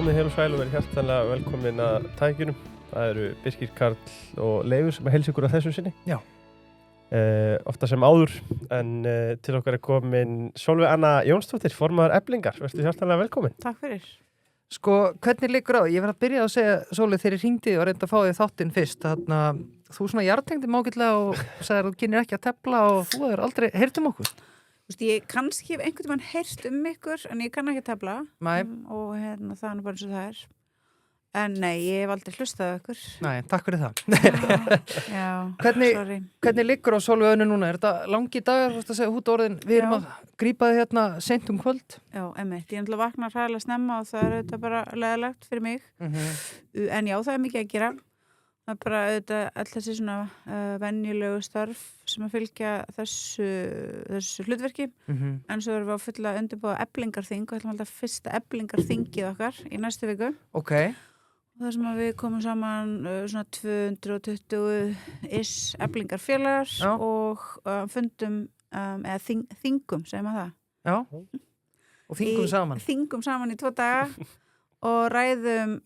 komið heil og sæl og verið hjartanlega velkomin að tækjunum. Það eru Birkir, Karl og Leifur sem heilsa ykkur að þessum sinni. Já. Ofta sem áður, en til okkar komin Sólveig Anna Jónsdóttir, formaður Eflingar. Vertu hjartanlega velkomin. Takk fyrir. Sko, hvernig liggur á? Ég verð að byrja að segja, Sólveig, þegar ég hringdi og reyndi að fá þig þáttinn fyrst. Þarna, þú svona jartengdi mágillega og sagðir að þú kynir ekki að tefla og þú hefur aldrei heyrt um okkur. Þú veist, ég kannski hef einhvern tímann heyrt um ykkur, en ég kann ekki að tefla. Nei. Og það er bara eins og það er. En nei, ég hef aldrei hlustað á ykkur. Nei, takk fyrir það. Já, Hvernig- Hvernig liggur á Sólveig Önnu núna? Er þetta langi dagar, þú veist að segja hút orðin? Við erum að grípa þig hérna seint kvöld. Já, einmitt. Ég ætla að vakna hræðilega snemma og það er auðvitað bara leiðilegt fyrir mig. En já, það er mikið að gera. Það er bara auðvitað all þessi svona venjulegu störf sem að fylgja þessu hlutverki. En svo erum við að fulla undirbúa Eflingarþing og ætlum alltaf fyrsta Eflingarþingið okkar í næstu viku. Ok. Það sem að við komum saman svona 220 Eflingarfélagar og fundum eða þingum, segir maður það. Já. Og þingum saman. Þingum saman í 2 daga og ræðum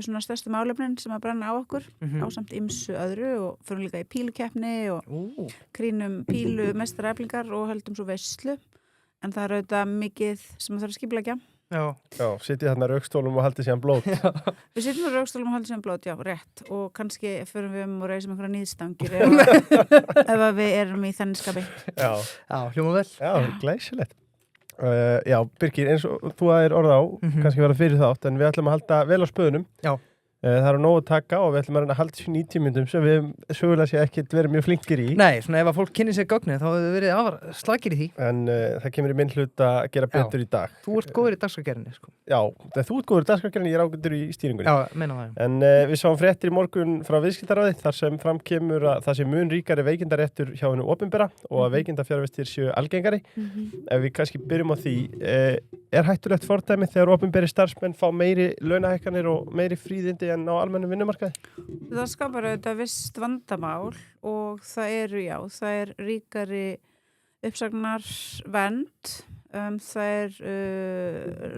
svona stærstu málefnin sem að brenna á okkur ásamt ýmsu öðru og fyrir líka í pílukeppni og krínum pílu mestar Eflingar og höldum svo veislu. En það er auðvitað mikið sem að þarf að skipuleggja. Já. Já, sitið þarna raukstólum og haldið síðan blót. Við sittum á raukstólum og haldum sem blót, já, rétt. Og kannski förum við og reisum einhverja nýðstangir ef að við erum í þannig skapi. Já. Já, hljóma vel. Já, glæsilegt. Já, Birkir, eins og þú aðeir orða á, kannski vera fyrir þátt, en við ætlum að halda vel á spöðunum. Já. Það eru nóg að taka og við ætlum að reyna að halda þessu 90 mínútum sem við sögulega sé ekkert verið mjög flinkir í. Nei, svona ef að fólk kynni sér gögnið þá hefur verið afar slakir í því. En það kemur í minn hlut að gera betur í dag. Þú ert góður í dagskrárgerðinni, sko. Já, þú ert góður í dagskrárgerðinni, ég er ágætur í stýringunni. Já, meina það. En við sáum fréttir í morgun frá viðskiptaráði þar sem fram kemur að það sé mun ríkari veikindaréttur hjá hinu opinbera og að veikindafjárvistir séu algengari. Ef við kannski byrjum á því, er hættulegt fordæmi þegar opinberi starfsmenn fá meiri launahækkanir og meiri fríðindi en á almennum vinnumarkaði? Það skapar auðvitað visst vandamál og það er ríkari uppsagnar vernd, það er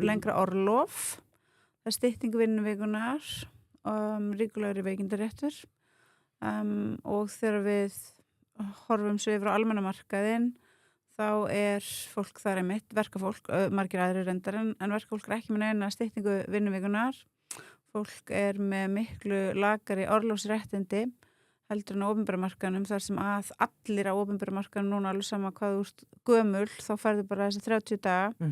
lengra orlof, það er stytting vinnuvikunar, ríkulegri veikindaréttur og þegar við horfum svo yfir á almennamarkaðinn þá er fólk þar einmitt, verkafólk, margir aðrir reyndar en verkafólk er ekki með neina styttingu vinnuvikunar. Fólk er með miklu lakari orlofsréttindi heldur en á opinbera markaðnum þar sem að allir á opinbera markaðnum núna alveg sama hvað þú ert gömul þá færðu bara þessi 30 daga.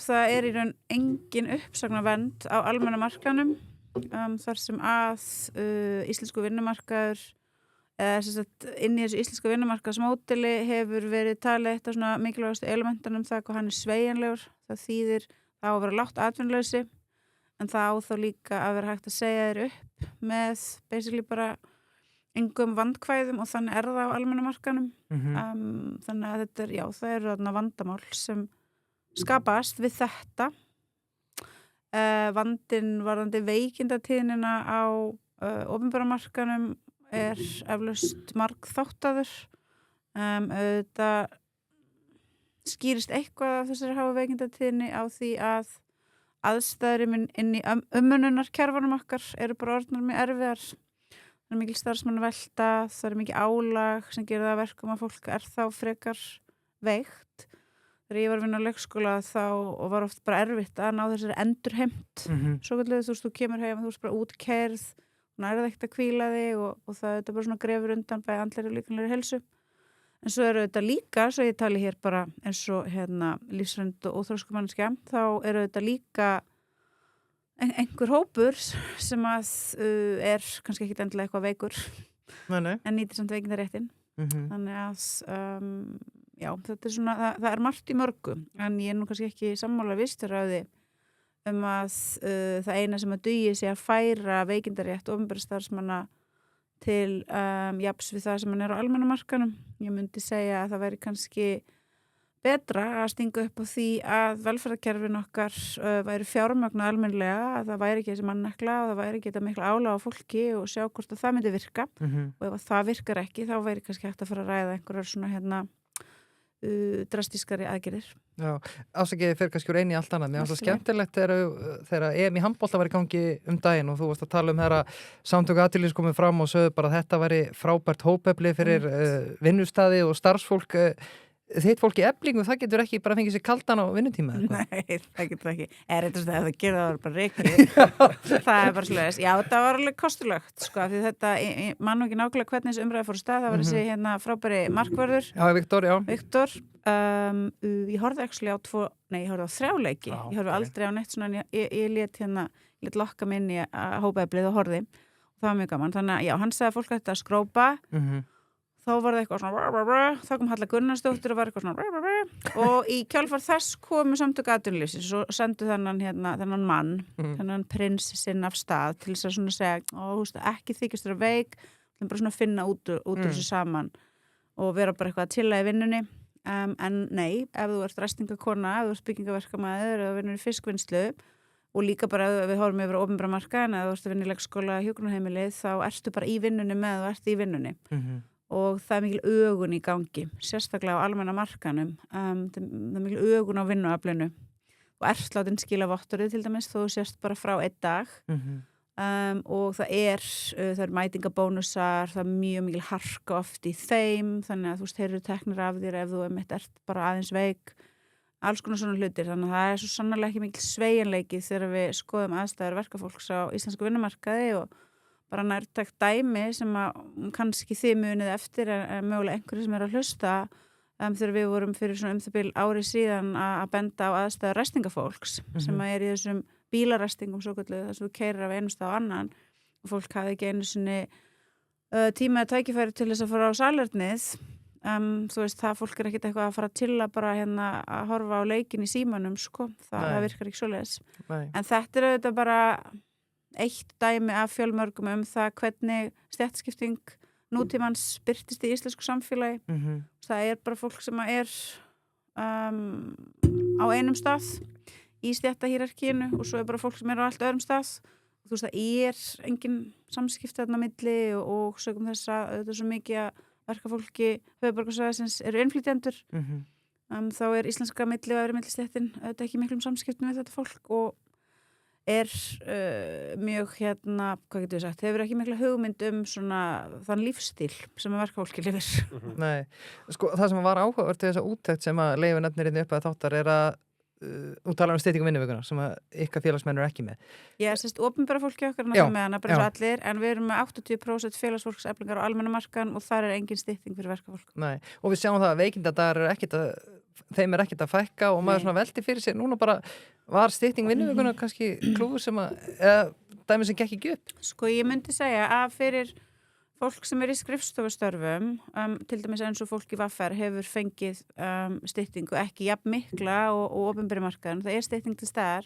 Það er í raun engin uppsagnavernd á almenna markaðnum þar sem að íslensku vinnumarkaður eða sem sagt inn í þessu íslensku vinnumarkaðsmódeli hefur verið talið eitt af svona mikilvægastu elementanum það hvað hann er sveigjanlegur. Það þýðir það á að vera lágt atvinnuleysi en það á þá líka að vera hægt að segja þér upp með basically bara engum vandkvæðum og þannig er það á almenna markanum. Þannig að þetta er, það eru þarna vandamál sem skapast við þetta. Vandinn varðandi veikindatíðnina á opinbera markanum er eflaust margþáttaður. Auðvitað skýrist eitthvað af þessari háu veikindatíðni á því að aðstæður inn í umönnunarkerfunum okkar eru bara orðnar mjög erfiðar. Það er mikil starfsmannavelta, það er mikil álag sem gerir það að verkum að fólk er þá frekar veikt. Þegar ég var að vinna á leikskóla þá var oft bara erfitt að ná þessari endurheimt. Svo kallir þú kemur heim og þú ert bara útkeyrð, nærið ekkert að hvíla þig og það er bara svona grefur undan bæði andlegri og líkamlegri heilsu. En svo eru þetta líka, svo ég tali hér bara eins og lífsreynd og óþroskumannskja, þá eru þetta líka einhver hópur sem að er kannski ekki endilega eitthvað veikur en nýtir samt veikindaréttin. Þannig að þetta er svona, það er margt í mörgu en ég er nú kannski ekki sammála visturráði að það eina sem að dugi sé að færa veikindarétt opinbera starfsmanna til jafns við það sem hann er á almenna markanum. Ég myndi segja að það væri kannski betra að stinga upp á því að velferðarkerfin okkar væri fjármögnuð almennlega, að það væri ekki þessi mannekla og það væri ekki þetta mikla álag á fólki og sjá hvort að það myndi virka og ef það virkar ekki þá væri kannski hægt að fara að ræða einhverjar svona drastískari aðgerðir. Já, afsakið fyrir kannski úr einu í allt annað. Mér finnst það skemmtilegt þegar EM í handbolta var í gangi daginn og þú varst að tala þegar Samtök atvinnulífsins komið fram og sögðu bara að þetta væri frábært hópefli fyrir vinnustaði og starfsfólk. Þitt fólk í Eflingu, það getur ekki bara fengið sér kaldan á vinnutíma? Nei, það getur ekki. Reyndast það ef það gerði það bara reikið. Það bara svoleiðis. Já, það var alveg kostulegt, sko, því þetta, ég man nú ekki nákvæmlega hvernig þessi umræði fór af stað. Það var þessi frábæri markvörður. Já, Viktor, já. Viktor. Ég horfði actually á ég horfði á 3 leiki. Ég horfði aldrei á neitt svona, ég lét lokka mig inn í hópaeflið og horfði. Og það var mjög gaman. Þannig að, já, hann sagði að fólk ætti að skrópa. Þá var það eitthvað svona þá kom Halla Gunnarsdóttir og var eitthvað svona og í kjálfar þess komu Samtök atvinnulífsins og sendu þennan mann, þennan prins sinn af stað til þess að svona segja ekki þykist þér veik, bara svona finna út úr þessu saman og vera bara eitthvað að chilla í vinnunni en nei, ef þú ert ræstingakona, ef þú ert byggingaverkamaður eða vinnur í fiskvinnslu og líka bara ef við horfum yfir á opinbera markaðinn eða þú ert að vinna í leikskóla hjúkrunarheimilið þá ertu bara í vinnunni með þú ert í vinnunni og það mikil ögun í gangi, sérstaklega á almenna markanum. Það mikil ögun á vinnuaflinu og ertláttinn skila vottorðið til dæmis þó þú sérst bara frá 1 dag og það er mætingabónusar, það er mjög mikil harka oft í þeim, þannig að þú veist, þeir eru teknir af þér ef þú ert bara aðeins veik, alls konar svona hlutir, þannig að það er svo sannarlega ekki mikil sveigjanleiki þegar við skoðum aðstæður verkafólks á íslensku vinnumarkaði og bara nærtækt dæmi sem að kannski þið munið eftir en mögulega einhverju sem að hlusta þegar við vorum fyrir svona það bil ári síðan að benda á aðstæður ræstingafólks sem að í þessum bílaræstingum svo kallu þess að við keyrir af einum stað á annan og fólk hafði ekki einu sinni tíma eða tækifæri til þess að fara á salernið þú veist það fólk ekkert eitthvað að fara til að bara að horfa á leikin í símanum sko, það virkar ekki svoleiðis en þetta auðvitað bara eitt dæmi af fjölmörgum það hvernig stéttaskipting nútímans birtist í íslensku samfélagi það bara fólk sem er á einum stað í stéttahírarkínu og svo bara fólk sem á allt öðrum stað og þú veist það engin samskipti þarna á milli og sögum þess að þetta svo mikið að verkafólki höfuðborgarsvæðisins eru innflytjendur þá íslenska milli og öðru millistéttin þetta ekki miklum samskiptum við þetta fólk og mjög hvað getur við sagt, hefur ekki mikla hugmynd svona þann lífstíl sem að verkafólki lifir. Nei, sko það sem var áhugavert við þessa úttekt sem að Leifur nefnir inn upp að þáttar að þú talar styttingu vinnuvikuna sem að ykkar félagsmenn eru ekki með. Já, opinbera fólki okkar með hana, bara eins og allir, en við erum með 80% félagsfólkseflingar á almenna markan og þar engin stytting fyrir verkafólk. Nei, og við sjáum það að veikindadagar þeim ekkert að fækka og maður svona velti fyrir sér núna bara var stytting vinnuvikuna kannski klúður sem dæmi sem gekk ekki upp? Sko ég myndi segja að fyrir fólk sem í skrifstofustörfum til dæmis eins og fólk í VR hefur fengið styttingu ekki jafn mikla og opinberi markaðan, það stytting til staðar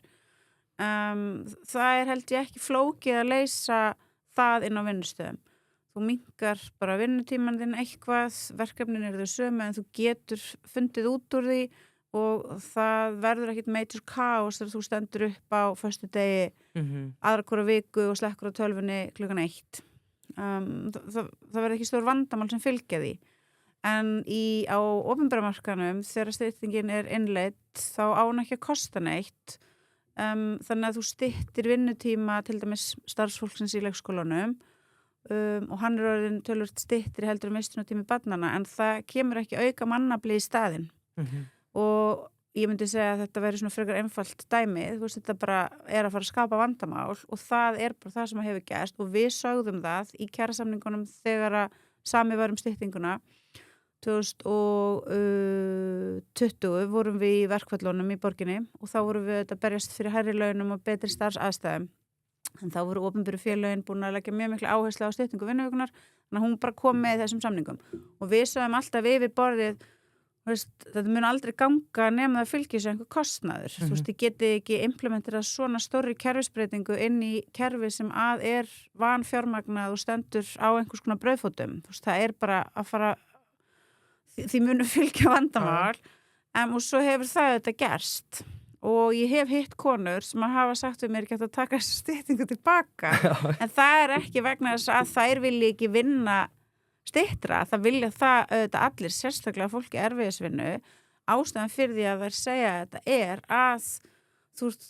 það held ég ekki flókið að leysa það inn á vinnustöðum þú minnkar bara vinnutíman þinn eitthvað, verkefnin eru þau sömu en þú getur fundið út úr því og það verður ekkit major kaos þegar þú stendur upp á föstudegi aðra hvora viku og slekkur á tölvunni klukkan 1 það verður ekki stór vandamál sem fylgja því en á opinbera markanum þegar styttingin innleidd þá á hún ekki að kosta neitt þannig að þú styttir vinnutíma til dæmis starfsfólksins í leikskólanum og hann orðin tölvöld styttri heldur mistunartími barnanna en það kemur ekki auka mannafli í staðinn og ég myndi segja að þetta væri svona frekar einfalt dæmi, þú veist þetta bara að fara að skapa vandamál og það bara það sem hefur gerst og við sögðum það í kjarasamningunum þegar að sami var styttinguna 2020 vorum við í verkfallunum í borginni og þá vorum við að berjast fyrir hærri launum og betri starfsaðstæðum en þá voru opinberu félögin búin að leggja mjög mikla áherslu á styttingu vinnuvikunar þannig að hún bara kom með þessum samningum og við sögum alltaf yfir borðið þetta mun aldrei ganga nema það fylgir sér einhver kostnaður þú veist, þið geti ekki implementerað svona stórri kerfisbreytingu inn í kerfi sem vanfjármagnað og stendur á einhvers konar brauðfótum þú veist, það bara að fara því munu fylgja vandamál og svo hefur það þetta gerst og ég hef hitt konur sem að hafa sagt við mér ekki að taka þessu styttingu tilbaka en það ekki vegna þess að þær vilji ekki vinna styttra, það vilja það auðvitað allir, sérstaklega fólki erfiðisvinnu. Ástæðan fyrir því að þær segja þetta að þú ert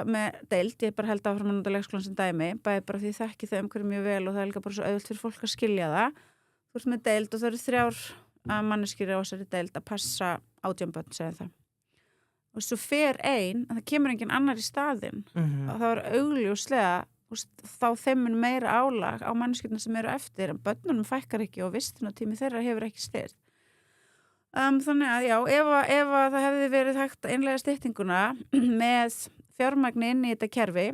með deild, ég bara held áfram að nota leikskólann sem dæmi, bæði bara því þekki þau umhverju mjög vel og það er líka bara svo auðvelt fyrir fólk að skilja það. Þú ert með deild og það eru 3 manneskjur á þessari deild að passa 18 börn, segja það. Og svo fer ein, en það kemur engin annar í staðinn. Og það var augljóslega, þá þeim mun meira álag á manneskjurna sem eru eftir, en börnunum fækkar ekki og vistunartími þeirra hefur ekki styrt. Þannig að já, ef að það hefði verið hægt að innlega styttinguna með fjármagni inn í þetta kerfi,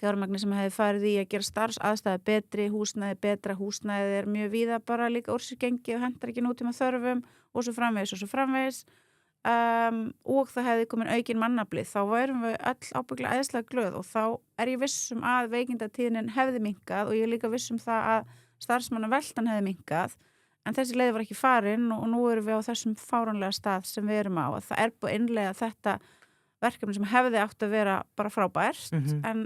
fjármagni sem hefði farið í að gera starfsaðstæði betri, húsnæði betra, húsnæði mjög víða bara líka úr sér gengi og hentar ekki nútíma þörfum og svo framvegis. Og það hefði komin aukin mannafli, þá værum við öll ábygglega æðislega glöð og þá ég vissum að veikindatíðnin hefði minnkað og ég líka vissum það að starfsmannaveltan hefði minnkað. En þessi leið var ekki farin og nú erum við á þessum fáránlega stað sem við erum á. Það búið innlega þetta verkefni sem hefði átt að vera bara frábært, en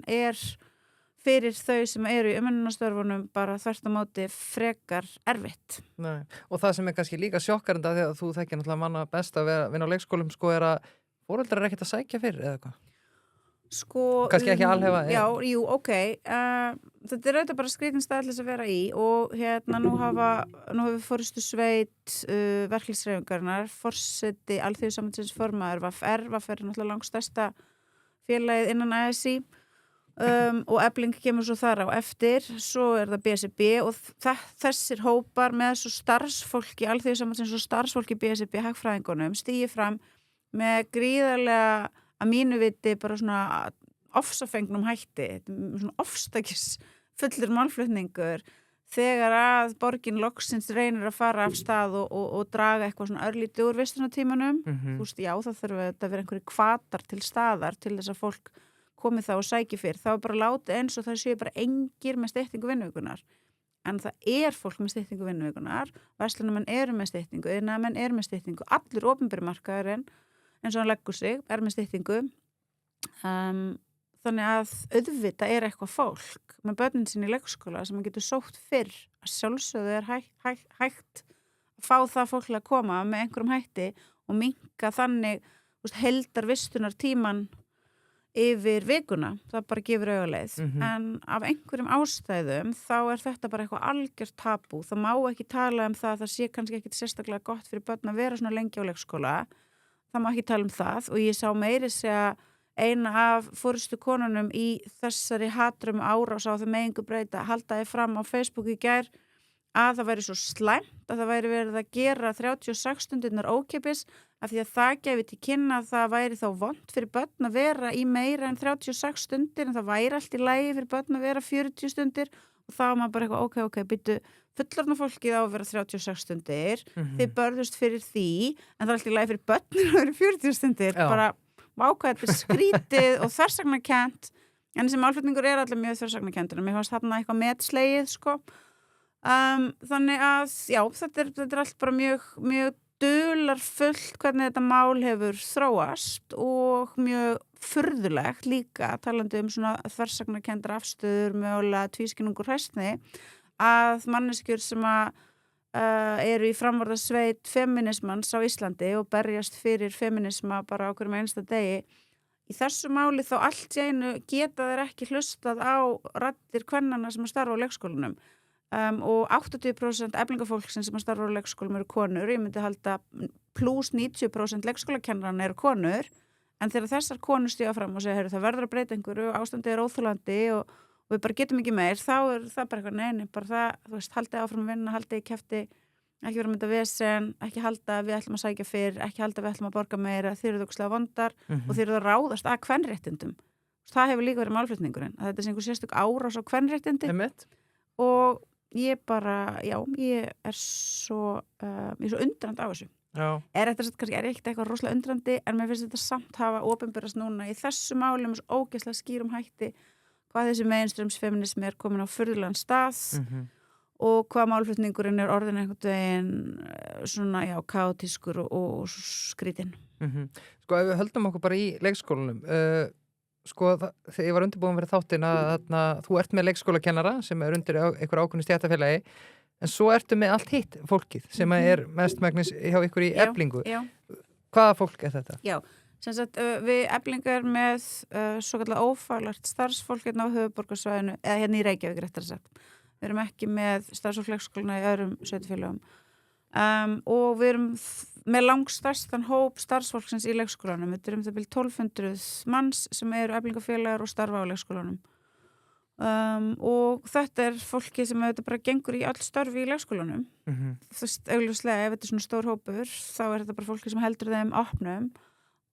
fyrir þau sem eru í umönnunarstörfunum bara þvert á móti frekar erfitt. Nei. Og það sem kannski líka sjokkarandi að því að þú þekkir náttúrulega manna best að vinna á leikskólum að foreldrar ekkert að sækja fyrir eða eitthvað? Kannski ekki alhefa? Já, jú, ok. Þetta auðvitað bara skrítin staðlis að vera í og nú hefur forystu sveit verkefnishreyfingarinnar, forseti Alþýðusambandsins formaður VFR er náttúrulega langstærsta félagið innan ASÍ og Efling kemur svo þar á eftir, svo það BSRB og þessir hópar með svo starfsfólki Alþýðusambandsins og starfsfólki BSRB hagfræðingunum stígi fram með gríðarlega að mínu viti bara svona ofsafengnum hætti, svona ofstakis fullur málflutningur þegar að borgin loksins reynir að fara af stað og draga eitthvað svona örlítið úr vistunartímanum. Þú veist, já, það þurfa að vera einhverju hvatar til staðar til þess að fólk komi þá og sæki fyrr. Það var bara látið eins og það séu bara engir með styttingu vinnuvíkunar. En það fólk með styttingu vinnuvíkunar, verslunarmenn eru með styttingu, iðnaðarmenn eru með styttingu, allur opinberi markaðurinn eins og hann leggur sig, með styttingu. Þannig að auðvitað eitthvað fólk með börnin sín í leikskóla sem getur sótt fyrr að sjálfsögðu hægt að fá það fólk að koma með einhverjum hætti og minnka þannig heildarvistunartíman yfir vikuna, það bara gefur augaleið. En af einhverjum ástæðum þá þetta bara eitthvað algjört tabú. Það má ekki tala það sé kannski ekkit sérstaklega gott fyrir börn að vera svona lengi á leikskóla. Það má ekki tala það og ég sá meiri segja eina af forystu konunum í þessari hatrum árás á það megingu breyta haldaði fram á Facebook í gær að það væri svo slæmt að það væri verið að gera 36 stundirnar ókeypis af því að það gefi til kynna að það væri þá vont fyrir börn að vera í meira en 36 stundir en það væri allt í lagi fyrir börn að vera 40 stundir og þá var maður bara eitthvað ok, byttu fullorðna fólkið á að vera 36 stundir þið börðust fyrir því en það er allt í lagi fyrir börnir að vera 40 stundir bara vákvæð þetta skrítið og þversagnarkennt en þessi málflutningur allir mjög þversagnarkentur en mér fannst þarna eitthvað metslegið þannig að já, þetta er allt bara mjög dularfullt hvernig þetta mál hefur þróast og mjög furðulegt líka talandi svona þversagnarkenndar afstöður mögulega tvískinnungur hræstni að manneskjur sem eru í framvarðasveit feminismans á Íslandi og berjast fyrir feminisma bara á hverjum einsta degi í þessu máli þá allt í einu geta þeir ekki hlustað á raddir kvennanna sem starfa á leikskólanum og 80% eflingafólksins sem starfa á leikskólum eru konur, ég myndi halda plus 90% leikskólakennarana eru konur en þegar þessar konur stíga fram og segja það verður að breyta einhverju, ástandið óþolandi og við bara getum ekki meir, þá það bara eitthvað neini, bara það, þú veist, haldið áfram að vinna, haldið í kjafti, ekki vera að mynda vesen, ekki halda að við ætlum að sækja fyrr, ekki halda að við ætlum að borga meira, þeir eru þókslega vondar og þeir eru að ráðast að kvenréttindum. Það hefur líka verið málflutningurinn, að þetta sé einhver sérstök árás á kvenréttindi og ég bara, já, ég er svo undrand á þessu. Þetta kannski ekkert eitthvað rosalega undrandi, en mér finnst þetta samt hafa opinberast núna í þessu málum ógeðslega skýrum hætti hvað þessi mainstreamsfeminismi komin á furðulegan stað og hvað málflutningurinn orðin einhvern veginn svona, já, kaotískur og skrítinn. Sko, ef við höldum okkur bara í leikskólanum, þegar ég var undirbúin fyrir þáttinn að þú ert með leikskólakennara sem undir einhver ákveðnu stéttarfélagi, En svo ertu með allt hitt fólkið sem mestmegnis hjá ykkur í Eflingu. Já. Hvaða fólk þetta? Já, sem sagt við Eflingar með svo kallar ófaglegt starfsfólk hérna á höfuðborgarsvæðinu, eða hérna í Reykjavík réttar sagt. Við erum ekki með starfsfólk leikskólana í öðrum sveitarfélögum. Og við erum með langstærstan hóp starfsfólksins í leikskólanum. Þetta er það 1200 manns sem eru Eflingafélagar og starfa á leikskólanum. Og þetta er fólki sem þetta bara gengur í all störfi í leikskólanum. Þú veist, augljóslega, ef þetta er svona stór hópur, þá er þetta bara fólki sem heldur þeim opnum.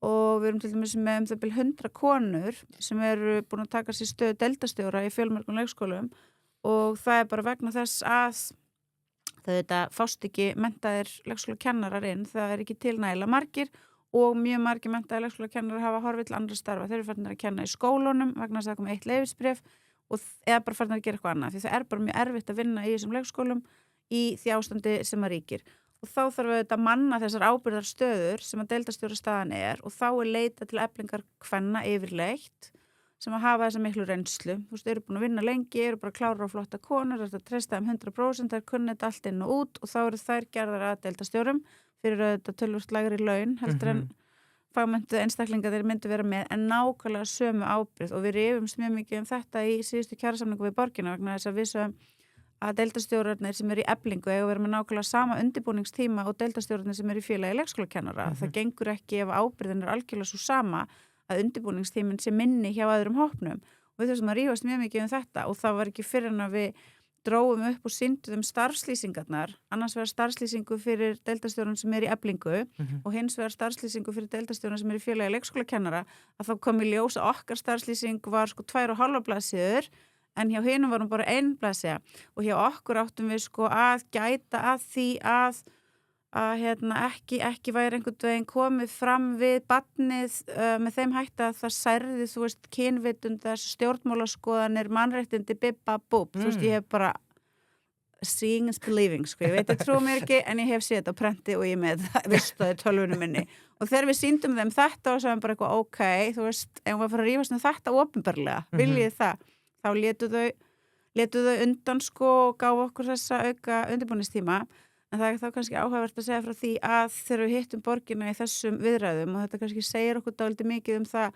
Og við erum til dæmis með það 100 konur sem eru búin að taka sér stöðu deildastjóra í fjölmörgum leikskólum og það er bara vegna þess að þetta fást ekki menntaðir leikskólakennarar inn, það er ekki til nægilega margir og mjög margir menntaðir leikskólakennarar hafa horfið til andra starfa. Þeir eru farnir að kenna í skólunum vegna þess að það kom 1 leyfisbréf og eða bara farnir að gera eitthvað annað því það er bara mjög erfitt að vinna í þessum leikskólum í því ástandi sem að ríkir. Og þá þarf auðvitað að manna þessar ábyrgðarstöður sem að deildastjóra staðan og þá er leita til Eflingar kvenna yfirleitt sem að hafa þessa miklu reynslu. Þú veist, eru búin að vinna lengi, eru bara klára og flotta konur, þetta treysta 100%, þær kunni þetta allt inn og út og þá eru þær gerðar að deildastjórum fyrir auðvitað tölvöld lægri laun heldur en fagmenntuð einstaklinga þeir myndu vera með en nákvæmlega sömu ábyrgð og við rifumst mjög mikið þetta í síðustu kjarasamningu við borgina vegna þess að við sögum að deildastjórarnir sem eru í Eflingu eiga að vera með nákvæmlega sama undirbúningstíma og deildastjórarnir sem eru í félagi leikskólakennara. Það gengur ekki ef ábyrgðin er algjörlega svo sama að undirbúningstíminn sé minni hjá öðrum hópnum og við þessum að rífast mjög mikið þetta og það var ekki fyrir en að við dróum upp og sýnduðum starfslýsingarnar, annars vegar starfslýsingu fyrir deildastjórun sem er í Eflingu og hins vegar starfslýsingu fyrir deildastjórun sem er í félagi leikskólakennara að þá kom í ljós að okkar starfslýsing var 2,5 blaðsíður en hjá hinum varum bara 1 blaðsíða og hjá okkur áttum við að gæta að því að ekki væri einhvern veginn komið fram við barnið með þeim hætti að það særði, þú veist, kynvitund þess stjórnmálaskoðanir, mannréttindi, bibba, búb, þú veist, ég hef bara seeing is believing, ég veit ég trú mér ekki, en ég hef séð þetta á prenti og ég með vistaði tölvunum minni og þegar við sýndum þeim þetta og sagðum bara eitthvað, ok, þú veist, ef við fara að rífast þetta opinberlega, viljið það, þá létu þau undan og gáfu okkur þessa auka undirbúningstíma. En það er þá kannski áhugavert að segja frá því að þegar við hittum borgina í þessum viðræðum og þetta kannski segir okkur dálítið mikið það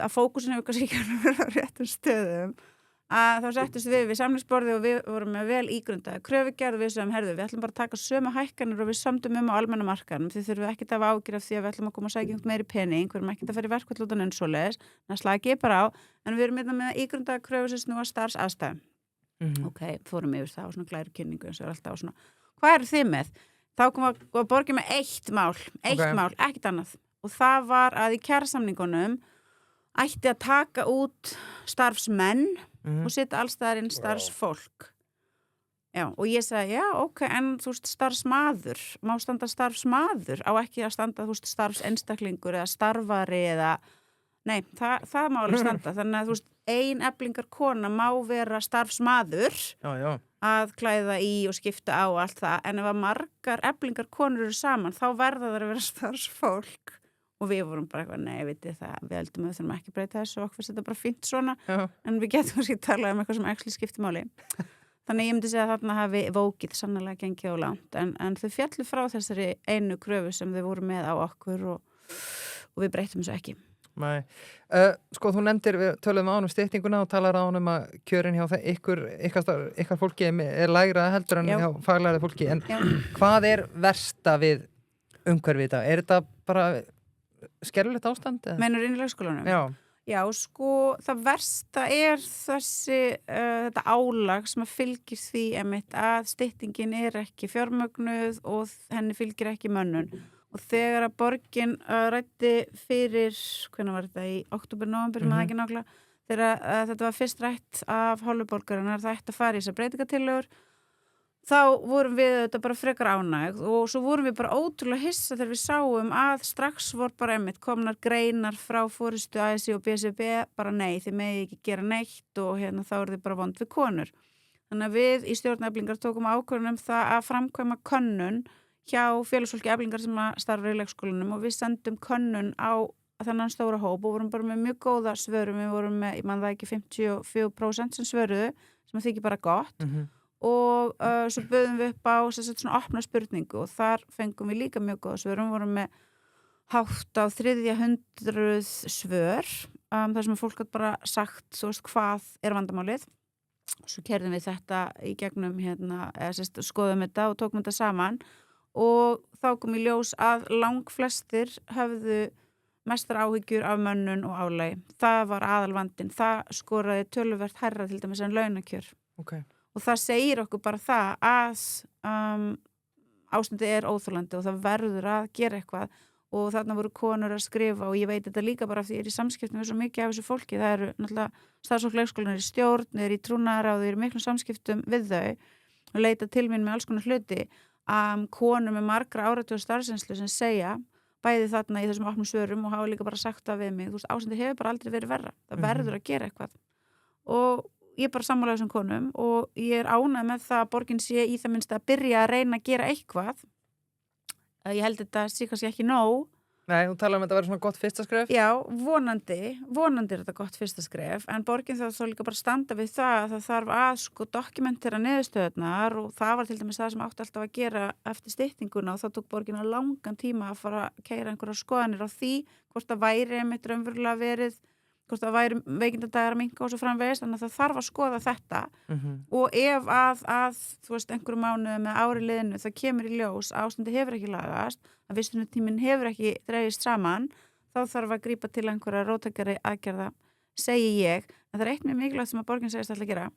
að fókusin hefur kannski ekki verið á réttum stöðum að þá settust við samningsborði og við vorum með vel ígrundaði kröfugerð og við sögum, við ætlum bara að taka sömu hækkanir og við sömdum á almenna markaðnum því þurfum við ekkert að hafa ágjur af því að við ætlum að koma að sækja meiri pening, við erum ekkert að fara í verkfall út af neins svoleiðis, það slagi bara á en við erum með ígrundaði kröfu sem snúa starfsaðstæðum. Ok, fórum yfir það á svona glæru kynningu eins og alltaf á svona hvað eru þið með? Þá kom að borga með eitt mál, ekkert annað. Og það var að í kjarasamningunum ætti að taka út starfsmenn og setja allstaðar inn starfsfólk. Já, og ég sagði, já, ok, en þú veist, starfsmaður, má standa starfsmaður, á ekki að standa, þú veist, starfseinstaklingur eða starfari eða, nei, það má alveg standa. Þannig að, þú veist, ein Eflingar kona má vera starfsmaður að klæða í og skipta á og allt það, en ef að margar Eflingar konur eru saman, þá verða það að vera starfsfólk og við vorum bara eitthvað, nei, vitið það, við heldum að við þurfum ekki breyta þessu og okkur finnst þetta bara fínt svona, en við getum kannski talað eitthvað sem actually skiptir máli. Þannig ég myndi segja að þarna hafi vókið sannlega gengið á langt, en þau fjallu frá þessari einu kröfu sem þau voru með á okkur og við breytum þessu ekki. Nei. Þú nefndir, við töluðum ánum styttinguna og talar ánum að kjörin hjá ykkar fólki er lægra heldur en hjá faglæra fólki en hvað er versta við umhverfið þetta? Er þetta bara skelfilegt ástand? Meinur inn í leikskólanum? Já, það versta er þetta álag sem að fylgir því að styttingin er ekki fjármögnuð og henni fylgir ekki mönnun. Og þegar að borgin ræddi fyrir, hvernig var þetta, í október, nóvember, maður ekki nákvæmlega, þegar þetta var fyrst rætt af hálfuborgarinnar, það ætti að fara í þessar breytingatillögur, þá vorum við þetta bara frekar ánægð og svo vorum við bara ótrúlega hissa þegar við sáum að strax voru bara komnar greinar frá forystu ASI og BSB, bara nei, þið megi ekki gera neitt og þá eru þið bara vond við konur. Þannig að við í stjórn Eflingar tókum ákvörðun það að framkvæma könnun hjá félagsfólki Eflingar sem að starfa í leikskólanum og við sendum könnun á þennan stóra hóp og vorum bara með mjög góða svörum, við vorum með, ég man það ekki 54% sem svöruðu, sem þykir bara gott og svo böðum við upp á svona opna spurningu og þar fengum við líka mjög góða svör, vorum með hátt á 300 svör þar sem fólk gat bara sagt þú veist hvað vandamálið. Svo keyrðum við þetta í gegnum skoðum þetta og tókum þetta saman og þá kom í ljós að langflestir höfðu mestar áhyggjur af mönnun og álagi. Það var aðalvandinn. Það skoraði töluvert hærra til dæmis en launakjör. Okay. Og það segir okkur bara það að ástandið óþolandi og það verður að gera eitthvað og þarna voru konur að skrifa og ég veit þetta líka bara af því ég í samskiptum við svo mikið af þessu fólki. Það eru náttúrulega starfsfólk leikskólanar í stjórn, í trúnaðarráði, í miklum samskiptum við þau og leita til mín með alls konar hluti konur með margra áratuga starfsreynslu sem segja bæði þarna í þessum opnum svörum og hafa líka bara sagt það við mig, þú veist, ástandið hefur bara aldrei verið verra. Það verður að gera eitthvað og ég er bara sammála þessum konum og ég ánægð með það að borgin sé í það minnst að byrja að reyna að gera eitthvað. Ég held þetta sé kannski ekki nóg. Nei, þú talar þetta að vera svona gott fyrsta skref? Já, vonandi er þetta gott fyrsta skref, en borgin þá líka bara standa við það að það þarf að dokumentera niðurstöðurnar og það var til dæmis það sem átti alltaf að gera eftir styttinguna og þá tók borgin að langan tíma að fara að keyra einhverjar skoðanir á því hvort það væri einmitt raunverulega verið hvort það væri veikindadagar að minnka og svo framvegis, þannig að það þarf að skoða þetta og ef að þú veist einhverju mánuði með ári liðinu það kemur í ljós, ástandi hefur ekki lagast að vistunartíminn hefur ekki dregist saman, þá þarf að grípa til einhverja róttækari aðgerða segi ég, en það eitt mjög mikilvægt sem að borgin segist alltaf að gera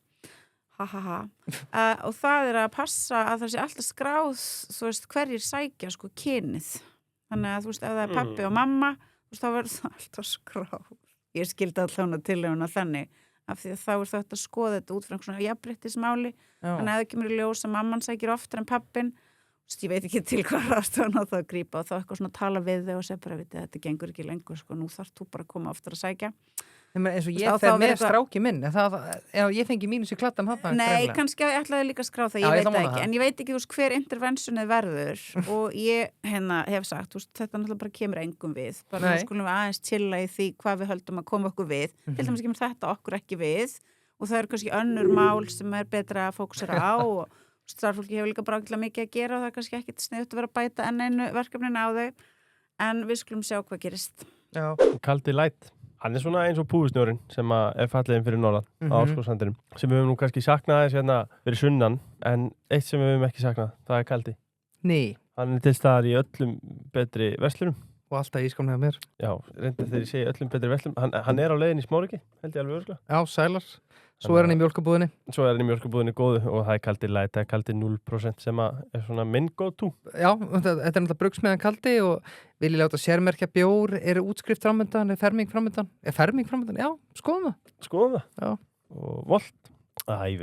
og það að passa að það sé alltaf skráð þú veist hverjir sækja kynið, þannig að þú veist ef það pabbi og mamma, þú veist þá verður það alltaf skráð. Ég skildi allavega tillöguna þannig af því að þá þetta að skoða þetta út frá einhvern svona jafnréttismáli þannig að það kemur í ljós að mamman sækir oftar en pappin ég veit ekki til hvað ráðstofan á það að grípa og þá eitthvað svona tala við þau og segja bara þetta gengur ekki lengur nú þarf þú bara að koma oftar að sækja eins og ég fer með stráki minn ég fengi mínus í klattan Nei, kannski ætlaði líka að skrá það, ég veit ekki en ég veit ekki hver interventionið verður og ég hef sagt þetta náttúrulega bara kemur engum við bara skulum við aðeins chilla í því hvað við höldum að koma okkur við til dæmis kemur þetta okkur ekki við og það eru kannski önnur mál sem betra að fókusera á og starffólki hefur líka bara ákveðlega mikið að gera og það er kannski ekkit sniðugt að vera að bæta enn einu verkefnin á þau en við skulum sjá hvað gerist Kaldi Light Hann svona eins og púðusnjórinn sem falliðin fyrir norðan á Árskógssandinum sem við höfum nú kannski saknað fyrir sunnan en eitt sem við höfum ekki saknað, það kaldi. Nei. Hann til staðar í öllum betri verslunum. Og alltaf ískamlega mér. Já, reyndar þegar ég segi öllum betri verslunum. Hann á leiðin í Smáriki, held ég alveg örgulega. Já, sælar. Svo hann í mjólkarbúðinni. Svo hann í mjólkarbúðinni góðu og það Kaldi Light, það Kaldi 0% sem svona minn go to. Já, þetta náttúrulega brugsmiðan kaldi og vil ég láta sérmerkja bjór, útskrift framöndan, ferming framöndan? Ferming framöndan? Já, skoðum það. Skoðum það? Já. Og Volt?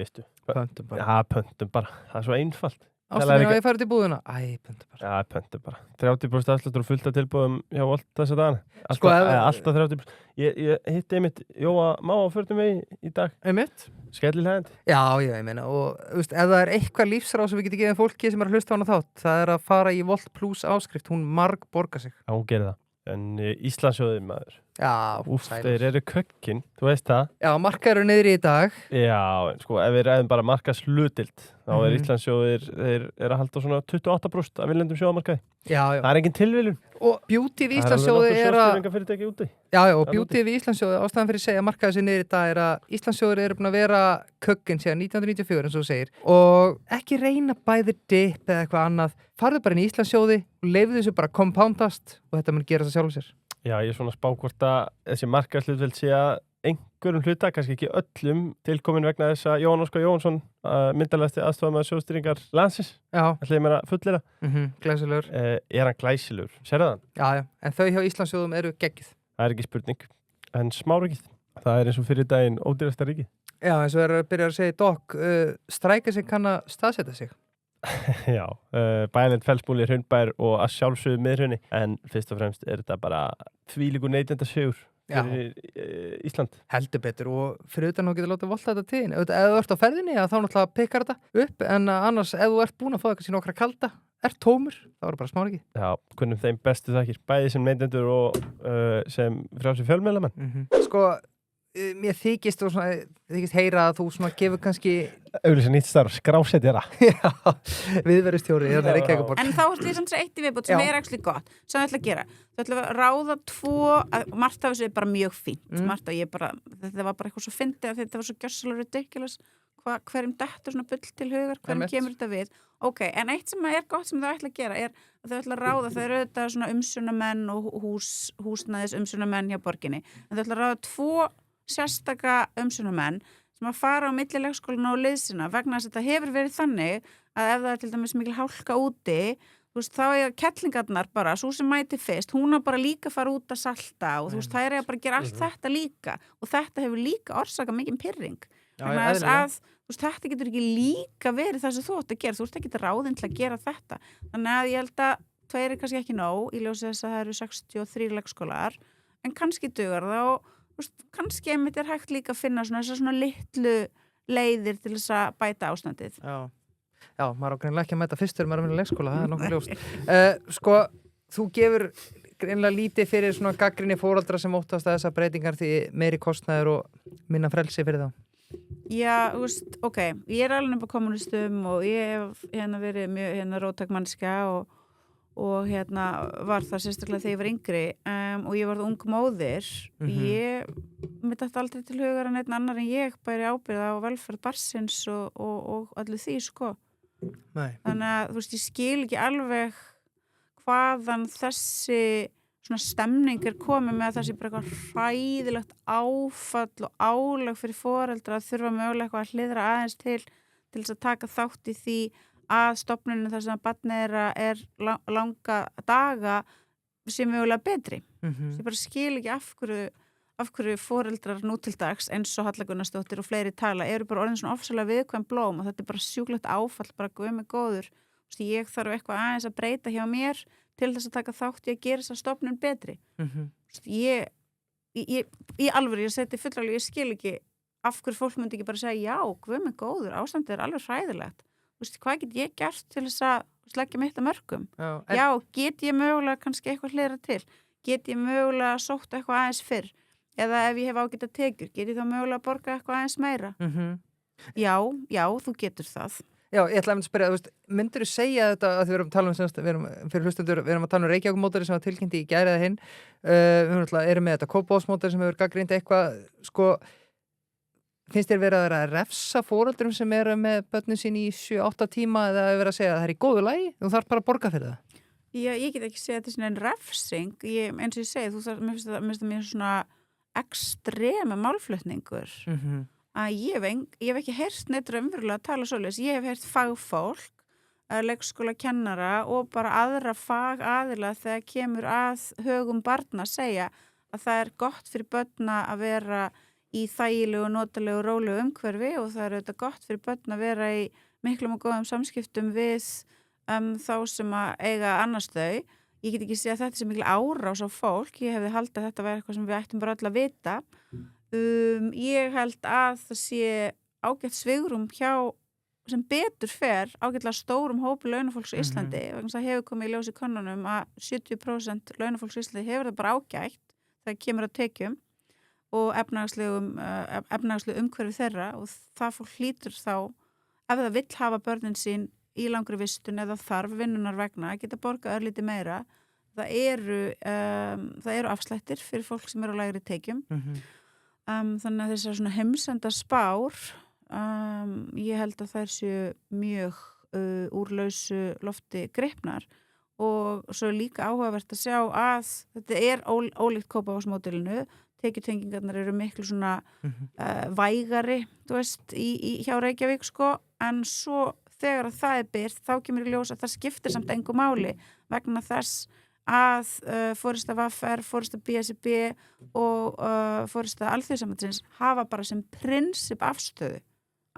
Veistu. Pöntum bara. Já, pöntum bara. Það svo einfalt. Ástum ég að ég farið til búðina? Pöntum bara. Já, pöntum bara. 30% afsláttur og fullt af tilbúðum hjá Volt þessa dagana. Alltaf 30%. Ég hitti einmitt Jóa Má á förnum vegi í dag. Einmitt? Skellilegandi. Já, ég meina. Og ef það er eitthvað lífsráð sem við getum gefið fólki sem er að hlusta á hana þátt, það er að fara í Volt Plus áskrift. Hún borgar sig. Já, hún gerir það. En Íslandssjóðið maður. Já, þeir eru kökkin, þú veist það. Já, markaður eru niðri í dag. Já, ef við ræðum bara markaðslutild, þá Íslandssjóðir, þeir eru að halda svona 28% af viljendum sjóðamarkaði. Já. Það er engin tilviljun. Og beauty við Íslandssjóði og beauty við Íslandssjóði, ástæðan fyrir að segja að markaður sér niðri í dag er að Íslandssjóðir eru búin að vera kökkin síðan 1994 eins og þú segir. Og ekki reyna bæði dip eða eitthvað annað. Farðu bara inn í Íslandssjóði og leyfðu þessu bara compoundast og þetta mun gera það sjálf sér. Já, ég er svona spá hvort að þessi markaðshlutdeild sé að einhverjum hluta, kannski ekki öllum, tilkomin vegna þess að Jón Óskar Jónsson, myndarlegasti aðstofamaður sjóðstýringar landsins, ætlaði mér að fullera. Glæsilegur. Er hann glæsilegur? Sérðu það? Já, en þau hjá Íslandssjóðum eru geggið. Það er ekki spurning. En Smárikið, það er eins og fyrir daginn ódýrasta ríkið. Já, eins og er að byrja að segja Dokk, strækja sig kann að staðsetja sig. Já, bæjarnefnd Fellsmúli, Hraunbær og að sjálfsögðu miðhrunni en fyrst og fremst er þetta bara þvílíkur neytendasigur fyrir Ísland. Heldur betur og fyrir utan þú getur látið volta þetta tíðin ef þú ert á ferðinni þá náttúrulega pikkar þetta upp en annars ef þú ert búin að fá eitthvað sín okkar kalda ert tómur, þá er bara Smáriki. Já, kunnum þeim bestu þakkir bæði sem neytendur og sem frjálsir fjölmiðlamenn. Sko, mér þykist heyra að þú svona gefur kannski Auglýsa nýtt starf, skrásetjara. viðverustjóri hérna í Reykjavíkurborg. En þá ætlum ég samt að eitt í viðbót sem Já. actually gott, sem við ætlum að gera. Við ætlum að ráða 2, margt af þessu bara mjög fínt. Margt af þetta var bara eitthvað svo fyndið að þetta var svo gjössalega ridiculous. Hverjum dettur svona bull til hugar, hverjum kemur þetta við. Ok, en eitt sem gott sem þau ætla að gera er að þau ætla að ráða, þau eru auðvitað svona umsjónamenn og húsnæðis umsjónamenn hjá borginni. En þau ætla að ráða 2 sérstaka umsjónamenn sem að fara á milli leikskólana og liðsina vegna þess að þetta hefur verið þannig að ef það er til dæmis mikil hálka úti, þú veist, þá er kettlingarnar bara, svo sem mæti fyrst, hún á bara líka að fara út að salta og þú veist, það er bara að gera allt þetta líka og þetta hefur líka orsaka mikið pirring. Þannig að þú veist, þetta getur ekki líka verið það sem þú átt að gera, þú ert ekki ráðinn til að gera þetta. Þannig að ég held að 2 er kannski ekki nóg, í ljósi þess að það eru 63 leikskólar, en kannski dugar það og þú veist, kannski einmitt er hægt líka að finna svona litlu leiðir til þess að bæta ástandið. Já, maður á greinlega ekki að mæta fyrstur maður að vinna leikskóla, það er nokkuð ljóst. Sko, þú gefur greinlega lítið fyrir svona gagnrýni foreldra sem óttast að þessar breytingar því meiri kostnaður og minna frelsi fyrir þá. Já, þú veist, ok, ég er alveg upp á kommunistum og ég hef verið mjög róttæk manneskja og var það sérstaklega þegar ég var yngri og ég varð ung móðir. Ég mitt ætti aldrei til hugar en einn annar en ég bæri ábyrgð á velferð barnsins og allir því, sko. Nei. Þannig að, þú veist, ég skil ekki alveg hvaðan þessi svona stemning komið með að það sé bara eitthvað hræðilegt áfall og álag fyrir foreldra að þurfa mögulega eitthvað að hliðra aðeins til þess að taka þátt í því að stofnunum þar sem að barnið er langa daga sé mögulega betri. Ég bara skil ekki af hverju foreldrar nú til dags eins og Halla Gunnarsdóttir og fleiri tala eru bara orðin svona ofsalega viðkvæm blóm og þetta er bara sjúklegt áfall, bara guð mig góður. Ég þarf eitthvað aðeins að breyta hjá mér til þess að taka þátt í að gera þess að stofnun betri. Ég alveg, ég seti fullalveg, ég skil ekki af hverju fólk myndi ekki bara segja já, guð mig góður, ástandið er alveg hræðilegt. Hvað get ég gert til þess að leggja mitt að mörkum? Já, get ég mögulega kannski eitthvað hliðra til? Get ég mögulega sótt eitthvað aðeins fyrr? Eða ef ég hef ágætt að tekjur, get ég þá mögulega að borga eitthvað aðeins meira? Já, þú getur það. Já, ég ætla að spyrja, þú veist, myndirðu segja þetta að við erum að tala fyrir hlustendur, við erum að tala Reykjavíkurmótari sem var tilkynnti í gær eða hinn, við erum með þetta Kópavogsmótari sem hefur gagnrýnt eitthvað, sko, finnst þér verið að refsa foreldrum sem eru með börnin sín í 7-8 tíma eða verið að segja að það er í góðu lagi, þú þarf bara að borga fyrir það? Já, ég get ekki segja þetta svona en refsing, eins og ég segi, mér finnst það mér svona ekstrema málflutningur. Að ég hef ekki heyrt neitt raunverulega að tala svoleiðis. Ég hef heyrt fagfólk, leikskóla kennara og bara aðra fagaðila þegar kemur að högum barna að segja að það er gott fyrir börna að vera í þægilegu, notalegu, rólegu umhverfi og það er auðvitað gott fyrir börn að vera í miklum og góðum samskiptum við þá sem að eiga annars þau. Ég get ekki segja að þetta sé mikil árás á fólk. Ég hefði haldið að þetta væri eitthvað sem við ættum bara öll að vita. Ég held að það sé ágætt svigrum hjá sem betur fer ágætlega stórum hópi launafólks í Íslandi vegna það hefur komið í ljós í könnunum að 70% launafólks í Íslandi hefur það bara ágætt þegar kemur að tekjum og efnahagslegu umhverfi þeirra og það fólk hlýtur þá ef það vill hafa börnin sín í langri vistun eða þarf vinnunar vegna að geta borgað örlítið meira það eru afslættir fyrir fólk sem eru á lægri tekjum þannig að þessar svona heimsenda spár ég held að þær séu mjög úr lausu lofti gripnar og svo líka áhugavert að sjá að þetta er ólíkt Kópavogsmódelinu tekjutengingarnar eru miklu svona vægari, þú veist, hjá Reykjavík sko, en svo þegar það er byrt þá kemur í ljós að það skiptir samt engu máli vegna þess að fórista VFR, fórista BSB og fórista Alþýðusambandsins hafa bara sem prinsip afstöðu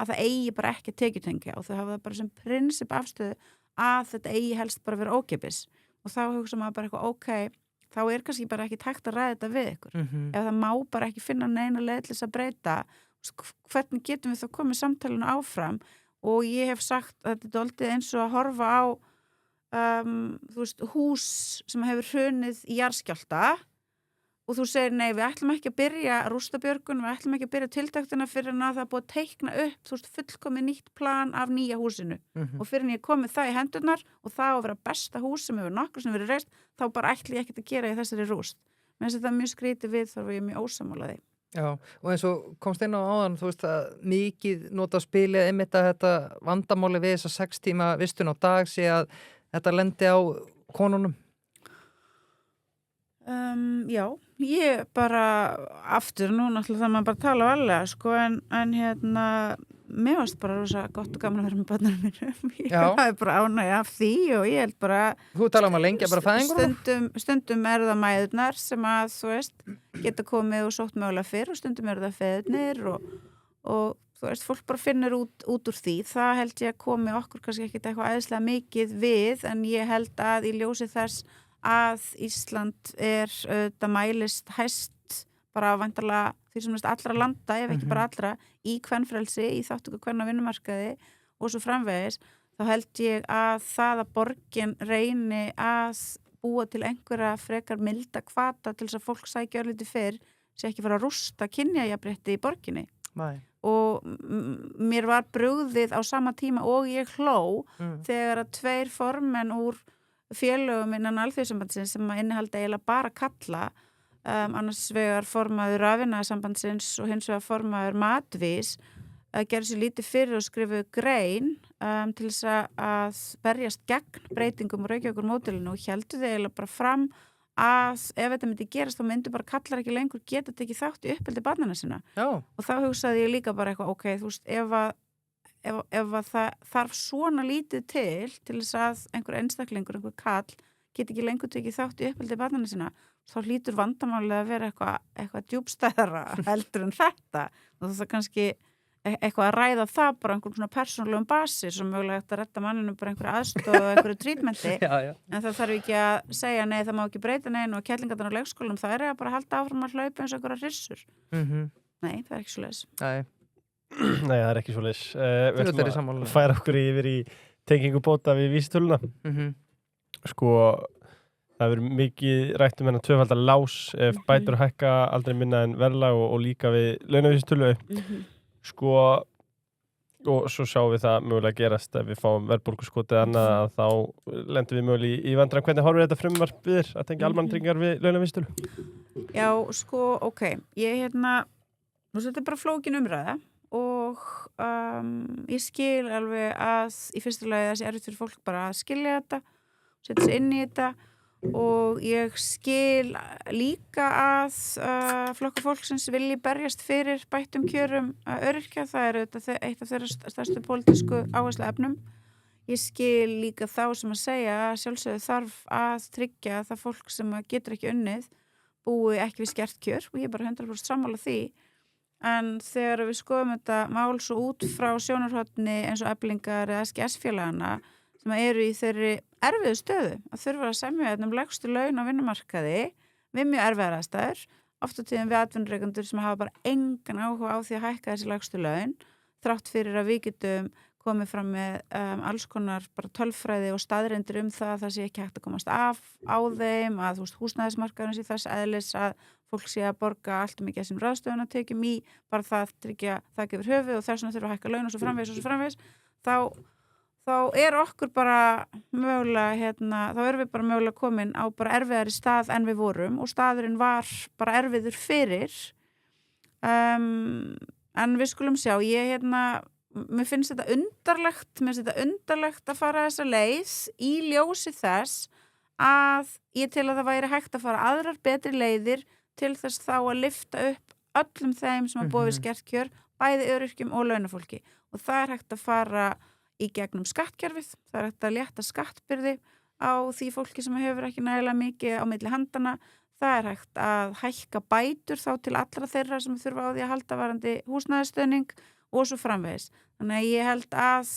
að það eigi bara ekki tekjutengja og þau hafa það bara sem prinsip afstöðu að þetta eigi helst bara vera ókeypis og þá hugsa maður bara eitthvað ok, þá er kannski bara ekki tækt að ræða þetta við ykkur ef það má bara ekki finna neina leið til þess að breyta hvernig getum við þá komið samtalenu áfram og ég hef sagt að þetta er dálítið eins og að horfa á þú veist, hús sem hefur hrunið í jarðskjálfta og þú segir nei, við ætlum ekki að byrja rústabjörgun, við ætlum ekki að byrja tiltaktina fyrir en að það er búið að teikna upp, þú veist, fullkomið nýtt plan af nýja húsinu og fyrir en ég komið það í hendurnar og það á að vera besta hús sem hefur nokkur sem verið reist, þá bara ætli ég ekkert að gera í þessari rúst. Menn þetta er mjög skrítið við þarf og ég er mjög ósammála því. Já, og eins og komst inn á áðan, þú veist að mikið nota spilið einmitt að þetta vandamáli við þess að 6 tíma vistun á dag sé að þetta lendi á konunum. Já, ég bara aftur nú náttúrulega það maður bara tala varlega sko en hérna mér varst bara rosa gott og gaman að vera með börnunum mínum. Ég er bara ánægja af því og ég held bara Þú tala að lengja bara fæðingur? Stundum er það mæðurnar sem að þú veist geta komið og sótt mögulega fyrr og stundum eru það feðurnir og þú veist, fólk bara finnur út úr því. Það held ég að komi okkur kannski ekkit eitthvað æðislega mikið við en ég held að í ljósi þess að Ísland þetta mælist hæst bara vantarlega því sem allra landa, ef ekki bara allra í kvenfrelsi, í þáttöku kvenna vinnumarkaði og svo framvegis, þá held ég að það að borgin reyni að búa til einhverja frekar milda hvata til þess að fólk sækja örlítið fyrr, sé ekki fara að rústa kynjajafnrétti í borginni. Nei. Og mér var brugðið á sama tíma og ég hló þegar að 2 formenn úr félögum innan Alþjóðasambandsins sem að innihalda eiginlega bara kalla annars vegar formaður Rafiðnaðarsambandsins og hins vegar formaður Matvís gerðu sér lítið fyrir og skrifuðu grein til þess að berjast gegn breytingum og Reykjavíkurmódelinu og héldu þau eiginlega bara fram að ef þetta myndi gerast þá myndu bara kallar ekki lengur geta tekið þátt í uppeldi barnanna sinna. Já. Og þá hugsaði ég líka bara eitthvað, ok, þú veist, ef að það þarf svona lítið til þess að einhver einstaklingur, einhver kall geti ekki lengur tekið þátt í uppeldi barnanna sinna, þá hlýtur vandamálið að vera eitthvað djúpstæðara heldur en þetta og það kannski eitthvað að ræða það bara einhvern svona persónulegum basis og mögulega eftir að redda manninu bara einhverju aðstoð og einhverju trítmenti en það þarf ekki að segja nei, það má ekki breyta neinu og kellingarnar á leikskólum það er að bara halda áfram að hlaupa eins og einhverja rissur. Nei, það er ekki svoleiðis. Nei, það er ekki svoleiðis. Við ætlum að færa okkur yfir í tengingu bóta við vísitöluna. Sko, það verður mikið rætt um hennar tvöfaldar lás ef bætur hækka aldrei minna en verðlag og líka við launavísitölu. Sko, og svo sjáum við það mögulega gerast ef við fáum verðbólguskotið annað að þá lendum við mögulega í vandræðum. Hvernig horfir þetta frumvarp við að tengja almannatryggingar við launavísitölu? Já, sko, ok. Nú þetta er bara flókin umræða og ég skil alveg að í fyrsta lagi það sé erfitt fyrir fólk bara að skilja þetta, setja sig inn í þetta og ég skil líka að flokkur fólksins vilji berjast fyrir bættum kjörum öryrkja, það er eitt af þeirra stærstu pólitísku áhersluefnum. Ég skil líka þá sem að segja að sjálfsögðu þarf að tryggja að það fólk sem getur ekki unnið búi ekki við skert kjör og ég er bara 100% sammála því. En þegar við skoðum þetta mál svo út frá sjónarhorni eins og Eflingar eða SGS-félagana sem eru í þeirri erfiðu stöðu að þurfa að semja lægstu laun á vinnumarkaði við mjög erfiðar aðstæður, oft á tíðum við atvinnurekendur sem hafa bara engan áhuga á því að hækka þessi lægstu laun, þrátt fyrir að við getum komið fram með alls konar bara tölfræði og staðreyndir það að það sé ekki hægt að komast af á þeim, að þú veist húsnæðismarkaðurinn sé þess eðlis að fólk sé að borga allt mikið sem ráðstöfunartekjum í, bara það tryggja það gefur höfuð og þess vegna þurfa að hækka laun og svo framvegis, þá er okkur bara mögulega, þá erum við bara mögulega komin á bara erfiðari stað en við vorum og staðurinn var bara erfiður fyrir. En við skulum sjá, mér finnst þetta undarlegt að fara þessa leið í ljósi þess að ég tel að það væri hægt að fara aðrar betri leiðir til þess þá að lyfta upp öllum þeim sem að búa við skert kjör, bæði öryrkjum og launafólki og það er hægt að fara í gegnum skattkerfið, það er hægt að létta skattbyrði á því fólki sem hefur ekki nægilega mikið á milli handana, það er hægt að hækka bætur þá til allra þeirra sem þurfa á því að halda varandi húsnæðisstöðning og svo framvegis. Þannig að ég held að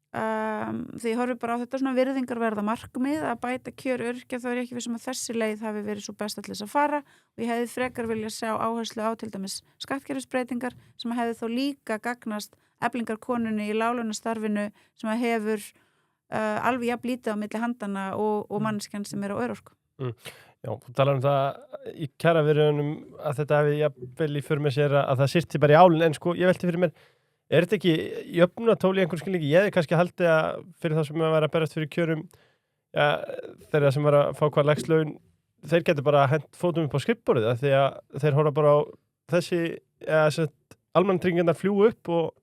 því ég horfi bara á þetta svona virðingarverða markmið að bæta kjör öryrkja, þá er ég ekki vissum að þessi leið hafi verið svo best allir að fara og ég hefði frekar vilja sjá áherslu á til dæmis skattkerfisbreytingar sem hefði þó líka gagnast Eflingarkonunni í láglaunastarfinu sem hefur alveg jafn lítið á milli handana og manneskjan sem er á örorku. Já, þú talar það í kjaraviðræðunum að þetta hefði jafnvel í för með sér að það syrti bara í álinn, en sko, ég velti fyrir mér, er þetta ekki jöfnunatóli í einhvern skilningi? Ég hefði kannski haldið að fyrir það sem að vera að berast fyrir kjörum, ja, þeirra sem var að fá hvað lægst laun, þeir getur bara hent fótum upp á skrifborðið, af því að þeir horfa bara á þessi, almannatryggingarnar fljúgu upp og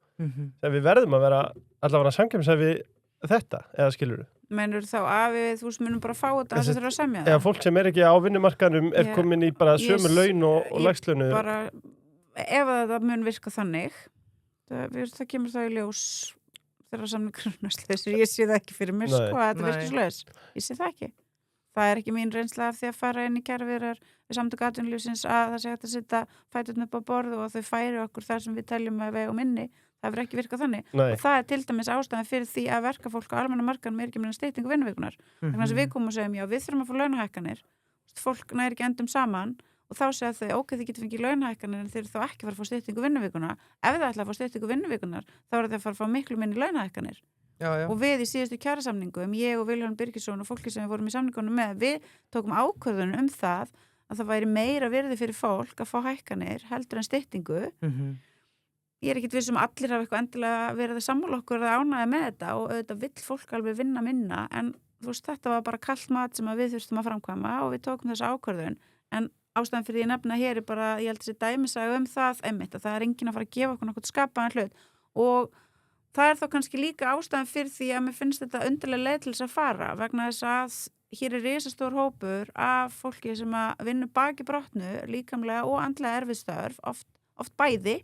við verðum að vera allavega samkeppnishæf við þetta, eða skilurðu? Meinur þá að þú munum bara fá þetta þess að þurfa að semja það? Eða fólk sem er ekki á vinnumarkaðnum er komin í bara sömu laun og lægstlaunu. Bara, ef það mun virka þannig, það kemur það í ljós þegar samningur næstleysir. Ég sé það ekki fyrir mér, sko, að þetta virkir svoleiðis. Ég sé það ekki. Það er ekki mín reynsla af því að fara inn í kjaraviðræður við Samtök atvinnulífsins að það sé hægt að setja fæturna upp á borð og að þau færi okkur þar sem við teljum að við eigum inni. Það verður ekki virkað þannig. Og það er til dæmis ástæðan fyrir því að verkafólk á almenna markaðnum er ekki með styttingu vinnuvikunar. Þannig að við komum og segjum, já, við þurfum að fá launahækkanir. Fólk næri ekki endum saman og þá segja þau, ok, þið getur fengið launahækkanir en þeir eru þá ekki að fara að fá styttingu vinnuvikuna. Ef það ætla að fá styttingu vinnuvikunar, þá eru þau að fara að fá miklu minni launahækkanir. Já. Og við í síðustu kjarasamningum, ég og Vilhelm Birgisson og fólki sem við vorum í samningunum með, við tókum ákvörðun það að það væri meira virði fyrir fólk að fá hækkanir heldur en styttingu. Ég er ekkert viss allir hafa eitthvað endilega verið að sammála okkur að ánægja með þetta og auðvitað vill fólk alveg vinna minna en þú veist, þetta var bara kalt mat sem við þurftum að framkvæma og við tókum þessa ákvörðun en ástæðan fyrir ég nefna hér er bara, ég held þessi dæmisaga það einmitt að það er enginn að fara að gefa okkur nokkuð skapaðan hlut og það er þá kannski líka ástæðan fyrir því að mér finnst þetta undarlega leið til þess að fara vegna þess að hér er risastór hópur af fólki sem að vinna baki brotnu líkamlega og andlega erfiðstörf oft bæði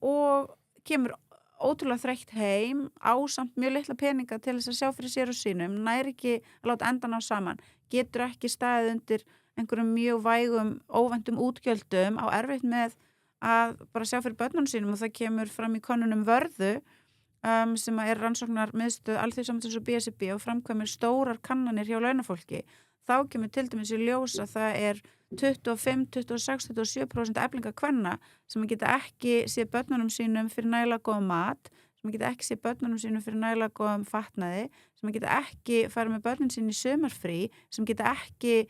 og kemur ótrúlega þreytt heim á samt mjög litla peninga til þess að sjá fyrir sér og sínum, næri ekki að láta endan á saman, getur ekki staðið undir einhverjum mjög vægum óvæntum útgjöldum á erfitt með að bara sjá fyrir börnunum sínum og það kemur fram í könnunum Vörðu sem er rannsóknar miðstöð Alþjóðasambandsins og BSRB og framkvæmir stórar kannanir hjá launafólki þá kemur til dæmis í ljós að það er 25, 26, 27% eflinga kvenna sem geta ekki séð börnunum sínum fyrir nægilega góðum mat, sem geta ekki séð börnunum sínum fyrir nægilega góðum fatnaði, sem geta ekki farið með börnun sín í sumarfrí, sem geta ekki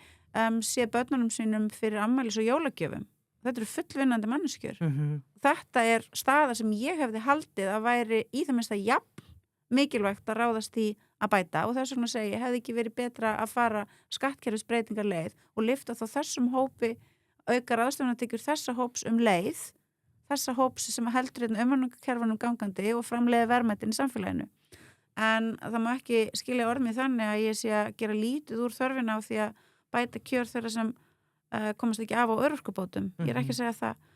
séð börnunum sínum fyrir afmælis og jólagjöfum. Þetta eru fullvinnandi manneskjur. Þetta er staða sem ég hefði haldið að væri í það minnsta jafn mikilvægt að ráðast í að bæta og þess vegna segi ég hefði ekki verið betra að fara skattkerfisbreytingar leið og lyfta þá þessum hópi auka ráðstöfunartekjur þessa hóps leið þessa hóps sem heldur umhverfiskerfunum gangandi og framleiði verðmætin í samfélaginu en það má ekki skilja orð mig þannig að ég sé að gera lítið úr þörfina á því að bæta kjör þeirra sem komast ekki af á örorkubótum ég er ekki að segja það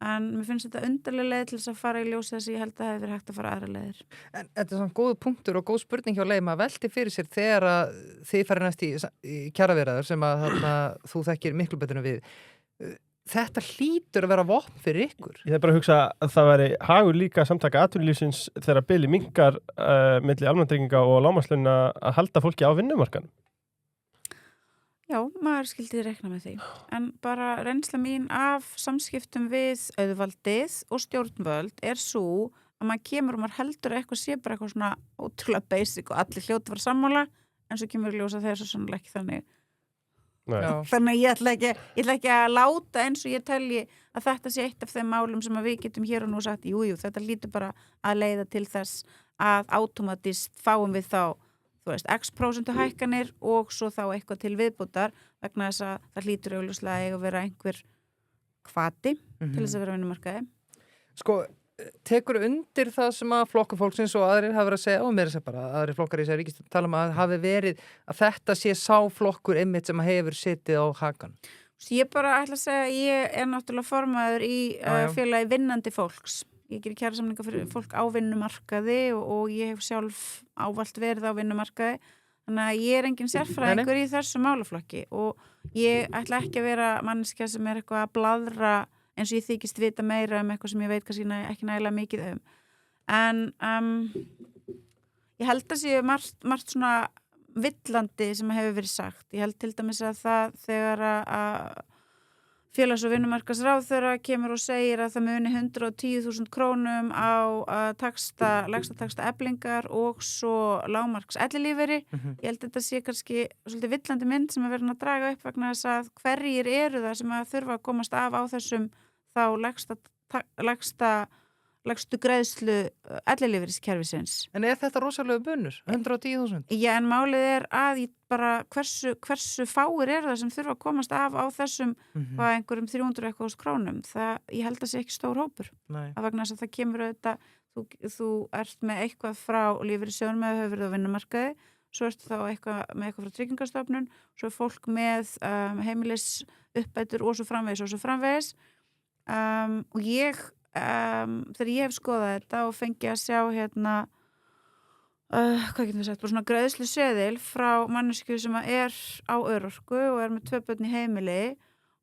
en mér finnst þetta undarlega leið til þess að fara í ljós þess að ég held að það hefur verið hægt að fara aðra leiðir. En þetta er svona góð punktur og góð spurning hjá leið, maður velti fyrir sér þegar að þið farið næst í kjaraviðræður sem að þú þekkir miklu betur en við. Þetta hlýtur að vera vopn fyrir ykkur. Ég hef bara að hugsa að það væri hagur líka samtaka atvinnulífsins þegar bili minkar milli almannatrygginga og lágmarkslauna að halda fólki á vinnumarkaðnum. Já, maður skildi rekna með því. En bara reynsla mín af samskiptum við auðvaldið og stjórnvöld er svo að maður kemur og maður heldur að eitthvað sé bara eitthvað svona ótrúlega basic og allir hljóta var sammála en svo kemur ljósa þegar svo sannlega ekki þannig. Þannig að ég ætla ekki að láta eins og ég telji að þetta sé eitt af þeim málum sem að við getum hér og nú sagt, jú, þetta lítur bara að leiða til þess að automatist fáum við þá þú veist, x% hækkanir og svo þá eitthvað til viðbútar vegna þess að það hlýtur augljóslega að vera einhver hvati til þess að vera vinnumarkaði. Sko, tekur undir það sem að flokkafólksins og aðrir hafa verið að segja og mér er það bara aðrir flokkar í þessari ríkisstjórn tala um að hafi verið að þetta sé sá flokkur einmitt sem hefur setið á hakan. Ég bara ætla að segja að ég er náttúrulega formaður í félagi vinnandi fólks. Ég gerir kjarasamninga fyrir fólk á vinnumarkaði og ég hef sjálf ávallt verið á vinnumarkaði. Þannig að ég er engin sérfræðingur í þessu málaflokki og ég ætla ekki að vera manneskja sem er eitthvað að bladra eins og ég þykist vita meira eitthvað sem ég veit kannski ekki nægilega mikið En ég held að sé margt svona villandi sem hefur verið sagt. Ég held til dæmis að það þegar að félags- og vinnumarkaðsráðherra kemur og segir að það muni 110.000 krónum á lægsta taxta Eflingar og svo lágmarks ellilífeyri. Ég held að þetta sé kannski svolítið villandi mynd sem er verið að draga upp vegna þess að hverjir eru það sem að þurfa að komast af á þessum þá lægstu greiðslu ellilífeyriskerfisins. En er þetta rosalega bunur? 110.000? Já, en málið er að hversu fáir eru það sem þurfa að komast af á þessum einhverjum 300 eitthvað krónum. Ég held að sé ekki stór hópur. Nei. Að vegna þess að það kemur auðvitað, þú ert með eitthvað frá lífeyrissjóðnum eða hefur verið á vinnumarkaði, svo ertu þá með eitthvað frá Tryggingastofnun, svo er fólk með heimilisuppbætur og svo framvegis. Og þegar ég hef skoðað þetta og fengi að sjá hvað getum við sagt, bara svona greiðslu seðil frá manneskju sem er á örorku og er með 2 börn í heimili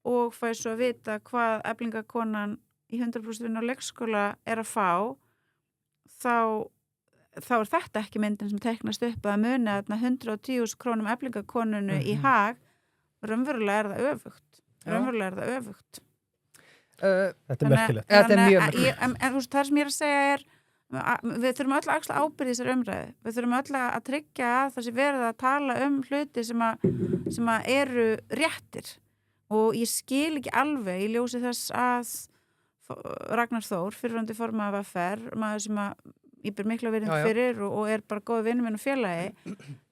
og fæ svo að vita hvað Eflingakonan í 100% vinnu á leikskóla er að fá, þá er þetta ekki myndin sem teiknast upp að muni að 110.000 krónum Eflingakonunu í hag, raunverulega er það öfugt. Þetta er merkilegt. Þetta er mjög merkilegt. En það sem ég er að segja er við þurfum öll að axla ábyrgð í þessari umræðu. Við þurfum öll að tryggja að það sé verið að tala hluti sem að eru réttir og ég skil ekki alveg í ljósi þess að Ragnar Þór, fyrrverandi formaður VFR, maður sem að ég ber mikla virðing fyrir og er bara góð vinur minn og félagi,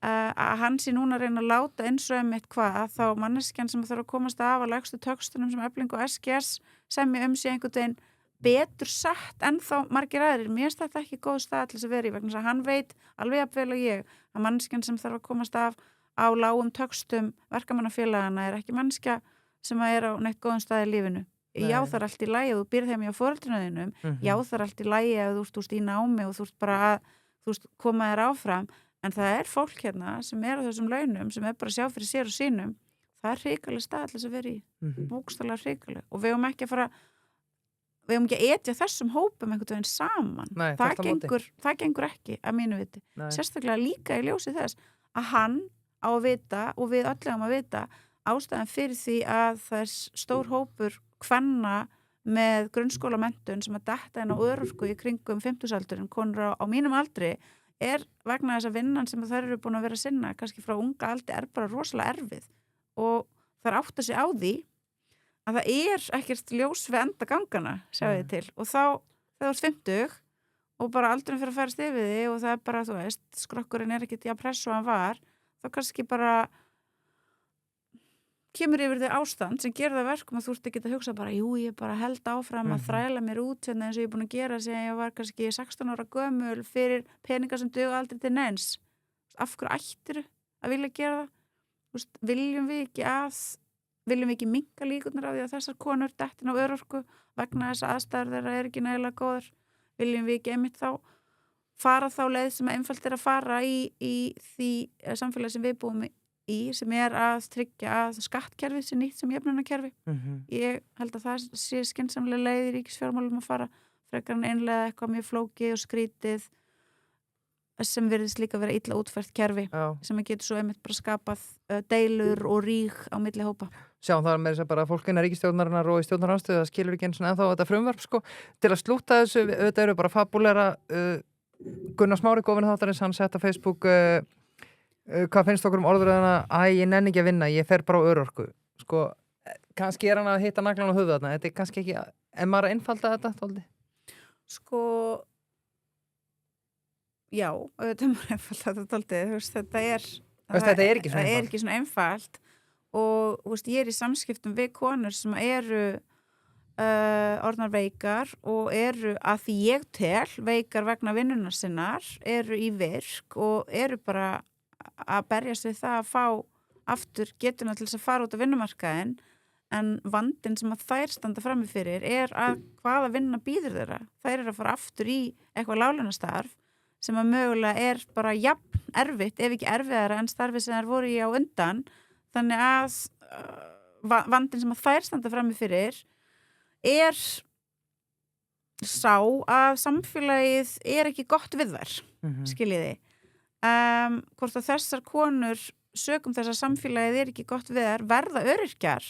að hann sé núna að reyna að láta eins og hvað að þá manneskjan sem þarf að komast af að lægstu töxtunum sem Efling og SGS semja sé einhvern veginn betur satt en þá margir aðrir. Mér finnst þetta ekki góð stað til þess að vera í vegna þess að hann veit alveg jafnvel og ég að manneskjan sem þarf að komast af á lágum töxtum verkamannafélagana er ekki manneskja sem er á neitt góðum stað í lífinu. Já, það er allt í lagi að þú býrð heim hjá foreldrinu þínum, já, það er allt í lagi að þú ert í námi og þú ert bara að koma þér áfram, en það er fólk hérna sem er á þessum launum, sem er bara að sjá fyrir sér og sínum. Það er hrikaleg stað til þess að vera í, bókstaflega hrikaleg, og við höfum ekki að etja þessum hópum einhvern veginn saman. Nei, það gengur ekki að mínu viti. Nei. Sérstaklega líka í ljósi þess að hann á að vita og við öllum að vita ástæðan fyrir því að það er stór hópur kvenna með grunnskólamenntun sem að detta inn á örorku í kringum 50-aldurinn, konur á mínum aldri, er vegna þess að vinnan sem þær eru búin að vera að sinna, kannski frá unga aldri, er bara rosalega erfið og þær átta sig á því að það er ekkert ljós við enda gangana, sjáðu þið til, og þá þegar þú ert 50 og bara aldurinn fyrir að færast yfir því og það er bara, þú veist, skrokkurinn er ekkert í að pressa og hann var, þá kannski bara kemur yfir þig ástand sem gerir það verkum að þú ert ekki að hugsa bara, ég bara held áfram að þræla mér út eins og ég er búin að gera sem ég var kannski 16 ára gömul fyrir peninga sem duga aldrei til neins. Af hverju ættirðu að vilja gera það? Viljum við ekki minnka líkurnar á því að þessar konur dettin á örorku vegna þess að aðstæður þeirra er ekki nægilega góðar? Viljum við ekki einmitt þá fara þá leið sem einfalt er að fara í því samfélagi sem við búum í, sem er að tryggja að skattkerfið sé nýtt sem jöfnunarkerfi. Ég held að það sé skynsamlega leið í ríkisfjármálum að fara frekar en einlega eitthvað mjög flókið og skrítið sem virðist líka vera illa útfært kerfi sem getur svo einmitt bara skapað deilur og ríg á milli hópa. Sjáum það með þess að bara fólk innan ríkisstjórnarinnar og í stjórnarandstöðu það skilur ekki eins og ennþá þetta frumvarp til að slúta þessu, þetta eru bara fabulera Gunnar Smári gófinn þáttarins, hann sett á Facebook hvað finnst okkur orðuröðuna ég nenni ekki að vinna, ég fer bara á örorku kannski er hann að hitta naglan á höfuð þarna, þetta er kannski ekki en maður að einfalda þetta tóldi? Já, þetta maður einfalda þetta tóldi þetta er ekki svona einfalt og ég er í samskiptum við konur sem eru orðnar veikar og eru að því ég tel veikar vegna vinnunar sinnar, eru í virk og eru bara að berjast við það að fá aftur getuna til þess að fara út á vinnumarkaðin, en vandinn sem að þær standa frammi fyrir er að hvaða vinna býður þeirra. Þær eru að fara aftur í eitthvað láglaunastarf sem að mögulega er bara jafn erfitt, ef ekki erfiðara en starfið sem þær voru í á undan, þannig að vandinn sem að þær standa frammi fyrir er sá að samfélagið er ekki gott við þær, skiljiði. Hvort að þessar konur sögum þess að samfélagið er ekki gott við þær verða öryrkjar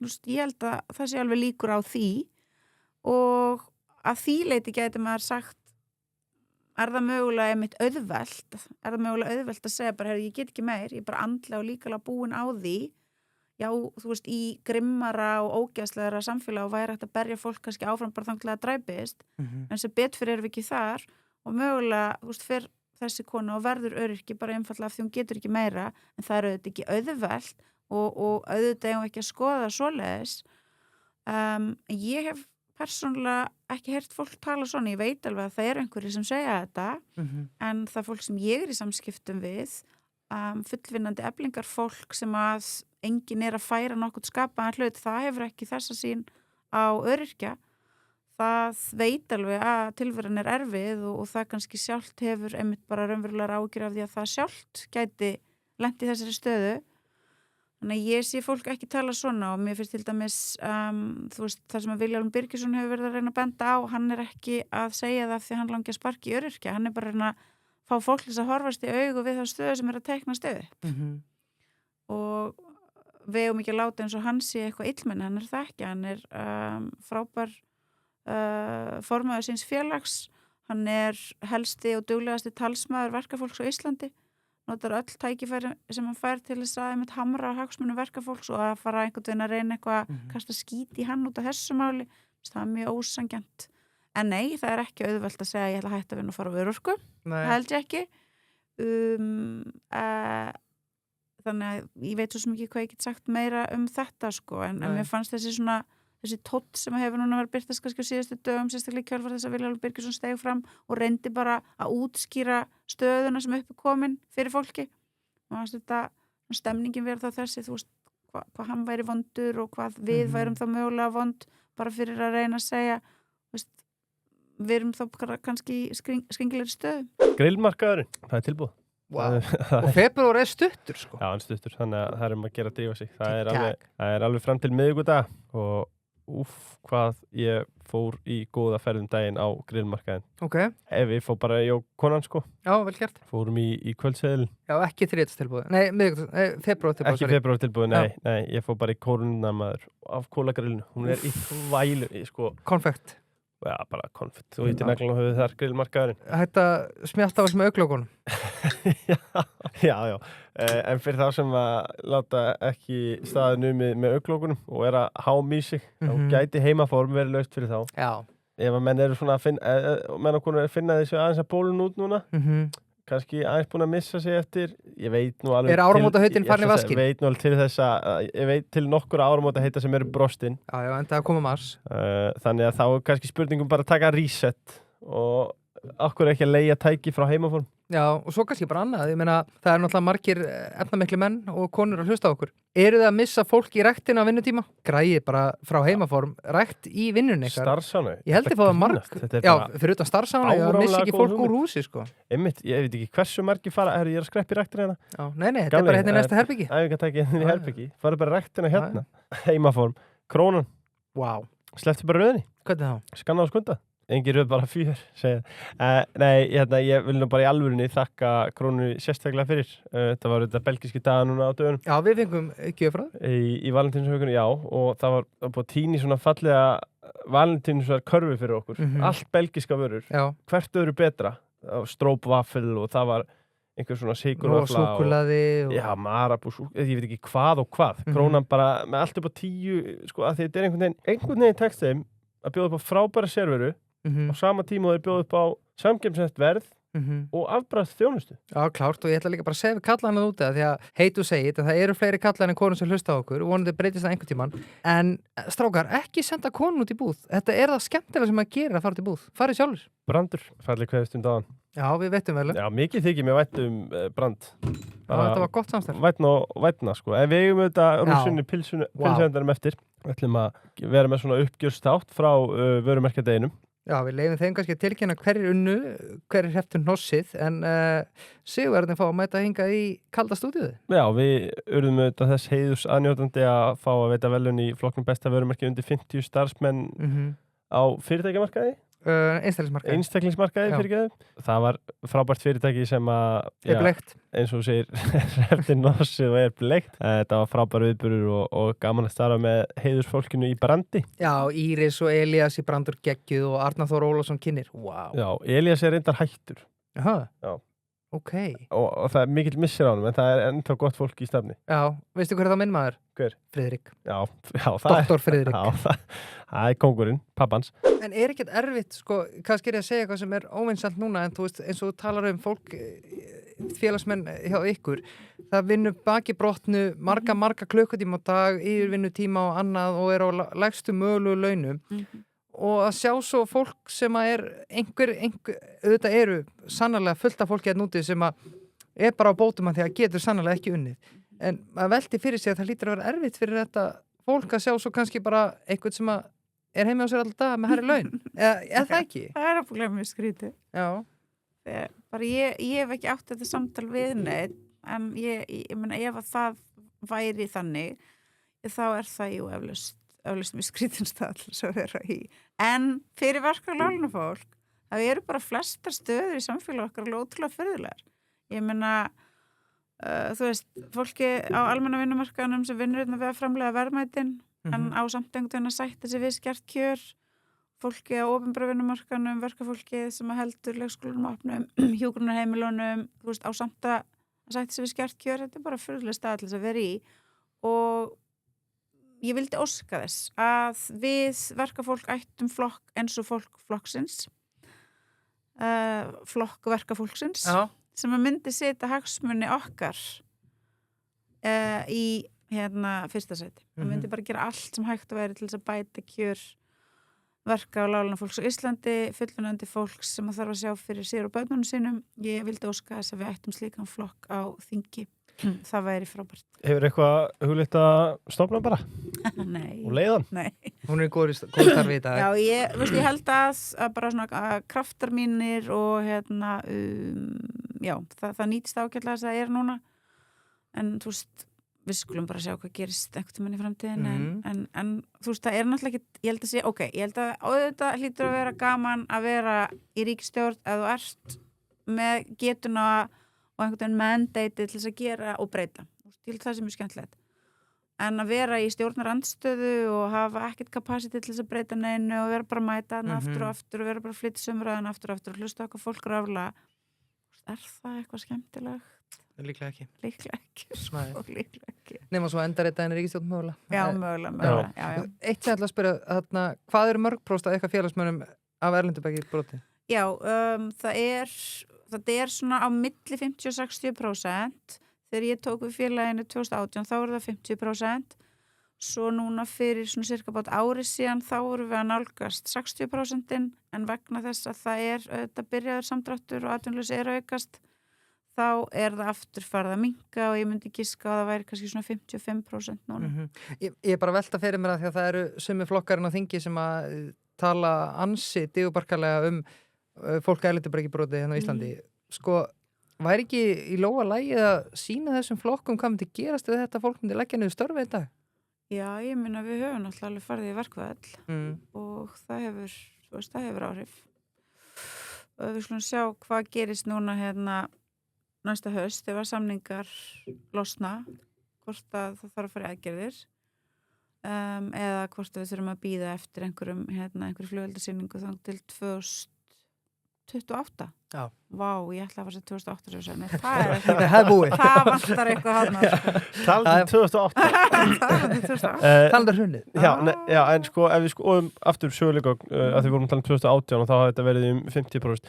ég held að það sé alveg líkur á því og að því leiti gæti maður sagt er það mögulega einmitt auðvelt að segja bara, ég get ekki meir, ég er bara andlega og líkalega búin á því, já, þú veist, í grimmara og ógeðslegra samfélag og væri hægt að berja fólk kannski áfram bara þanglega að dræpist, en sem betur fyrir erum við ekki þar og mögulega, þú veist, fyrir þessi kona og verður öryrki bara einfallega af því hún getur ekki meira, en það er auðvitað ekki auðvelt og auðvitað eigum ekki að skoða svoleiðis. Ég hef persónulega ekki heyrt fólk tala svona, ég veit alveg að það eru einhverjir sem segja þetta, en það fólk sem ég er í samskiptum við, fullvinnandi eflingar fólk sem að enginn er að færa nokkuð skapaðan hlut, það hefur ekki þessa sín á öryrkja. Það veit alveg að tilveran er erfið og það kannski sjálft hefur einmitt bara raunverulega ágjur af því að það sjálft gæti lent í þessari stöðu. Þannig að ég sé fólk ekki tala svona og mér finnst til dæmis, þú veist, það sem að Vilhjálmur Birgisson hefur verið að reyna að benda á, hann er ekki að segja það því hann langi að sparka í öryrkja, hann er bara að reyna að fá fólk til að horfast í augu við það stöðu sem er að teikna stöðu. Og við eigum ekki að láta eins og hann sé eitthvað illmenni, hann er það ekki, hann er frábær formaður síns félags, hann er helsti og duglegasti talsmaður verkafólks á Íslandi, notar öll tækifæri sem hann fær til þess að hamra á hagsmunum verkafólks og að fara einhvern veginn að reyna eitthvað að kasta skít í hann út af þessu máli, það er mjög ósanngjarnt. En nei, það er ekki auðvelt að segja að ég ætla að hætta að vinna og fara á örorku, það held ég ekki. Þannig að ég veit svo sem ekki hvað ég get sagt meira þetta sko, en mér fannst þessi tótt sem hefur núna verið birtast kannski á síðustu dögum, sérstaklega í kjölfar þess að Vilhjálmur Birgisson steig fram og reyndi bara að útskýra stöðuna sem uppi komin fyrir fólki. Og þetta stemningin verið þá þessi, þú veist, hvað hann væri vondur og hvað við værum þá mögulega vond bara fyrir að reyna að segja, veist, við erum þá kannski í skringilegri stöðu. Grillmarkaðurinn, það er tilbúð. Wow. Og febrúar er stuttur sko. Já, hann stuttur, þannig að það er að gera að drífa sig. Það er alveg fram til miðvikudag og hvað ég fór í góða ferðum daginn á grillmarkaðin. Ok. Ef ég fór bara ég og konan sko. Já, vel gert. Fórum í kvöldseðilin. Já, ekki þriðjudagstilboð. Nei, febrúartilboð. Ekki febrúartilboð, nei, ég fór bara í kórunamaður af kólagrillinu. Hún er í þvælu, sko. Konfekt. Já, bara konfekt. Þú hittir naglan og höfuð þar grillmarkaðurinn. Þetta smjátt af þessum auglókunum. Já. En fyrir þá sem að láta ekki staðið numið með auglókunum og er að háma í sig, þá gæti heimaform verið laust fyrir þá. Já. Ef að menn eru svona að finna þessu aðeins að bólun út núna, kannski aðeins búin að missa sig eftir, ég veit nú alveg áramótahautin farin í vaskinn? Ég veit nú alveg til þess að, ég veit til nokkur áramótaheita sem eru brostin. Já, en það koma mars. Þannig að þá er kannski spurningum bara að taka reset og okkur ekki að leigja tæki frá heimaform. Já, og svo kannski bara annað, ég meina, það er náttúrulega margir efnamikli menn og konur að hlusta á okkur. Eru þið að missa fólk í ræktina á vinnutíma? Græði bara frá heimaform, rækt í vinnunni ykkar. Starfsánu. Ég held að það var já, fyrir utan starfsánu, ég missi ekki fólk úr húsi, sko. Einmitt, ég veit ekki hversu margir fara, ég er að skreppa í ræktina hérna. Já, nei, þetta er bara hérna í næsta herbyggi. Æfingatæki hérna í herbyggi, fara bara ræktina hérna, heimaform, krónan. Wow. Slepptu bara röðinni. Hvernig þá? Skanna á skunda. Engin röð, bara 4, segja. Nei, ég vil nú bara í alvörinni þakka krónu sérstaklega fyrir. Það var þetta belgíski daga núna á dögunum. Já, við fengum gjöf frá það. Í valentínsvökunni, já, og það var búið tíni svona fallega valentínsvar körfi fyrir okkur. Allt belgíska vörur. Já. Hvert öðru betra. Strópvaffel og það var einhver svona sykurvafla. Og súkkulaði. Já, marabú, ég veit ekki hvað og hvað. Krónan bara með allt upp á 10, sko, að þetta er einhvern veginn tekst þeim að bjóða upp á frábæra serveru á sama tíma og þeir bjóða upp á samkeppnishæft verð og afbragð þjónustu. Já, klárt, og ég ætla líka bara að segja við kallarna út af því að hate to say it, en það eru fleiri kallar en konur sem hlusta á okkur og vonandi breytist það einhvern tímann. En strákar, ekki senda konun út í búð. Þetta er það skemmtilega sem að gera að fara út í búð. Farið sjálfur. Brandur, færlega kveðstund á hann. Já, við veitum vel. Já, mikið þykir mér vænt brand. Þetta var gott samstarf. Vætna, sko. En við eigum auðvitað rúsunni pilsendarum eftir. Við ætlum að vera með svona uppgjörstátt frá vörumerkjadeginum. Já, við leifum þeim kannski að tilkynna hverjir unnu, hverjir heftur hnossið, en Sigurverðin fá að mæta hingað í kalda stúdíuði. Já, við urðum auðvitað þess heiðurs aðnjótandi að fá að veita velun í flokknum besta vörumerki undir 50 starfsmenn á fyrirtækjamarkaði. einstaklingsmarkaði. Já. fyrirgefðu. Það var frábært fyrirtæki sem að Er bleikt. eins og þú segir eftir nossið og bleikt. Þetta var frábær viðburður og gaman að starfa með heiðursfólkinu í brandi. Já, Íris og Elías í brandur geggjuð og Arnar Þór Ólafsson kynnir. Wow. Já, Elías reyndar hættur. Jaha. Já. Ok. Og það er mikill missir á honum, en það er ennþá gott fólk í stafni. Já, veistu hver er það minn maður? Hver? Friðrik. Já, það Doktor Friðrik. Já, það er kóngurinn, pappans. En er ekkert erfitt, sko, kannski er ég að segja eitthvað sem er óvinsælt núna, en þú veist, eins og þú talar fólk, félagsmenn hjá ykkur, það vinnur baki brotnu marga klukkutíma á dag, yfirvinnutíma og annað og er á lægstu mögulegu launum. Og að sjá svo fólk sem að er einhver auðvitað eru sannarlega fullt af fólki að núti sem að er bara á bótum að því að getur sannarlega ekki unnið. En að velti fyrir sig að það lítur að vera erfitt fyrir þetta fólk að sjá svo kannski bara einhvern sem að er heima á sér alltaf dag með herri laun. Eða það ekki? Það er ábúinlega mjög skrítið. Já. Bara ég hef ekki átt þetta samtal við neitt, en ég meina ef að það væri þannig, þá er það jú eflaust mjög skrítinn stað til að vera í. En fyrir verkefni fólk, það eru bara flestar stöður í samfélag okkar alveg ótrúlega furðulegar. Ég meina, þú veist, fólki á almenna vinnumarkaðunum sem vinnur við að framleiða verðmætin, en á samt einhvern veginn að sætta sig við skert kjör, fólki á opinbera vinnumarkaðunum, verkafólki sem heldur leikskólunum opnum, hjúkrunarheimilunum, þú veist, á samt að sætta sig við skert kjör, þetta er bara furðulega stað til að vera í. Og ég vildi óska þess að við verkafólk ættum flokk eins og flokksins, flokk verkafólksins, sem að myndi setja hagsmuni okkar í fyrsta sæti. Það myndi bara gera allt sem hægt að vera til þess að bæta kjör verka á láglaunafólks á Íslandi, fullvinnandi fólks sem að þarf að sjá fyrir sér og börnunum sínum. Ég vildi óska þess að við ættum slíkan flokk á þingi. Það væri frábært. Hefur eitthvað hugleitt að stofna bara? Nei. Og leiðan? Nei. Hún er góð starfi í dag. Já, ég held að bara svona kraftar mínir og já, það nýtist ágætlega þess að það er núna. En þú veist, við skulum bara sjá hvað gerist einhvern tímann í framtíðin, en þú veist, það er náttúrulega ekki, ég held að segja, ég held að auðvitað hlýtur að vera gaman að vera í ríkisstjórn ef þú ert með getuna og einhvern veginn mandate til þess að gera og breyta. Ég held það sem er skemmtilegt. En að vera í stjórnarandstöðu og hafa ekkert kapasiti til þess að breyta neinu og vera bara að mæta hana aftur og aftur og vera bara að flytta sömuröðan aftur og aftur og hlusta okkar fólk rafla. Er það eitthvað skemmtilegt? Líklega ekki. Líklega ekki. Nefna svo endar þetta en ríkisstjórn mögulega. Já, mögulega. Já. Eitt sem ég ætla að spyrja, hvað eru mörg próst af eitthvað félagsmönnum af erlendubæki broti? Já, það er svona á milli 50-60%. Þegar ég tók við félaginu 2018 þá voru það 50%. Svo núna fyrir svona cirka bát ári síðan þá voru við að nálgast 60%, en vegna þess að þetta byrjaður samdráttur og atvinnuleysi er að aukast, þá er það aftur farið að minnka og ég myndi giska að það væri kannski svona 55% núna. Ég er bara að velta fyrir mér að því að það eru sumi flokkarinn á þingi sem að tala ansi digubarkalega fólk erlendubæki broti hérna á Íslandi. Sko, væri ekki í lóga lagi að sína þessum flokkum hvað myndi gerast ef þetta fólk myndi leggja niður störfi í dag? Já, ég minna við höfum náttúrulega alveg farið í verkvall og það hefur áhrif. Og við skulum sjá hvað gerist núna næsta haust ef að samningar losna, hvort að það þarf að fara í aðgerðir eða hvort við þurfum að bíða eftir einhverju flugveldasýningu þannig til 2028. Já. Vá, ég ætla að fara sér 2008 sem nei, það er búið. Það vantar eitthvað hann. Talandi 2008. Talandi hrunnið. Já, en sko, ef við skoðum aftur söguleika að þið vorum talandi 2018 og þá hafði þetta verið 50%.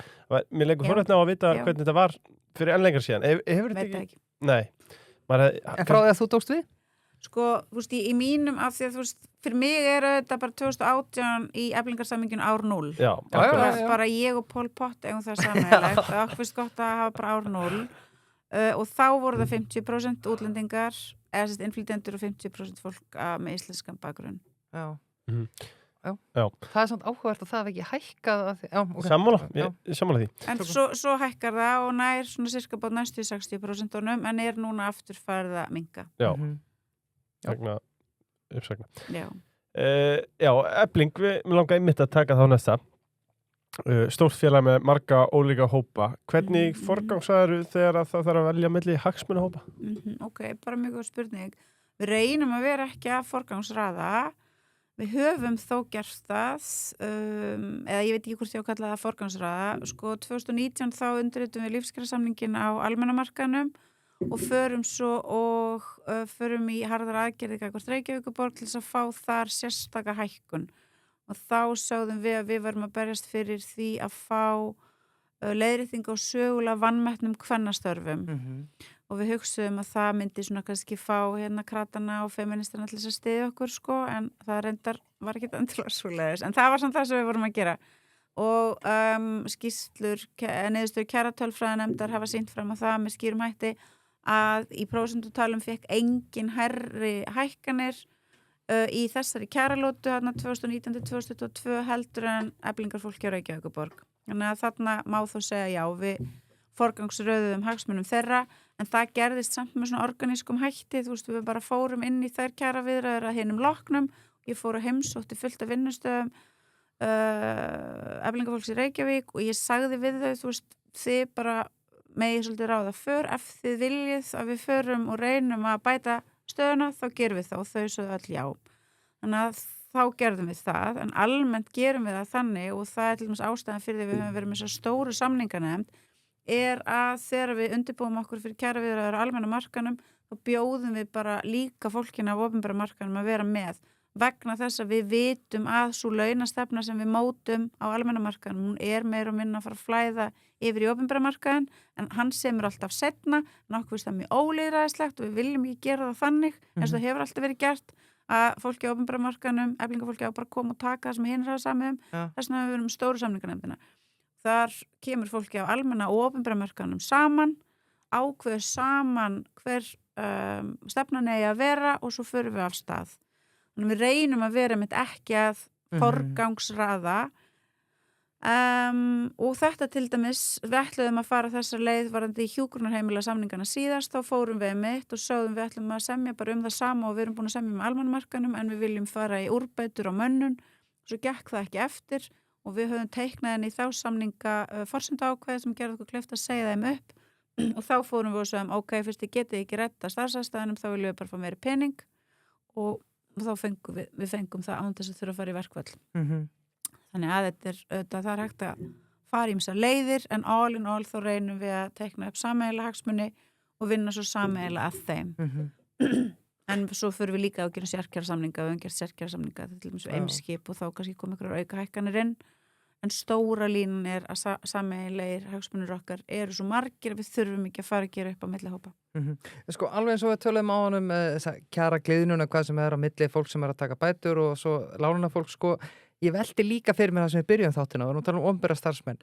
Mér leikur forrætna á að vita hvernig þetta var fyrir enn lengar síðan. Hefur þetta ekki? Nei. En frá því að þú tókst við? Sko, þú veist, í mínum af því að þú veist, fyrir mig þetta bara 2018 í Eflingarsamningin ár 0. Já. Bara ég og Pól Pott eigum það sameiginlegt og okkur finnst gott að hafa bara ár 0 og þá voru það 50% útlendingar eða innflytjendur og 50% fólk með íslenskan bakgrunn. Já. Já. Það er samt áhugavert að það hef ekki hækkað Sammála því. En svo hækkar það og nær svona cirka bát næstu 60% en er núna aftur farið að minnka. Já. Vegna uppsagna. Já. Já, Efling, mér langar einmitt að taka þá næsta. stórt félag með marga ólíka hópa. Hvernig forgangsraðar þegar að það þarf að velja milli hagsmunahópa? Ok, bara mjög góð spurning. Við reynum að vera ekki að forgangsraða. Við höfum þó gert það, eða ég veit ekki hvort ég á að kalla það forgangsraða. Sko 2019 þá undirritum við lífskjarasamningin á almennamarkaðnum og förum svo og förum í harðar aðgerði gagnvart Reykjavíkurborg til þess að fá þar sérstaka hækkun. Og þá sögðum við að við varum að berjast fyrir því að fá leiðréttingu á sögulega vanmetnum kvennastörfum. Og við hugsuðum að það myndi svona kannski fá hérna kratana og feministarna til þess að styðja okkur sko, en það reyndar var ekki endilega svoleiðis. En það var samt það sem við vorum að gera. Og skýrslur, niðurstöður kjaratölfræðinefndar hafa sýnt fram á það með skýrum hætti að í prósentutalum fékk engin hærri hækkanir í þessari kjaralótu 2019-2022 heldur en Eflingarfólki á Reykjavíkurborg. Þannig að þarna má þó segja já, við forgangsröðum hagsmunum þeirra, en það gerðist samt með svona organískum hætti, þú veist, við bara fórum inn í þær kjaraviðræður að hinum loknum, ég fór að heimsótti fullt af vinnustöðum Eflingarfólks í Reykjavík og ég sagði við þau, þú veist, þið bara megið svolítið ráða för, ef þið viljið að við förum og reynum að bæta stöðuna, þá gerum við það og þau sögðu öll já. Þannig að þá gerðum við það, en almennt gerum við það þannig og það til dæmis ástæðan fyrir því við höfum verið með þessar stóru samninganefnd er að þegar við undirbúum okkur fyrir kjaraviðræður á almenna markanum, þá bjóðum við bara líka fólkina á opinbera markanum að vera með vegna þess að við vitum að svo launastefna sem við mótum á almenna markanum, hún er meira og minna að fara að flæða yfir í opinbera markaðin, en hann semur alltaf setna, nokkuð veist það mjög ólýðræðislegt og við viljum ekki gera það þannig, eins og það hefur alltaf verið gert að fólki á opinbera markaðnum, Eflingafólki á bara koma og taka það sem hinn hafa samið þess vegna við verum stóru samninganefndina. Þar kemur fólki á almenna og opinbera markaðnum saman, ákveður saman hver stefnan eigi að vera og svo förum við af stað. Þannig við reynum að vera með ekki að forgangsraða og þetta til dæmis, við ætluðum að fara þessar leið varandi í hjúkrunarheimila samningana síðast, þá fórum við mitt og sögðum við ætlum að semja bara það sama og við erum búin að semja almannamarkanum en við viljum fara í úrbætur á mönnun, svo gekk það ekki eftir og við höfum teiknað inn í þá samninga forsenduákvæði sem gerði okkur kleift að segja þeim upp og þá fórum við og sögðum, ok, fyrst þið getið ekki retta starfsæðstæðanum, þá viljum við bara fá meiri pening og þá fengum við fengum það án þess að þurfa að fara í verkfall. Þannig að það er hægt að fara í ýmsar leiðir en all in all þá reynum við að teikna upp sameiginlega hagsmuni og vinna svo sameiginlega að þeim. En svo fyrir við líka að gera sérkjarasamninga og umgjert sérkjarasamninga til dæmis við Eimskip og þá kannski koma ykkur auka hækkanir inn en stóra línan er að sameiginlegir hagsmunir okkar eru svo margir að við þurfum ekki að fara að gera upp á milli hópa. Sko alveg eins og við töluðum á honum þessa kjara gliðnuna hvað sem er á milli fólk sem er að taka bætur og svo lánafólk sko ég velti líka fyrir mér það sem við byrjum þáttina og nú talum opinbera starfsmenn.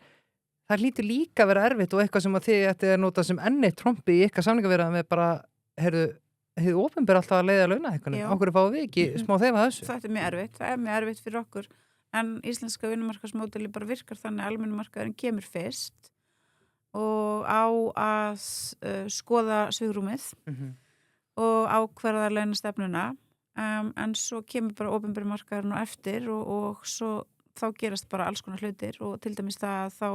Það hlýtur líka að vera erfitt og eitthvað sem að þið ætti að nota sem enni trompi í ykkar samningaviðræðum með bara, hefðu opinbera alltaf að leiða launahækkunum. Okkur fáum við ekki smá þeima þessu. Það er mjög erfitt fyrir okkur. En íslenska vinnumarkaðsmódeli bara virkar þannig að almennumarkaðurinn kemur fyrst og á að skoða svigrúmið og ákvarða launastefnuna. En svo kemur bara opinberi markaðurinn á eftir og svo þá gerast bara alls konar hlutir og til dæmis það að þá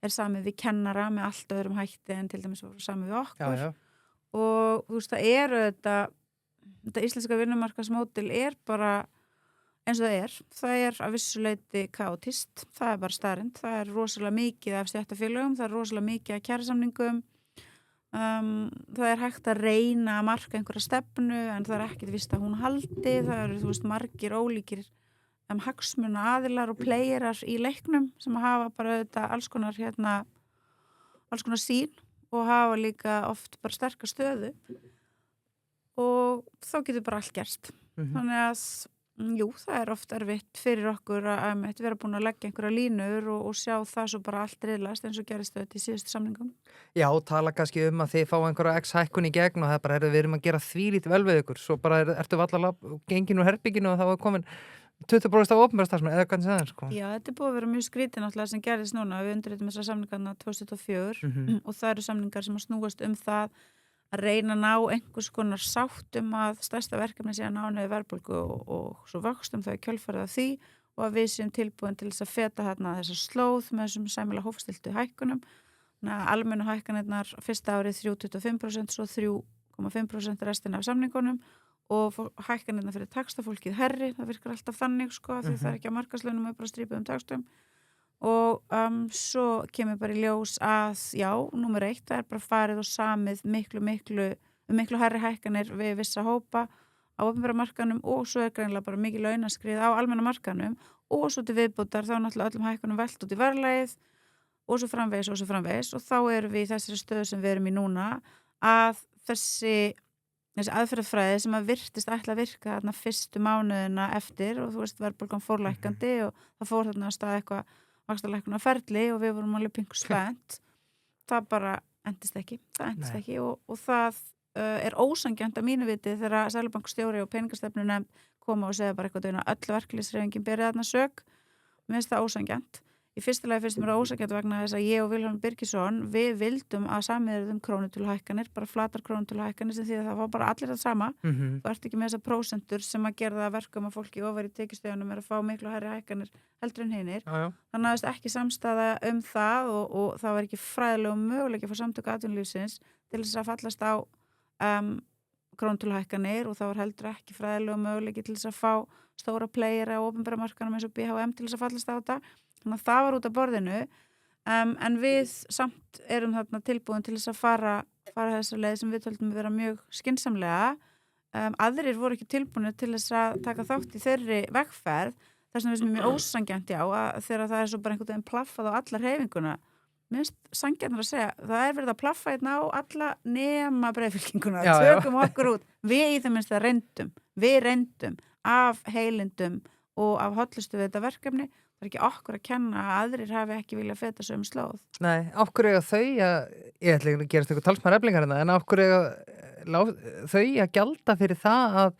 er samið við kennara með allt öðrum hætti en til dæmis samið við okkur. Og þú veist það eru þetta íslenska vinnumarkaðsmódel er bara eins og það er að vissuleiti kaotist, það er bara staðreynd, það er rosalega mikið af stéttarfélögum, það er rosalega mikið af kjarasamningum. Það er hægt að reyna að marka einhverja stefnu en það er ekkert víst að hún haldi, það eru þú veist margir ólíkir hagsmuna aðilar og playerar í leiknum sem hafa bara þetta alls konar sýn og hafa líka oft bara sterka stöðu og þá getur bara allt gerst. Þannig að jú, það er oft erfitt fyrir okkur að vera búin að leggja einhverja línur og sjá það svo bara allt riðlast eins og gerist þetta í síðustu samningum. Já, tala kannski að þið fá einhverja x-hækkun í gegn og það er bara við erum að gera þvílít vel við ykkur, svo bara ertu vallarlega gengin úr herbygginu og þá er komin 20% af opinbera starfsmenn eða hvernig það sko. Já, þetta er búið að vera mjög skrítið náttúrulega sem gerist núna, við undirritum þessar samningarna 2004 og það eru samningar sem að snúast það að reyna að ná einhvers konar sátt að stærsta verkefni sé að ná niður verðbólgu og svo vöxtum þau kjölfarið af því og að við séum tilbúin til þess að feta þarna þessa slóð með þessum sæmilega hófstiltu hækkunum. Almennu hækkanirnar fyrsta árið 3,25%, svo 3,5% restina af samningunum og hækkanirnar fyrir taxtafólkið herri, það virkar alltaf þannig sko, því það er ekki á markaðslaunum og bara strípuðum taxtum. Og svo kemur bara í ljós að, já, númer 1, það er bara farið og samið miklu herri hækkanir við vissa hópa á opinbera markanum og svo er greinlega bara mikið launaskrið á almenna markanum og svo til viðbútar þá náttúrulega öllum hækkanum velt út í verðlagið og svo framvegis og þá erum við í þessari stöðu sem við erum í núna að þessi aðferðafræði sem að virtist ætla að virka þarna fyrstu mánuðina eftir og þú veist verðbólgan fór lækkandi og það fór þarna að stað eitthvað vaxtalækkun á ferli og við vorum alveg pingu spennt það bara endist ekki og það er ósanngjarnt að mínu viti þegar Seðlabankastjóri og peningastefnunefnd koma og segja bara eitthvað öll verkalýðshreyfingin beri þarna sök mér finnst það ósanngjarnt í fyrsta lagi finnst mér það ósanngjarnt vegna þess að ég og Vilhjálmur Birgisson við vildum að samið krónutöluhækkanir bara flatar krónutöluhækkanir sem því að það var bara allir það sama þú ert ekki með þessar prósentur sem að gera það verkum að fólki ofar í tekjustöðunum er að fá miklu hærri hækkanir heldur en hinir þannig að það er ekki samstaða það og það var ekki fræðilega möguleiki að fá samtök atvinnulífsins til þess að fallast á krónutöluhækkanir og það var heldur ekki fræðilega möguleiki til þess að fá stóra playera á opinbera markanum eins og BHM til þess að fallast á þetta þannig að það var út af borðinu en við samt erum þarna tilbúin til þess að fara þessa leið sem við töldum að vera mjög skynsamlega aðrir voru ekki tilbúinir til þess að taka þátt í þeirri vegferð þess vegna finnst mér mjög ósanngjarnt að þegar það er svo bara einhvern veginn plaffað á alla hreyfinguna minnst sanngjarnar að segja það er verið að plaffa hérna á alla nema breiðfylkinguna, tökum okkur út við í það minnst að við reyndum af heilindum og af hollustu við þetta verkefni það er ekki okkur að kenna að aðrir hafi ekki viljað feta sömu slóð. Nei, okkur eiga þau ég ætla ekki að gerast eitthvað talsmaður eflingarina en okkur eiga þau að gjalda fyrir það að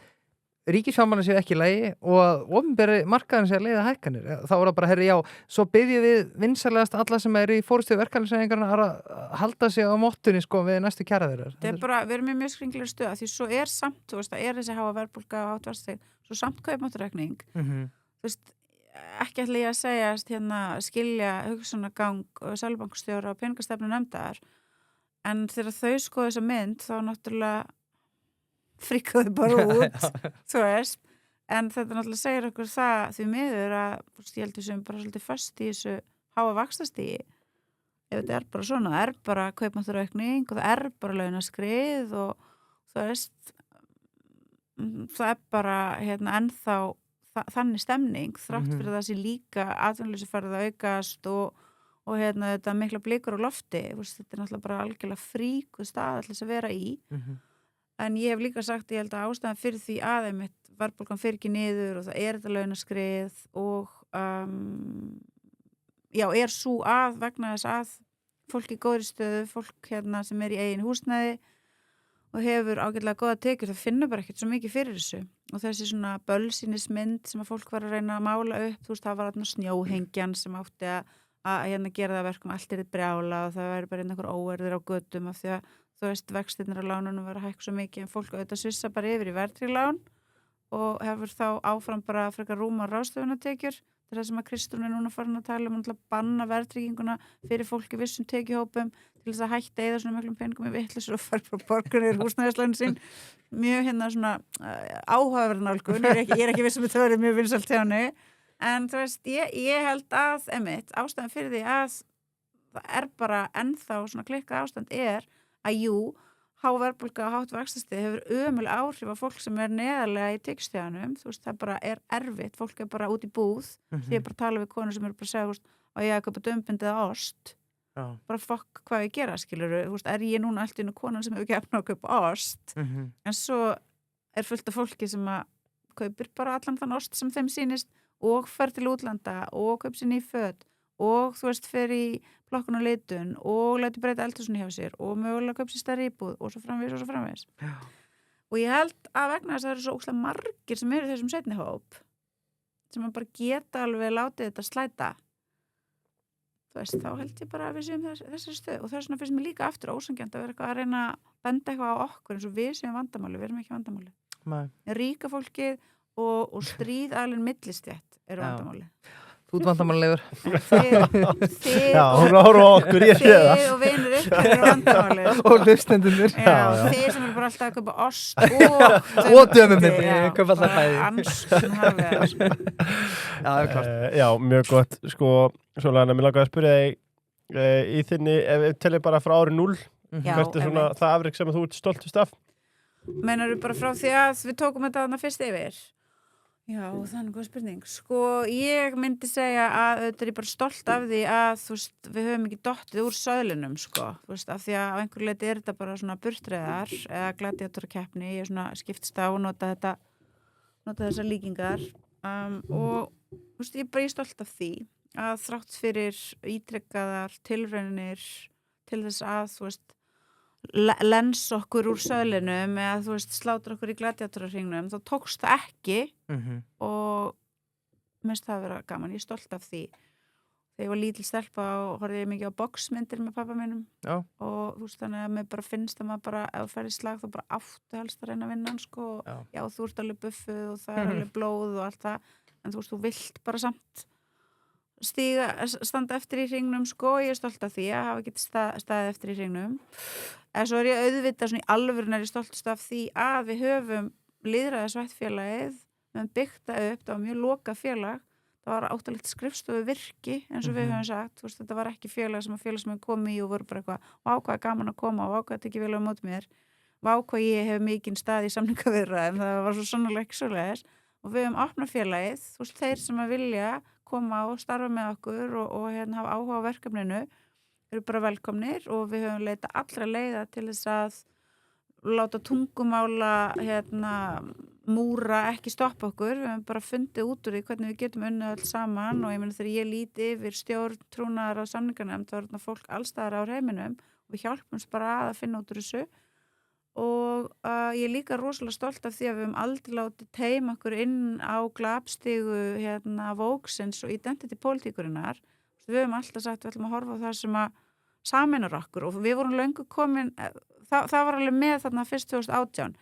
ríkisfjármálin séu ekki í lagi og að opinberi markaðin séu að leiða hækkanir. Þá er það bara, herri, já, svo byggjum við vinsælegast alla sem eru í fórustu verkefnisreiningarna að halda sig á mottunni sko við næstu kjaraviðræður. Það er bara, við erum mjög skringilega stöð því svo er samt, þú veist, það er þessi háa verðbólga á hátt svo samt kaupmáttaraukning. Þú veist, ekki ætla ég að segja skilja hugsunargang Seðlabankastjóra og peningastefnunefndar en þegar þau skoða þessa mynd þá náttúrulega fríkaðu bara út þú veist, en þetta náttúrulega segir okkur það því miður að ég heldur sem bara svolítið föst í þessu háa vaxtastígi ef þetta er bara svona, það er bara kaupmáttaraukning og það er bara launaskrið og þú veist það er bara ennþá þannig stemning þrátt fyrir það sé líka atvinnuleysi farið að aukast og þetta mikla blikur á lofti þetta er náttúrulega bara algjörlega fríkuð stað alltaf að vera í en ég hef líka sagt, ég held að ástæðan fyrir því að verðbólgan fer ekki niður og það er þetta launaskrið og er svo að vegna þess að fólk í góðri stöðu, fólk sem er í eigin húsnæði og hefur ágætlega góða tekjur, það finnur bara ekkert svo mikið fyrir þessu og þessi svona bölsýnismynd sem að fólk var að reyna að mála upp, þú veist, það var þarna snjóhengjan sem átti að gera það verkum allt er brjála og það væri bara einhver óerðir á götum af því að þú veist, vextirnir á lánunum var að hækka svo mikið en fólk auðvitað svissa bara yfir í verðtryggð lán og hefur þá áfram bara frekar rúma ráðstöfunartekjur það sem að Kristrún er núna farin að tala að banna verðtrygginguna fyrir fólki vissum tekjuhópum til þess að hætta eða svona miklum peningum í vittlisur og fara frá borgunir húsnæðislánin sín mjög svona áhugaverð nálgun ég er ekki vissum að það verið mjög vinsælt hjá henni en þú veist, ég held að ástæðan fyrir því að það er bara ennþá svona klikkað ástand er að jú, háverðbólga og hátt vaxtastig hefur ömurleg áhrif á fólk sem er neðarlega í tekjustíðanum, þú veist, það bara er erfitt, fólk er bara út í búð, því ég bara tala við konur sem eru bara að segja, þú veist, að ég að kaupa dömbindið eða ost, bara fokk hvað ég gera, skilur, þú veist, er ég núna alltaf konan sem hefur ekki efna að kaupa ost, en svo er fullt af fólki sem að kaupir bara allan þann ost sem þeim sýnist og fer til útlanda og kaup sér ný föt og þú veist, fer í plokkun og litun og lætur breyta eldhúsinu hjá sér og mögulega kaup sér stærri íbúð og svo framvegis. Og ég held að vegna þess að það eru svo ókslega margir sem eru í þessum seinni hóp sem að bara geta alveg látið þetta slæta. Þú veist, þá held ég bara að við séum þessari stöð og það er svona finnst mér líka aftur ósanngjarnt að vera eitthvað að reyna að benda eitthvað á okkur eins og við séum vandamáli, við erum ekki vandamáli. Ríka fólkið og stríðalinn millistjætt eru Já. vandamáli. Þú ert vandamállegur. Þið Já, hún horfa á okkur, ég sé það. þið og vinur ykkar eru vandamáli. Og hlustendurnir. Já, þið sem eru bara alltaf að kaupa ost og dömumyndi, Já, ég kaupa alltaf bara bæði. anskotinn hafi það, sko. Já, það klart. Já, mjög gott, sko, Sólana, mér langar að spyrja þig í þinni, ef við teljum bara frá árið 0, Já, hvert er svona einmitt. það afrek sem þú ert stoltust af? Meinarðu bara frá því að við tókum þetta þarna fyrst yfir? Já, það er góð spurning. Sko, ég myndi segja að auðvitað er ég bara stolt af því að, þú veist, við höfum ekki dottið úr söðlunum, sko. Þú veist, af því að á einhverju leiti er þetta bara svona burtreiðar eða gladiatórakeppni, ég er svona skiptst á og nota þessar líkingar. Og, þú veist, ég er bara stolt af því að þrátt fyrir ítrekkaðar tilraunir til þess að, þú veist, lens okkur úr söðlinum eða þú veist slátur okkur í gladiatorahringnum þá tókst það ekki og minnst það að vera gaman, ég er stolt af því. Þegar ég var lítil stelpa og horfði ég mikið á boxmyndir með pappa mínum og þú veist þannig að mér bara finnst að maður bara ef þú ferð í slag þá bara áttu helst að reyna að vinna hann sko og já þú ert alveg buffuð og það er alveg blóð og allt það en þú veist þú vilt bara samt standa eftir í hringnum sko, ég er stolt af því að hafa getið staðið eftir í hringnum en svo er ég auðvitað svona í alvörun er ég stoltust af því að við höfum lýðræðisvættfélagið við höfum byggt það upp, það var mjög lokað félag það var áttalegt skrifstofu virki eins og við höfum sagt, þú veist þetta var ekki félag sem að félagsmenn komi í og voru bara eitthvað ákvað gaman að koma og ákvað tekið vel á mót mér ákvað ég hef mikinn stað í samningaviðræðum, það var svo sannarlega ekki svoleiðis og við höfum opnað félagið, þú veist þeir sem að vilja koma og starfa með okkur og hérna hafa áhuga á verkefninu eru bara velkomnir og við höfum leitað allra leiða til þess að láta tungumála hérna múra ekki stoppa okkur við höfum bara fundið út úr því hvernig við getum unnið öll saman og ég meina þegar ég líti yfir stjórn trúnaðar á samninganefnd þá er þetta fólk allstaðar á heiminum og við hjálpumst bara að finna út úr þessu og ég er líka rosalega stolt af því að við höfum aldrei látið teima okkur inn á glapstigu hérna vóksins og identity pólitíkurinnar við höfum alltaf sagt við ætlum að horfa á það sem að sameinar okkur og við vorum löngu komin það var alveg með þarna fyrst 2018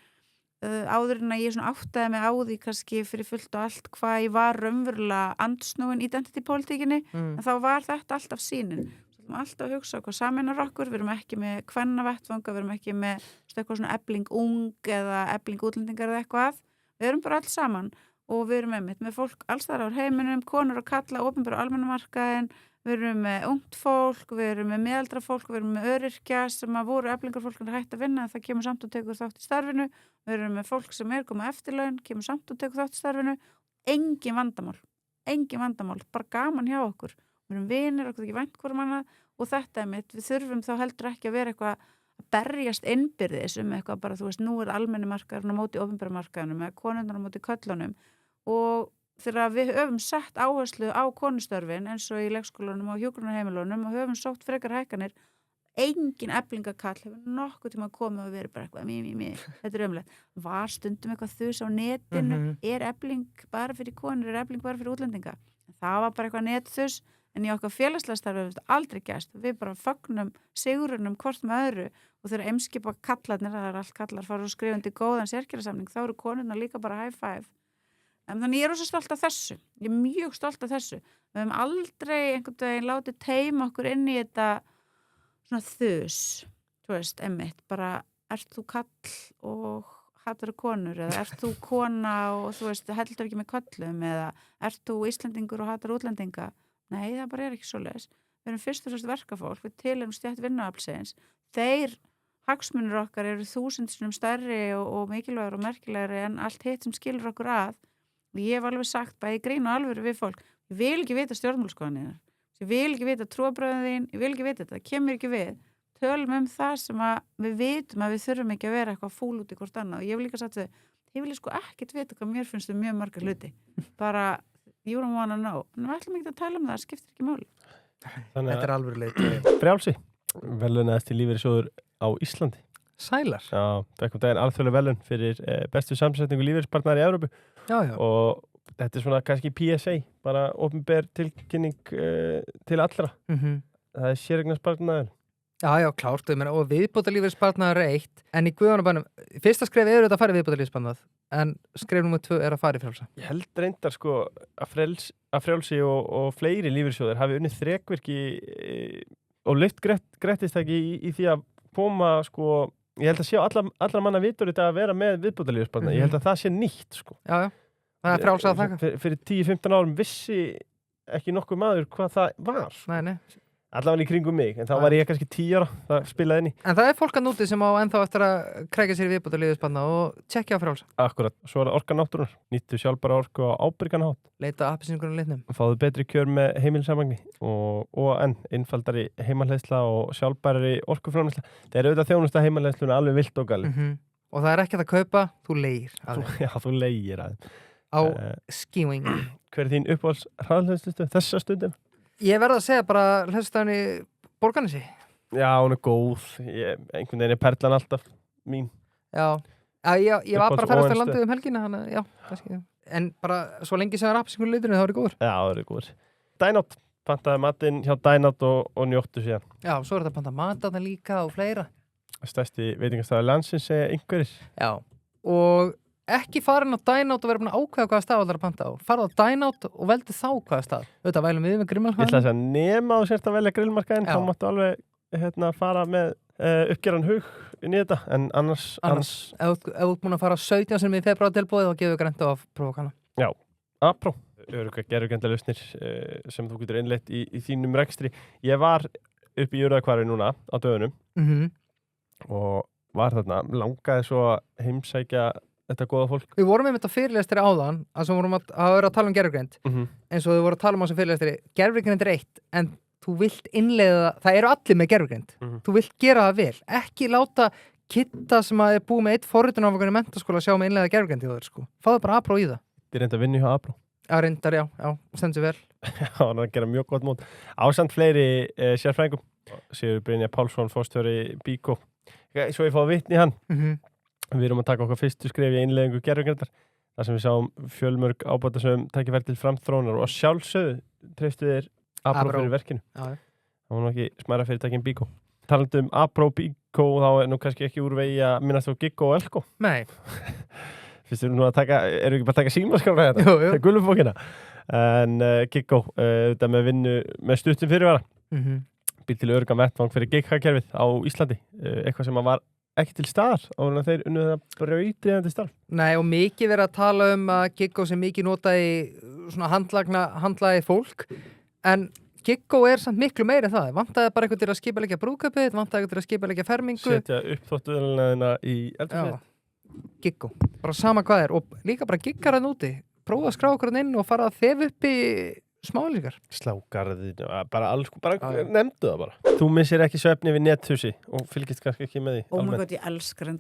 áður en að ég svona áttaði mig á því kannski fyrir fullt og allt hvað ég var raunverulega andsnúin identity pólitíkinni en þá var þetta alltaf sýnin alltaf að hugsa hvað sameinar okkur, við erum ekki með kvennavettvanga, við erum ekki með eitthvað svona ebling ung eða ebling útlendingar eða eitthvað, við erum bara alls saman og við erum með fólk allstaðar á heiminum, konur og kalla, opinberu almennumarkaðin, við erum með ungt fólk, við erum með meðaldra fólk, við erum með öryrkja sem að voru eblingar fólk hægt að vinna, það kemur samt og tekur þátt í starfinu, við erum með fólk sem er komið eftirlaun, kemur samt og tekur þátt í starfinu, engin vandamál, bara gaman hjá okkur. Við erum vinir, okkur ekki vænt hvort annað og þetta mitt, við þurfum þá heldur ekki að vera eitthvað að berjast innbyrðis eitthvað bara, þú veist, nú er almenni markaðurinn á móti opinberu markaðunum eða konurnar á móti köllunum og þegar við höfum sett áherslu á konustörfin eins og í leikskólanum og hjúkrunarheimilunum og höfum sótt frekar hækkanir engin eflingakall hefur nokkuð tíma komið og verið bara eitthvað þetta er ömulegt, var stundum eitthvað þus á netinu, er efling bara fyrir konur, er efling bara fyrir útlendinga það var bara eitthvað netþus en í okkar félagslega starfi hefur þetta aldrei gæst við bara fögnum sigurunum hvort með öðru og þegar eimskipa kallarnir það er allt kallar, fara og skrifandi góðan sérkjærasamning, þá eru konurnar líka bara high five þannig ég er svo stolt af þessu ég er mjög stolt af þessu við hefum aldrei einhvern veginn látið teima okkur inn í þetta svona þus þú veist, einmitt, bara ert þú kall og hatar konur eða ert þú kona og þú veist, heldur ekki með köllum eða ert þú Íslendingur og hatar útlendinga nei, það bara er ekki svoleiðis. Við erum fyrst og fremst verkafólk, við tilum stjætt vinnuaflsins. Þeir hagsmunir okkar eru 1000 sinnum stærri og mikilvægur og merkilegri en allt hitt sem skilur okkur að. Og ég hef alveg sagt, bæði grín og alvöru við fólk, ég vil ekki vita stjórnmálskoðanir. Ég vil ekki vita trúarbrögðin þín, ég vil ekki vita þetta, það kemur ekki við. Tölum það sem að við vitum að við þurfum ekki að vera eitthvað fúl út í hvort annað. Og ég hef líka sagt þau, ég vil sko ekkert vita hvað mér finnst mjög margar hluti. Bara you don't wanna know. En við ætlum ekki að tala það skiptir ekki máli. Þetta er alveg leik. Frjálsi, verðlaunaðist í lífeyrissjóður á Íslandi. Sælar. Já, fekkum daginn alþjóðleg verðlaun fyrir bestu samsetningu lífeyrisspartnaðar í Evrópu. Já. Og þetta er svona kannski PSA, bara opinber tilkynning til allra. Það er séreignarspartnaður. Já, klárt, og viðbótarlífeyrissparnaður er eitt, en í Guðjónabænum, fyrsta skref er auðvitað að fara í viðbótarlífeyrissparnað, en skref nummer 2 er að fara í frjálsa. Ég held reyndar sko að frjálsi og fleiri lífeyrissjóðir hafi unnið þrekvirki og lyft grettistæki í því að koma sko, ég held að sé allra manna vitur þetta að vera með viðbótarlífeyrissparnað. Ég held að það sé nýtt sko. Já, það er frjálsa að þakka. Fyrir 10-15 árum vissi ekki nokkuð maður hvað það var. Nei. Allavega í kringum mig, en þá var ég kannski 10 ára, það spilaði inn í. En það er fólk að núti sem á ennþá eftir að krækja sér í viðbótarlífeyrissparnað og tjekkja á frjálsa. Akkurat, svo er það orka náttúrunar. Nýttu sjálfbara orku á ábyrgan hátt. Leita appelsínugulum litnum. Fáðu betri kjör með heimilsamagni og einfaldari heimahleðsla og sjálfbærari orkuframleiðsla. Það er auðvitað þjónusta heimahleðsluna alveg vilt og gali. Og það er ekki að kaupa, þú leigir. Já, þú leigir að. Á skíwing. Hver er þín uppáhalds hraðhleðslustu þessa stundin? Ég verð að segja bara hleðslustöðin í Borgarnesi. Já, hún er góð. Einhvern veginn er perlan alltaf mín. Já, ég var bara að ferðast á landið helgina, þannig já, kannski. En bara svo lengi sem það er appelsínugulum liturinn, þá er það góður. Já, það er góður. Dynout, pantaði matinn hjá Dynout og njóttu síðan. Já, svo er þetta pantað matarna líka og fleira. Stærsti veitingastæður landsins segja einhverjir. Já, og ekki farin á Dynout og vera búin að ákveða hvaða stað það er að panta á. Farðu á Dynout og veldu þá hvaða stað. Þetta vælum við með grillmarkaðin. Ég ætla þess að nema þú sért að velja grillmarkaðin, þá máttu alveg fara með uppgeran hug inn í þetta, en annars ef þú ert búin að fara 17 sem í febrúar tilbúið, þá gefur við grænt á að prófa hana. Já, Apró. Gervigreindalausnir sem þú getur innleitt í þínum rekstri. Ég var upp í Urðarhvarfi núna á dögunum og var þarna, langaði svo að heimsækja þetta góða fólk. Við vorum með þetta fyrirlestri áðan, að sem vorum að vera að tala um gervigreind, eins og við vorum að tala um á þessum fyrirlestri, gervigreind er eitt, en þú vilt innleiða það eru allir með gervigreind. Þú vilt gera það vel, ekki láta kitta sem að er búið með eitt forritunarafgangur í menntaskóla að sjá með innleiða gervigreind í þér, sko. Fáðu bara Apró í það. Þið reynda að vinna hjá Apró. Já, reyndar, já, stendur vel. Já, hann er að gera mjög gott mót. Ásamt fleiri sérfræðingum. Sigurður Brynjar Pálsson, forstjóri Bíkó. Svo ég fá að vitni hann. Við erum að taka okkar fyrstu skref í innleiðingu gervigreindar, þar sem við sáum fjölmörg ábótasöfum tækifæri til framþróunar og sjálfsögðu treystu þér Apró fyrir verkinu. Það var nú ekki smæra fyrirtækin Bíkó. Talandi um Apró Bíkó, þá er nú kannski ekki úr vegi að minnast á Giggo og Elko. Nei. Fyrst erum við ekki bara að taka símaskrána hérna? Jú. Það er gulufókina. En Giggo, þetta með vinnu með stuttum fyrirvara. Býr til öruggan vettvang fyrir gig-hagkerfið á Íslandi. Eitthvað sem var ekki til staðar á þannig að þeir unnu það brautryðjandi starf. Nei, og mikið verið að tala um að Giggo sem mikið notaði svona handlagi fólk, en Giggo er samt miklu meiri en það. Vantaði bara eitthvað til að skipuleggja brúðkaupið, vantaði eitthvað til að skipuleggja fermingu. Setja upp þóttuðalinaðina í eldhúsið. Giggo, bara sama hvað er, og líka bara giggarinn úti. Prófa að skrá okkur inn og fara að þef upp í smálingar. Slágarðinu, bara nefndu það bara. Þú missir ekki svefni við nethusi og fylgist kannski ekki með því. Oh my god, ég elskar ég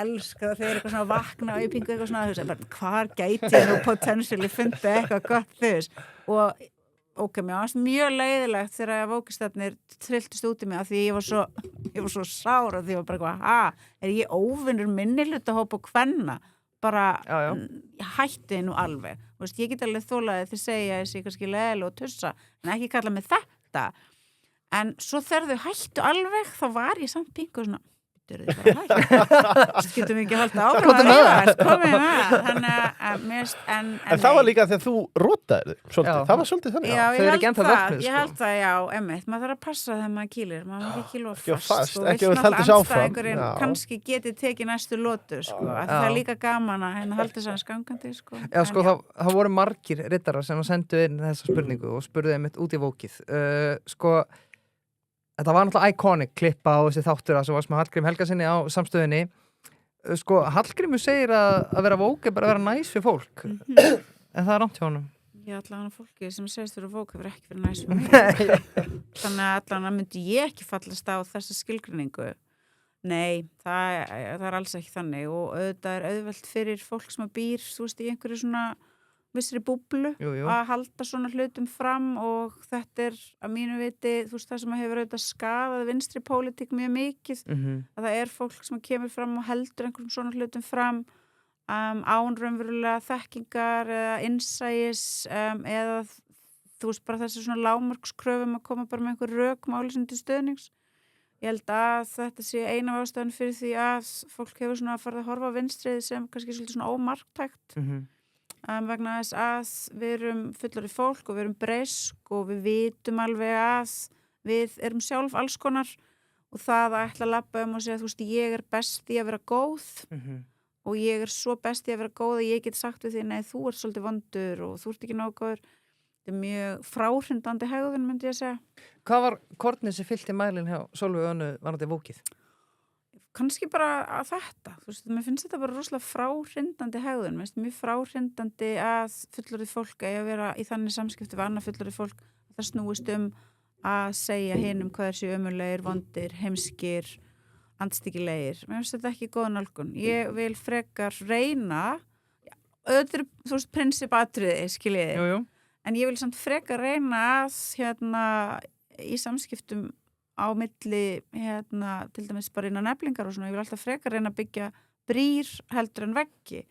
elskar það þegar eitthvað svona vakna og ég pingu eitthvað svona hvar gæti ég nú potentially fundið eitthvað gott þess og mér varst mjög leiðilegt þegar vókistafnir trilltist út í mig af því ég var svo sár og því ég var bara eitthvað, er ég óvinnur minnihlutahóp og kvenna? Bara hætti nú alveg. Veist, ég get alveg þólaði þið segja þessi kannski leiðilega og tussa, en ekki kalla mig þetta. En svo þegar þau hættu alveg, þá var ég samt pingu svona, þið bara hættu. Getum við ekki haldið áfram að rífast, komið með. En það var líka þegar þú rótaðir þig svolítið. Það var svolítið þannig. Já, ég held það, já, einmitt. Maður þarf að passa þegar maður kýlir. Maður má ekki kýla fast. Og vill náttúrulega andstæðingurinn kannski geti tekið næstu lotu, sko. Það er líka gaman að halda þess aðeins gangandi, sko. Já, sko, það voru margir rittarar sem sendu inn þessa spurningu og spurðu þeim út í vókið. Sko, þetta var náttúrulega iconic klippa á þessi þáttur sem var með Hallgrím Helgasyni á Samstöðinni. Sko, Hallgrímur segir að vera vók er bara að vera næs við fólk. En það er rangt hjá honum. Já, allan að fólki sem segist vera vók hefur ekki verið næs við mig. Þannig að allan að myndi ég ekki fallast á þessa skilgreiningu. Nei, það er alls ekki þannig og auðvitað er auðvelt fyrir fólk sem að býr, þú veist, í einhverju svona vissri búblu að halda svona hlutum fram og þetta er að mínu viti, þú veist, það sem hefur auðvitað skadað vinstri pólitík mjög mikið að það er fólk sem kemur fram og heldur einhverjum svona hlutum fram án raunverulega þekkingar eða innsæis eða þú veist, bara þessi svona lágmarkskröfum að koma bara með einhver rökmáli sem til stöðnings. Ég held að þetta sé eina af ástæðan fyrir því að fólk hefur svona farið að horfa á vinstrið sem kannski svolítið svona ómarktækt vegna þess að við erum fullorðið fólk og við erum breysk og við vitum alveg að við erum sjálf alls konar og það að ætla að labba og segja, þú veist, ég er best í að vera góð og ég er svo best í að vera góð að ég get sagt við því, nei, þú ert svolítið vondur og þú ert ekki nógu góður. Þetta er mjög fráhrindandi hegðun, myndi ég að segja. Hvað var kornið sem fyllti mælinn hjá Sólveig Önnu varðandi Vókið? Kannski bara að þetta. Þú veist, mér finnst þetta bara rosalega fráhrindandi hegðun. Mér finnst mjög fráhrindandi að fullorðið fólk eigi að vera í þannig samskipti við annað fullorðið fólk að það snúist að segja hinum hvað séu ömurlegir, vondir, heimskir, andstyggilegir. Mér finnst þetta ekki góð nálgun. Ég vil frekar reyna öðru, þú veist, prinsipatriði, skiljiði. Jú. En ég vil samt frekar reyna að í samskiptum á milli til dæmis bara innan eflingar og svona, ég vil alltaf frekar reyna að byggja brýr heldur en veggi.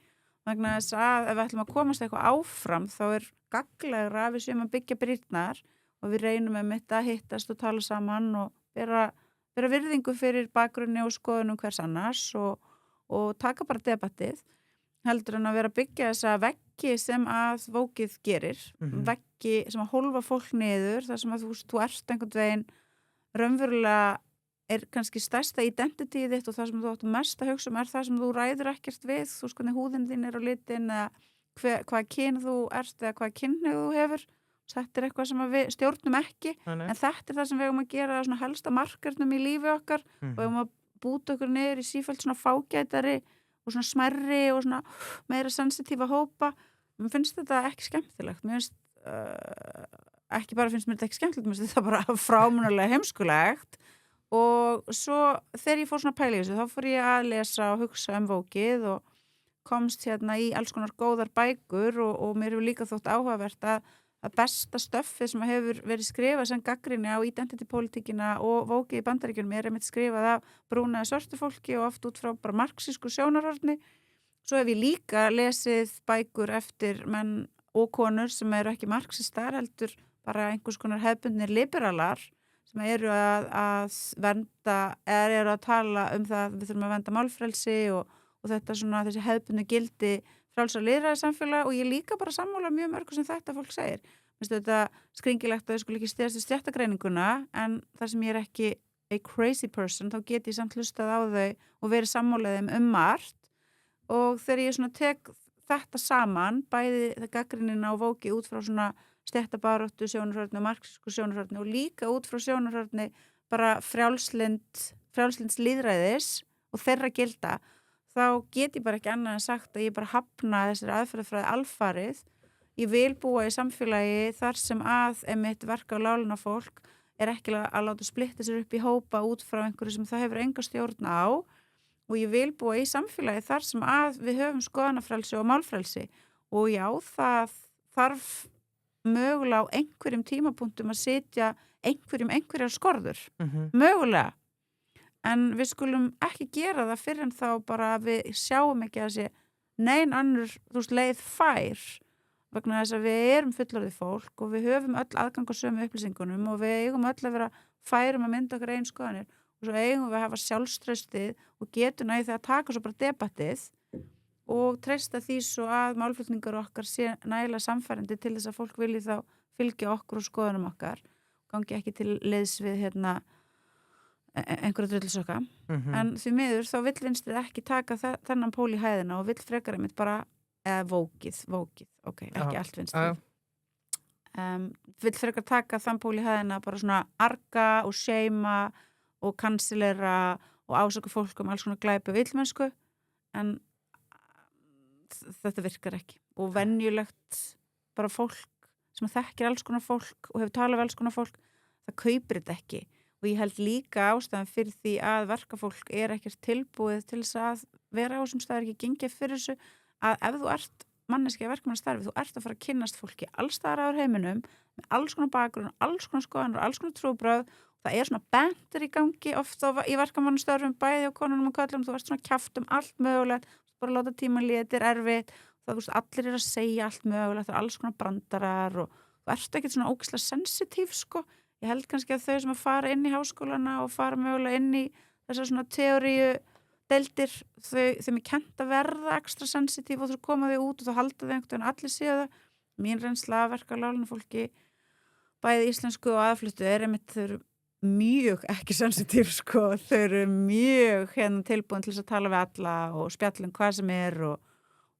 Vegna þess að ef við ætlum að komast eitthvað áfram þá er gagnlegra að við séum að byggja brýrnar og við reynum að hittast og tala saman og vera virðingu fyrir bakgrunni og skoðunum hvers annars og taka bara debattið heldur en að vera að byggja þessa veggi sem að Vókið gerir, veggi sem að hólfa fólk niður, þar sem að þú ert einhvern veginn raunverulega er kannski stærsta identityið þitt og það sem þú áttu mest að hugsa er það sem þú ræður ekkert við, þú sko húðin þín er á litin eða hvað kyn þú ert eða hvað kynhneigð þú hefur. Þetta er eitthvað sem við stjórnum ekki, en þetta er það sem við eigum að gera svona helsta markernum í lífi okkar og við eigum að búta okkur niður í sífellt svona fágætari og svona smerri og svona meira sensitífa hópa. Mér finnst þetta ekki skemmtilegt. Mér finnst, ekki bara finnst mér þetta ekki skemmtilegt, mér finnst þetta bara frámunalega heimskulegt og svo þegar ég fór svona pæla í þessu, þá fór ég að lesa og hugsa Vókið og komst í alls konar góðar bækur og mér hefur líka þótt áhugavert að besta stöffið sem hefur verið skrifað sem gagnrýni á identity-pólitíkina og Vókið í Bandaríkjunum er einmitt skrifað af brúna svörtu fólki og oft út frá bara marxísku sjónarhorni. Svo hef ég líka lesið bækur eftir menn og konur sem eru ekki marxistar heldur bara einhvers konar hefðbundnir liberalar sem eru að vernda eða eru að tala það að við þurfum að vernda málfrelsi og þetta svona þessi hefðbundnu gildi frjálsar lýðræðissamfélag og ég líka bara sammála mjög mörgu sem þetta fólk segir. Mér finnst þetta skringilegt að þau skuli ekki styðjast við stéttagreininguna en þar sem ég er ekki a crazy person þá get ég samt hlustað á þau og verið sammálaðum margt og þegar ég svona tek þetta saman, bæði það gagnrýnina á Vókið út frá svona stéttabaráttu sjónarhorni og marxísku sjónarhorni og líka út frá sjónarhorni bara frjálslinds lýðræðis og þeirra gilda þá get ég bara ekki annað en sagt að ég bara hafna þessari aðferðafræði alfarið. Ég vil búa í samfélagi þar sem að einmitt verka á lágluna fólk er ekki að láta splitta sér upp í hópa út frá einhverju sem það hefur enga stjórn á og ég vil búa í samfélagi þar sem að við höfum skoðanafrelsi og málfrelsi og já, það þarf mögulega á einhverjum tímapunktum að setja einhverjar skorður. Mögulega. En við skulum ekki gera það fyrir en þá bara við sjáum ekki að sé nein annur, leið fær vegna þess að við erum fullorðið fólk og við höfum öll aðgang á sömu upplýsingunum og við eigum öll að vera færum að mynda okkur eigin skoðanir og svo eigum við að hafa sjálfstraustið og getuna í það að taka svo bara debattið og treysta því svo að málflutningar okkar sé nægilega samfærandi til þess að fólk vilji þá fylgja okkur og skoðunum okkar gangi ekki til leiðs við einhverja drullusöka en því miður þá vill vinstrið ekki taka þennan pól í hæðina og vill frekar einmitt bara Vókið, ok, ekki allt vinstrið vill frekar taka þann pól í hæðina bara svona arga og seima og kansilera og ásaka fólk alls konar glæpi og illmennsku en þetta virkar ekki og venjulegt bara fólk sem þekkir alls konar fólk og hefur talað við alls konar fólk það kaupir þetta ekki og ég held líka ástæðan fyrir því að verkafólk er ekkert tilbúið til þess að vera á sem staðar ekki gengið fyrir þessu að ef þú ert manneski að verkamannastarfi, þú ert að fara að kynnast fólki alls staðar á heiminum með alls konar bakgrunn, alls konar skoðanir, alls konar trúbrögð það er svona bandir í gangi oft í verkamannastörfum bæði á konunum og köllum þú ert svona kjaft allt mögulegt bara láta tíma líða, þetta er erfitt það allir er að segja allt mögulegt það er alls konar brandarar og þú ert ekkert svona ógeðslega sensitív sko, ég held kannski að þau sem að fara inn í háskólana og fara mögulega inn í þessar svona teóríu deildir, þeim er kennt að verða ekstra sensitív og þú koma þau út og þú halda þau einhvern veginn allir séu það. Mín reynsla að verka láglunum fólki bæði íslensku og aðfluttu einmitt þau eru mjög ekki sensitív sko, þau eru mjög tilbúin til þess að tala við alla og spjalla hvað sem og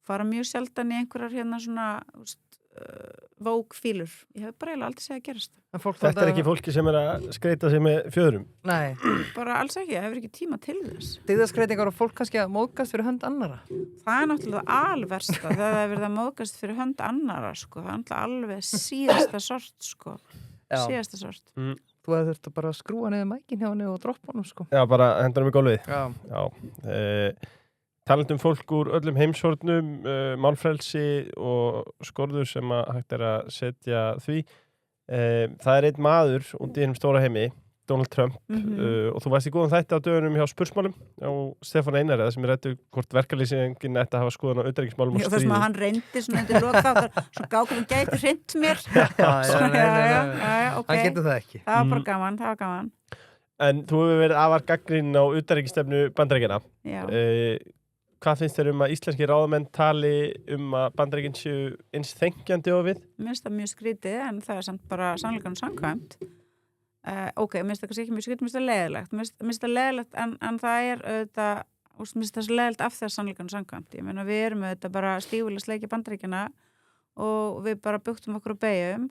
fara mjög sjaldan í einhverjar svona vókfílur. Ég hef bara aldrei séð að gerast. Þetta ekki fólki sem að skreita sig með fjöðrum? Nei. Bara alls ekki, ég hefur ekki tíma til þess. Dyggðaskreitingar og fólk kannski að móðgast fyrir hönd annara? Það náttúrulega alversta, það hefur verið að móðgast fyrir hönd annara, sko. Það náttúrulega alveg síðasta sort, sko. Síðasta sort. Þú hefði þurft að bara skrúa niður mækin hjá henni og droppa honum, sko. Já, bara hendur í gólfið. Já. Talandi fólk úr öllum heimshornum, málfrelsi og skorður sem að hægt að setja því. Það einn maður út í einum stóra heimi, Donald Trump, og þú varst í góðan þætti á dögunum hjá Spursmálum á Stefán Einari, það sem ræddu hvort verkalýsingin ætti að hafa skoðan á utanríkismálum og stríði. Það sem að hann reyndi svona undir lok þá, svo gáðum gæti hreint mér. Hann getur það ekki. Það var bara gaman, það var gaman. En þú hefur verið afar gagnrýnin á utanríkisstefnu Bandaríkjanna. Já. Hvað finnst þér að íslenski ráðamenn tali að Bandaríkin séu eins þengjandi og við? Mér finnst það mjög skrítið, en það samt bara sannleikanum samkvæmt. Ok, mér finnst það kannski ekki mjög skrítið, mér finnst það leiðilegt. Mér finnst það leiðilegt, en það auðvitað, mér finnst það svo leiðilegt af þess sannleikanum samkvæmt. Ég meina, við erum auðvitað bara stífulega sleikja Bandaríkjana og við bara bugtum okkur og beygjum,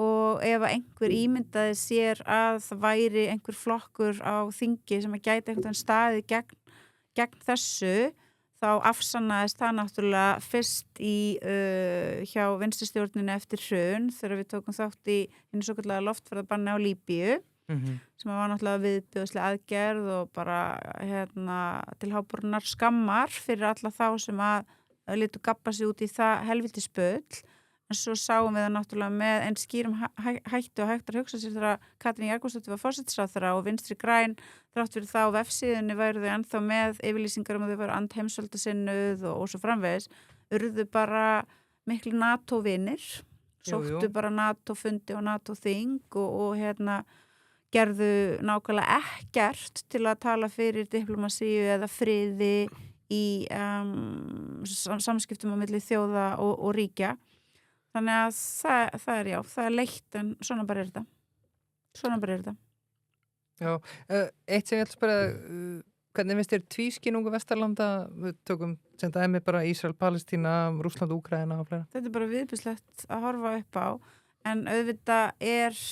og ef einhver ímyndaði sér að það væri einhver flokkur á þingi sem að gæti einhvern veginn staðið gegn þessu, þá afsannaðist það náttúrulega fyrst hjá vinstristjórninni eftir hrun þegar við tókum þátt í hinu svokallaða loftferðabanni á Líbíu sem var náttúrulega viðbjóðslega aðgerð og bara til hábornar skammar fyrir alla þá sem að litu gabba sig út í það helvítisbull. En svo sáum við það náttúrulega með einn skýrum hættu og hægt að hugsa sér þegar Katrín Jakobsdóttir var forsætisráðherra og Vinstri græn þrátt fyrir það á vefsíðunni væru þau ennþá með yfirlýsingar að þau væru andheimsveldasinnuð og svo framvegis, urðu bara miklu NATO-vinir, sóttu bara NATO-fundi og NATO-þing og gerðu nákvæmlega ekkert til að tala fyrir diplomasíu eða friði í samskiptum á milli þjóða og ríkja. Þannig að það er leitt, en svona bara er þetta. Já, eitt sem ég ætla að spyrja, hvernig finnst þér tvískinungu Vesturlanda? Við tökum sem dæmi bara Ísrael, Palestína, Rússland, Úkraína og fleira. Þetta er bara viðbjóðslegt að horfa upp á, en auðvitað er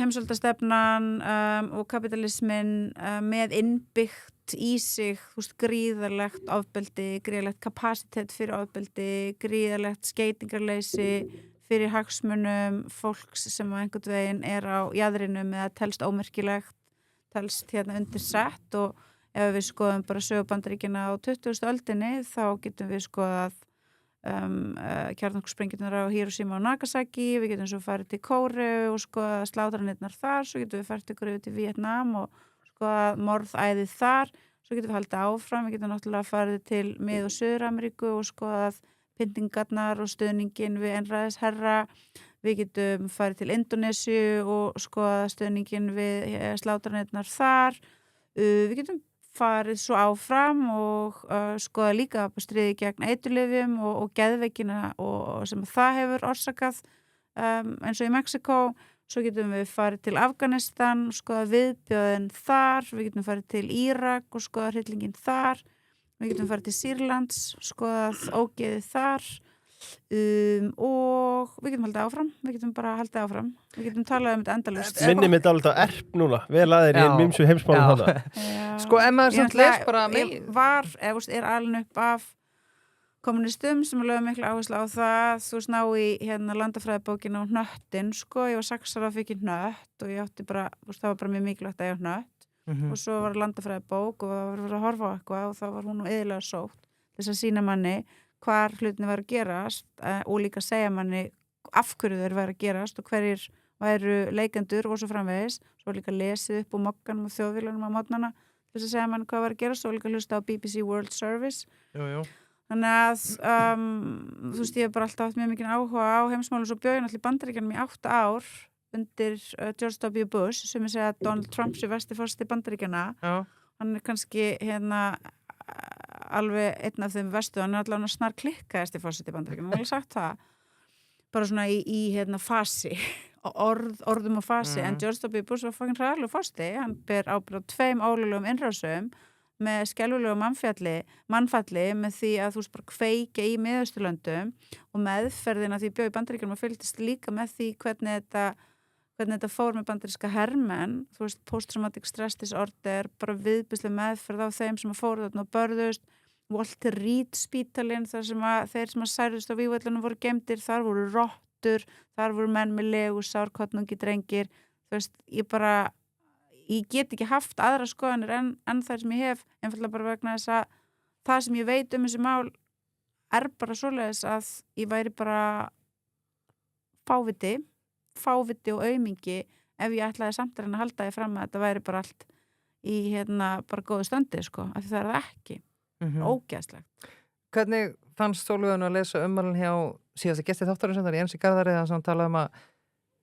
heimsveldastefnan og kapitalismin með innbyggt í sig, gríðarlegt ofbeldi, gríðarlegt kapasitet fyrir ofbeldi, gríðarlegt skeytingarleysi fyrir hagsmunum fólks sem á einhvern veginn er á jaðrinum eða telst ómerkilegt, telst undir sett, og ef við skoðum bara sögu Bandaríkjanna á 20. öldinni þá getum við skoðað kjarnorkusprengjurnar á Hiroshima og Nagasaki, við getum svo farið til Kóreu og skoðað slátranirnar þar, svo getum við farið ykkur yfir til Vietnam og skoðað morðæðið þar, svo getum við haldið áfram, við getum náttúrulega farið til Mið- og Suður-Ameríku og skoðað pyntingarnar og stuðningin við einræðisherra, við getum farið til Indónesíu og skoðað stuðningin við slátranirnar þar, við getum farið svo áfram og skoða líka stríði gegn eiturlyfjum og geðveikina og sem það hefur orsakað eins og í Mexíkó. Svo getum við farið til Afganistan og skoða viðbjóðin þar, við getum farið til Írak og skoða hryllingin þar, við getum farið til Sýrlands, skoðað ógeðið þar og við getum haldið áfram, við getum talað um þetta endalaust. Minni mitt alveg á erp núna, vel aðeir í mýmsu heimsmálum þetta. Sko, ef maður samt les bara er alin upp af kommunistum sem lögum miklu áherslu á það, ná í landafræðibókina og hnöttin, sko, ég var 6 ára og fikk í hnött og ég átti bara, það var bara mjög mikilvægt að ég á hnött og svo var landafræðibók og það var að horfa á eitthvað og þá var hún eðilega sótt þess að sýna manni hvar hlutinni væri að gerast og líka segja manni af hverju þeir væri að gerast og hverjir væru leikendur og svo framvegis, svo líka lesið upp úr mokkanum og þjóðvílanum á mótnana þess að segja manni hvað væri að gerast og líka hlusta á BBC World Service. Jú. Þannig að, þú veist, ég hef bara alltaf haft mjög mikið áhuga á heimsmálum, svo bjó ég náttúrulega í Bandaríkjunum í 8 ár undir George W. Bush, sem ég segja að Donald Trump sé versti forseti Bandaríkjana. Já. Hann kannski alveg einn af þeim verstu, hann allavega snar klikkaðist í forseti Bandaríkjana, hann sagt það, bara svona í fasi, orðum og fasi, en George W. Bush var fucking hræðilegur forseti, hann ber ábyrgð á 2 ólöglegum innrásum, með skelfilegu mannfalli með því að þú veist bara kveikja í Miðausturlöndum og meðferðina því bjó í Bandaríkjunum og fylgdist líka með því hvernig þetta fór með bandaríska hermenn, þú veist post-traumatic stress disorder, bara viðbýrsleg meðferð á þeim sem fóru þarna og börðust, Walter Reed spítalinn þar sem þeir sem særðust á vígvöllunum voru geymdir, þar voru rottur, þar voru menn með legusár, kornungi drengir, þú veist, ég get ekki haft aðra skoðanir en þær sem ég hef, einfallega bara vegna þess að það sem ég veit um þessi mál bara svoleiðis að ég væri bara fáviti og aumingi ef ég ætlaði samt að halda því fram að þetta væri bara allt í bara góðu standi, sko, af því það það ekki. Ógeðslegt. Hvernig fannst Sólveigunu að lesa ummælin hjá síðasta gesti þáttarins sem það í Jensi Garðari þar sem hann talaði að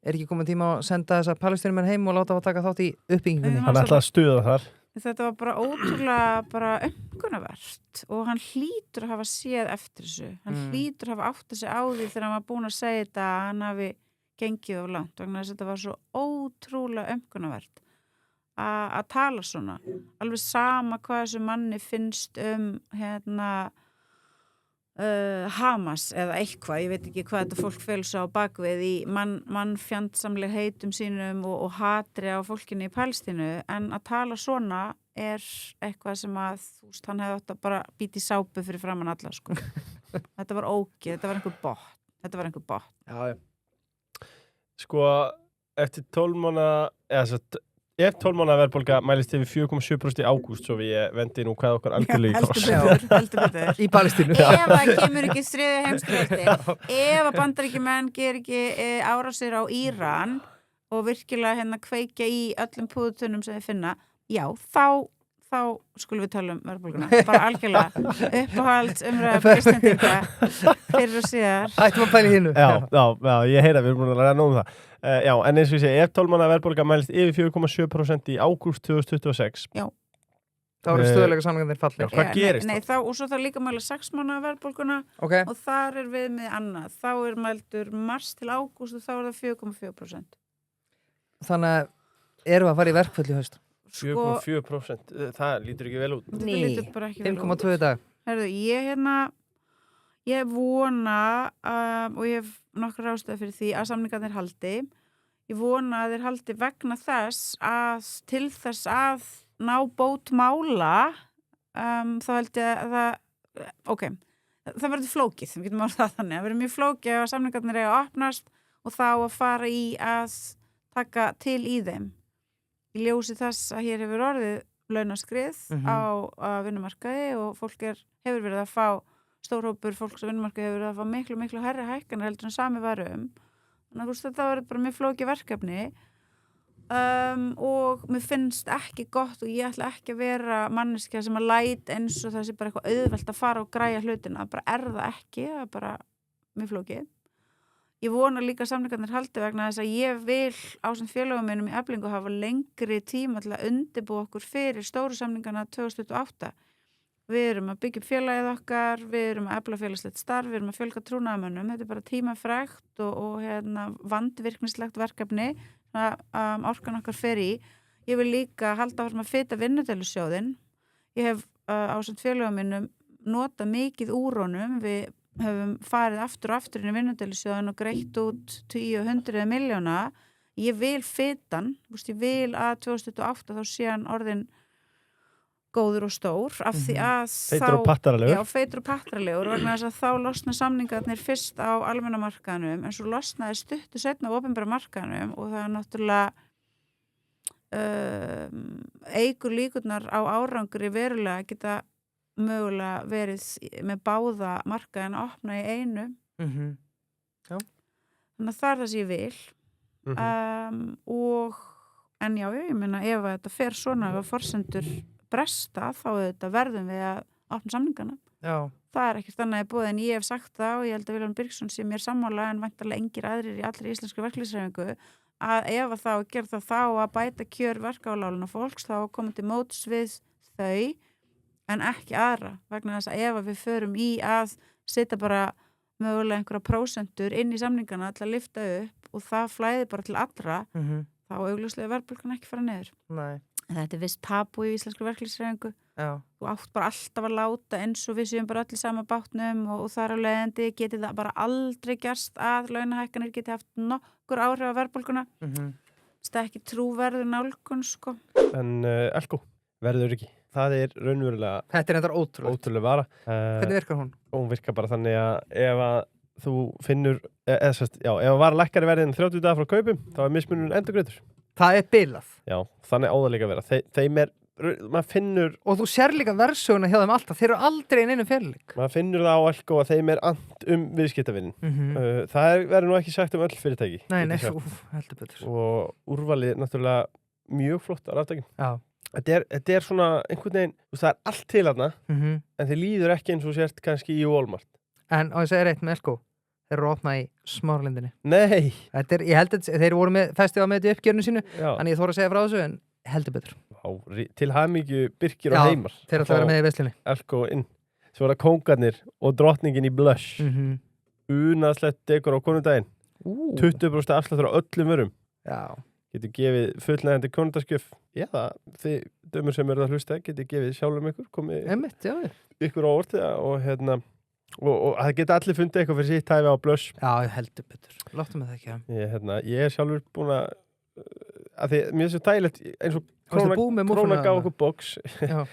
ekki komið tíma að senda þessa palestínumenn heim og láta að taka þátt í uppbyggingunni? Hann ætlaði að stuða þar. Þetta var bara ótrúlega bara umkunnavert og hann hlýtur að hafa séð eftir þessu. Hann hlýtur að hafa áttað sig á því þegar hann var búinn að segja þetta að hann hafi gengið of langt vegna þess að þetta var svo ótrúlega umkunnavert að tala svona. Alveg sama hvað þessu manni finnst Hamas eða eitthvað, ég veit ekki hvað þetta fólk félsa á bakvið í mannfjandsamleg heitum sínum og hatri á fólkinu í Palestínu, en að tala svona eitthvað sem að þú veist, hann hefði átt að bara býta í sápu fyrir framan alla, sko. Þetta var ógeð, þetta var einhver bot. Já. Sko, eftir 12 mánaða, ef 12 mánaða verðbólga mælist yfir 4,7% í ágúst, svo við vendi nú hvað okkar algjörlega í kost. Heldur betur. Í Palestínu. Ef það kemur ekki stríði heimsstyrjaldi, ef að Bandaríkjamenn ger ekki árásir á Íran og virkilega kveikja í öllum púðutunum sem þið finna, já, þá skulum við tala um verðbólguna. Bara algjörlega uppáhalds umræða Íslendinga fyrir og síðar. Ættum að pæla í hinu. Já, ég heyra, við erum búin að læra nóg um það. Já, en eins og ég segi, ef 12 mánaða verðbólga mælist yfir 4,7% í ágúst 2026. Já. Þá eru stöðuleika samningarnir fallið. Já, hvað gerist það? Og svo það líka mæla 6 mánaða verðbólguna og þar við með annað. Þá mældur mars til ágúst og þá það 4,4%. Þannig að erum við að fara í verkföll í haust? 4,4%, það lítur ekki vel út. Nei, 5,2 í dag. Herðu, ég vona og ég hef nokkra ástæði fyrir því að samningarnir haldi. Ég vona að þeir haldi vegna þess að til þess að ná bót mála þá held ég að það verður flókið, við getum orðað þannig, það verður mjög flókið að samningarnir eiga að opnast og þá að fara í að taka til í þeim. Í ljósi þess að hér hefur orðið launaskrið á vinnumarkaði og fólk hefur verið að fá stórhópur fólks á vinnumarkaði hefur verið að fá miklu hærri hækkanir heldur en sami varum. Þannig að þetta verður bara mjög flókið verkefni og mér finnst ekki gott og ég ætla ekki að vera manneskja sem að læt eins og það sé bara eitthvað auðvelt að fara og græja hlutina. Það bara það ekki, það er bara mjög flókið. Ég vona líka að samningarnir haldi vegna þess að ég vil ásamt félögum mínum í Eflingu hafa lengri tíma til að undirbúa okkur fyrir stóru samningarna 2028. Við erum að byggja upp félagið okkar, við erum að efla félagslegt starf, við erum að fjölga trúnaðarmönnum. Þetta er bara tímafrekt og vandvirknislegt verkefni að orkan okkar fer í. Ég vil líka halda áfram að fita vinnudelusjóðinn. Ég hef ásamt félögum mínum notað mikið úr honum. Við höfum farið aftur og aftur inn í vinnudelusjóðinn og greitt út 10-100 milljóna. Ég vil fitan, ég vil að 2028 þá sé hann orðin góður og stór af því að feitur og pattaralegur. Já, feitur og pattaralegur vegna þess að þá losna samningarnir fyrst á almenna markaðnum en svo losnaði stuttu seinna á opinbera markaðnum og það er náttúrulega eykur líkurnar á árangri verulega geta mögulega verið með báða markaðin að opna í einu. Já. Þannig að það er það sem ég vil. En já, ég meina ef þetta fer svona ef að forsendur bresta þá verðum við að opna samningana. Já. Það er ekkert annað í boði en ég hef sagt það og ég held að Vilhjálmur Birgisson sé mér sammála en væntanlega engir aðrir í allri íslenskri verkalýðshreyfingu að ef að þá gera það þá að bæta kjör verkáláluna fólks þá að koma til móts við þau en ekki aðra vegna þess að ef að við förum í að setja bara mögulega einhverja prósentur inn í samningana til að lyfta upp og það flæði bara til allra þá augljóslega verðbólgan ekki fara niður. Nei. Þetta er viss tabú í íslenskri verkalýðshreyfingu. Já. Þú átt bara alltaf að láta eins og við séum bara öll í sama bátnum og þar af leiðandi geti það bara aldrei gerst að launahækkanir geti haft nokkur áhrif á verðbólguna. Það er ekki trúverður nálgun, sko. En Elko, verður ekki. Það er raunverulega Þetta er endar ótrúlega vara. Hvernig virkar hún? Hún virkar bara þannig að ef að þú finnur, ef að vara lækkari verðin 30 dagar frá kaupum, þá er mismunurinn endurgreiddur. Það er bilað. Já, þannig á það líka að vera. Þeim er, maður finnur... Og þú sér líka versöguna hjá þeim alltaf. Þeir eru aldrei inn einum fyrirleik. Maður finnur það á Elko að þeim er ant viðskiptavinin. Það verður nú ekki sagt öll fyrirtæki. Nei, heldur betur. Og úrvalið náttúrulega mjög flott á rafdækjum. Já. Þetta er svona einhvern veginn, það er allt til þarna, en þið líður ekki eins og sért kannski í Walmart. En á ég segir eitt með Elko. Þeir eru opnað í Smáralindinni. Nei! Ég held að þeir voru með festival með þetta uppgjörnu sínu, en ég þóra að segja frá þessu, en heldur betur. Til hamingju Birkir og Heimar. Já, þeir ætla að vera með í veislunni. Elko inn. Svo var það kóngarnir og drottningin í blush. Unaðslegt dekor á konudaginn. 20% afsláttur á öllum vörum. Já. Getur gefið fullnægjandi konundaskjöf. Eða þið dömur sem eru að hlusta getur gefið sjálfum ykkur. Komið ykkur á orðið og það geta allir fundið eitthvað fyrir sitt hæfi á blush. Já, heldur betur. Láttu með það ekki. Ég er sjálfur búin að því mér er svo tægilegt eins og Króna gaf okkur box. Já,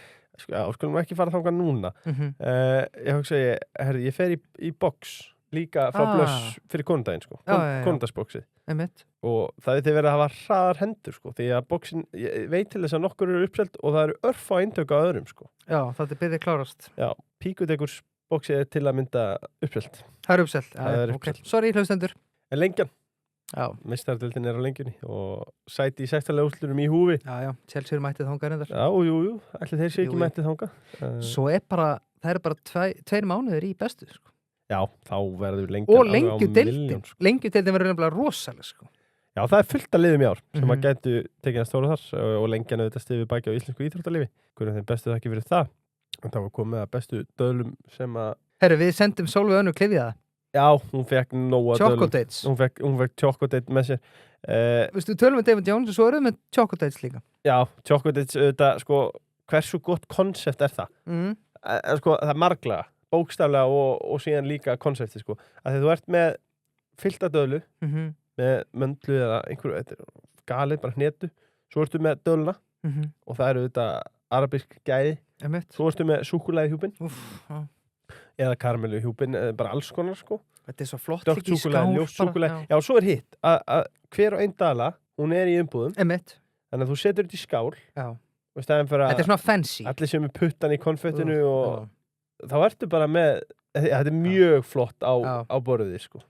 skulum ekki fara þangað núna. Ég hugsa ég fer í box líka frá blush fyrir konundaginn, sko. Konundagsboxið. Og það er þið verið að hafa hraðar hendur, sko, því að boxin, ég veit til þess að nokkur eru uppselt og það eru örfá eintök á öðrum, sko. Já, það er byrðið klárast. Já, píkudekurs boxið er til að mynda uppselt. Það er uppselt. Okay. Sorry, hlustendur. En Lengjan. Já. Meistaradeildin er á Lengjunni og sæti í 16. úrslitum í húfi. Já, Chelsea mættið þangað reyndar. Já, jú. Ætli þeir séu ekki mættið þangað. Svo það er bara 2 mánuðir í bestu, sko. Já, þá verður Lengjan og Lengjudeildin. Sko. Lengjudeildin verður nefnilega rosalega, sko. Já, það er fullt að liðum í ár sem að gætu tekið að stóra þar og Lengjan auðvitað stiði baki á íslensku íþróttalifi. Hvernig þeim bestu það ekki fyrir það. En það var komið að bestu döðlum sem að... Herru, við sendum Sólveig Önnu Klyfjaða. Já, hún fekk nóga döðlum. Chocodates. Hún fekk Chocodates með sér. Vistu, tölum við David Jones og svo erum við með Chocodates líka. Já, Chocodates, auðvitað, sko, hversu gott konsept er það? En sko, það er marglaga, bókstaflega og síðan líka konsepti, sko. Að því þú ert með fyllta döðlu, með möndlu eða einhverju, galið, bara hnetu. Svo ertu með döðluna og það eru auðvitað arabisk gæði. Svo ertu með súkkulaðihjúpin eða karamelluhjúpin, bara alls konar, sko. Þetta er svo flott ekki í skál. Já, svo er hitt að hver og einn dala, hún er í umbúðum. Þannig að þú setur þetta í skál. Já. Þetta er svona fancy. Allir sem er puttan í konfettinu og þá ertu bara með, þetta er mjög flott á borðið, sko.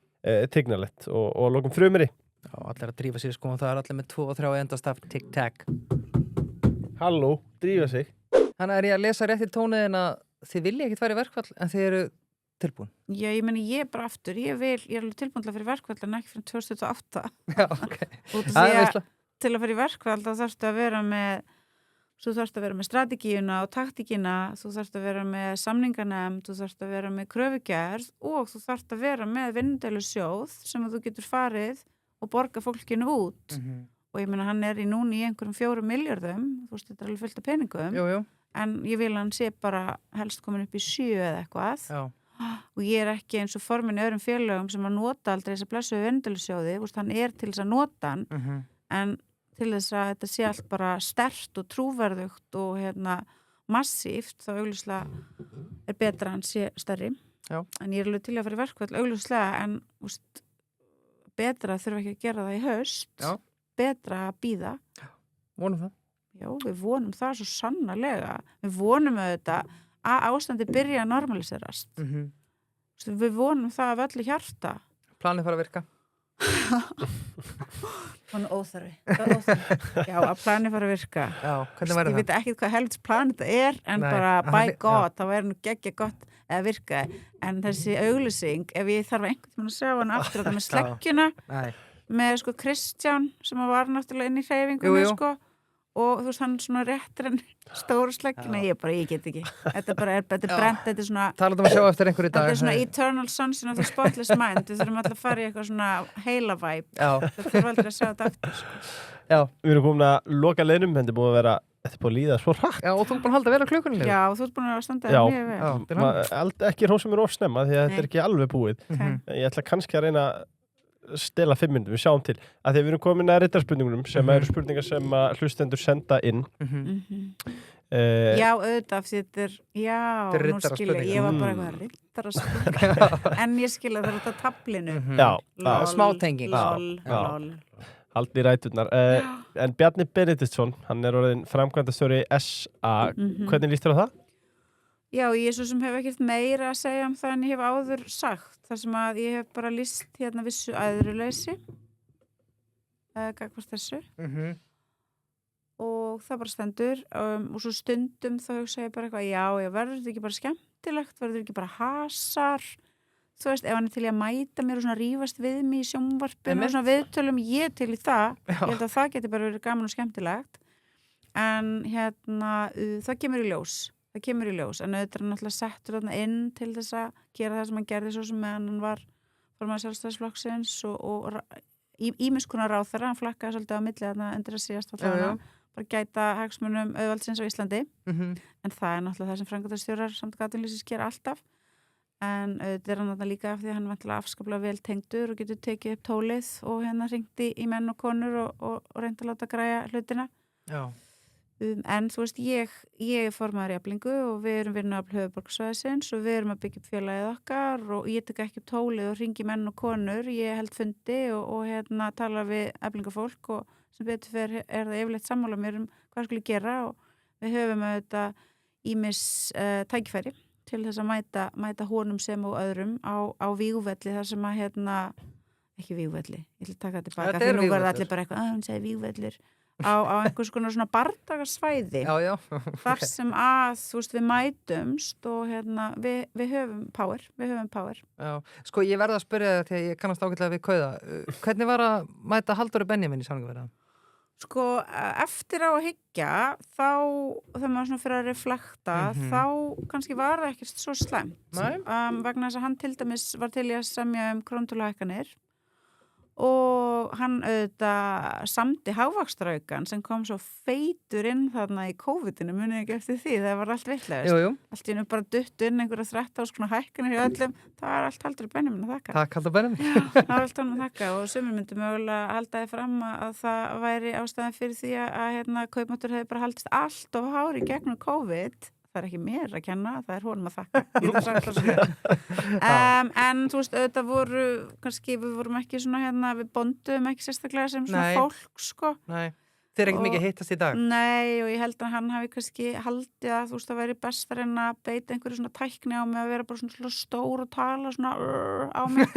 Tignalett og lokum frumeri. Já, allir að drífa sig, sko, og það er allir með 2 og 3 endastaf tic-tac. Halló, drífa sig. Þannig er ég að lesa rétt í tóniðin að þið vilja ekkert fara í verkfall en þið eru tilbúin. Já, ég meni ég er bara aftur, ég er alveg tilbúin til að fara í verkfall en ekki fyrir 2008. Já, ok. Til að fara í verkfall þá þarfstu að vera með strategíuna og taktíkina, þú þarfst að vera með samninganemnd, þú þarfst að vera með kröfugerð og þú þarfst að vera með vinndelusjóð sem að þú getur farið og borga fólkinu út. Og ég meina hann er núna í einhverjum 4 milljörðum, þú veist þetta er alveg fullt af peningum. Jú. En ég vil að hann sé bara helst komin upp í 7 eða eitthvað. Já. Og ég er ekki eins og formin í öðrum félögum sem að nota aldrei þess að blessuðu vinndelusjóði, hann er til þess að nota hann, en til þess að þetta sé allt bara sterkt og trúverðugt og massíft, þá augljóslega er betra að hann sé stærri. Já. En ég er alveg til að fara í verkfall augljóslega, en betra þurfa ekki að gera það í haust. Já. Betra að bíða. Vonum það. Já, við vonum það svo sannarlega. Við vonum auðvitað að ástandi byrja að normaliserast. Við vonum það af öllu hjarta. Planið fara að virka. Þannig óþarfi. Já, að planið fara að virka. Já, hvernig verður það? Ég veit ekki hvað helvits planið þetta er, en bara by God, það væri nú geggja gott eða virkaði, en þessi auglýsing, ef ég þarf einhvern tímann að sjá hann aftur þetta með sleggjuna, með sko Kristján sem var náttúrulega inn í hreyfingunni sko, og þú veist hann svona réttir en stóru sleggjuna, ég get ekki þetta bara er brent, þetta er svona talaðum að sjá eftir einhverju dag þetta er svona eternal sunshine of the spotless mind, við þurfum alltaf að fara í eitthvað svona heila væp, þetta þurfum aldrei að sjá þetta aftur sko. Við erum komin að loka leiðnum, þetta er búið að líða svo hratt. Og þú ert búin að halda vel á klukkunni. Já, þú ert búin að standa mjög vel. Ekki hrósa mér of snemma því að þetta er ekki alveg búið. Ég ætla kannski að reyna að stela 5 mínútum, við sjáum til. Að því við erum komin að riddarspurningunum sem eru spurningar sem hlustendur senda inn. Já, auðvitað, þetta er nú skil ég var bara eitthvað riddarspurningar. En ég skil að það er út af tablinu. Smátenging. Lol. Haldi í ræturnar. En Bjarni Benediktsson, hann er orðin framkvæmdastjóri SA. Hvernig líst þér á það? Já, ég svo sem hef ekkert meira að segja það en ég hef áður sagt. Þar sem að ég hef bara lýst hérna vissu æðruleysi. Gagnvart þessu. Og það bara stendur. Og svo stundum þá hugsa ég bara eitthvað, já, verður þetta ekki bara skemmtilegt? Verður þetta ekki bara hasar? Þú veist, ef hann er til að mæta mér og svona rífast við mig í sjónvarpinu og svona viðtölum, ég til í það. Ég held að það geti bara verið gaman og skemmtilegt. En það kemur í ljós. En auðvitað er náttúrulega settur þarna inn til þess að gera það sem hann gerði svo sem meðan hann var formaður Sjálfstæðisflokksins og ýmiss konar ráðherra, hann flakkaði svolítið á milli þarna undir að síðast bara gæta hagsmunum auðvaldsins á Íslandi. En það er náttúrulega það sem framkvæmdastjórar Samtaka atvinnulífsins gera alltaf. En auðvitað er hann þarna líka af því að hann vantilega afskaplega vel tengdur og getur tekið upp tólið og hringdi í menn og konur og reyndi að láta græja hlutina. En þú veist, ég er formaður í Eflingu og við erum vinnuafl höfuðborgarsvæðisins og við erum að byggja upp félagið okkar og ég tek ekki upp tólið og hringi menn og konur, ég held fundi og tala við Eflingafólk og sem betur fyrir er það yfirleitt sammála mér hvað skulle gera og við höfum auðvitað ýmis tækifæri til þess að mæta honum sem og öðrum á vígvelli þar sem að ekki vígvelli, ég ætla að taka þetta tilbaka því nú verða allir bara eitthvað, hún segi vígvellir á einhvers konar svona bardagarsvæði þar sem að þú veist við mætumst og við höfum power Sko ég verða að spyrja það þegar ég kannast ágætlega við kauða hvernig var að mæta Halldóri Benjamin í samningaviðræðum? Sko eftir á að hyggja þá þegar maður svona fyrir að reflekta þá kannski var það ekkert svo slæmt vegna þess að hann til dæmis var til í að semja krónutöluhækkanir og hann auðvitað samdi hagvaxtaraukann sem kom svo feitur inn þarna í COVID-inu, munið ekki eftir því, það var allt vitlaust. Allt í nú bara dutt inn einhverja 13 svona hækkanir í öllum, það var allt Halldóri Benjamin að þakka. Takk Halldóri Benjamin. Já, það var allt hann að þakka og sumir myndi mögulega halda þið fram að það væri ástæðan fyrir því að kaupmáttur hefði bara haldist allt of hári gegnum COVID. Það er ekki mér að kenna, það er honum að þakka. En þú veist, auðvitað voru, kannski við vorum ekki svona við bondum ekki sérstaklega sem svona fólk, sko. Nei, þeir eru ekki mikið hittast í dag. Nei, og ég held að hann hafi kannski haldið að þú veist, það væri bestar en að beita einhverju svona tækni á mig að vera bara svona stór og tala svona á mig.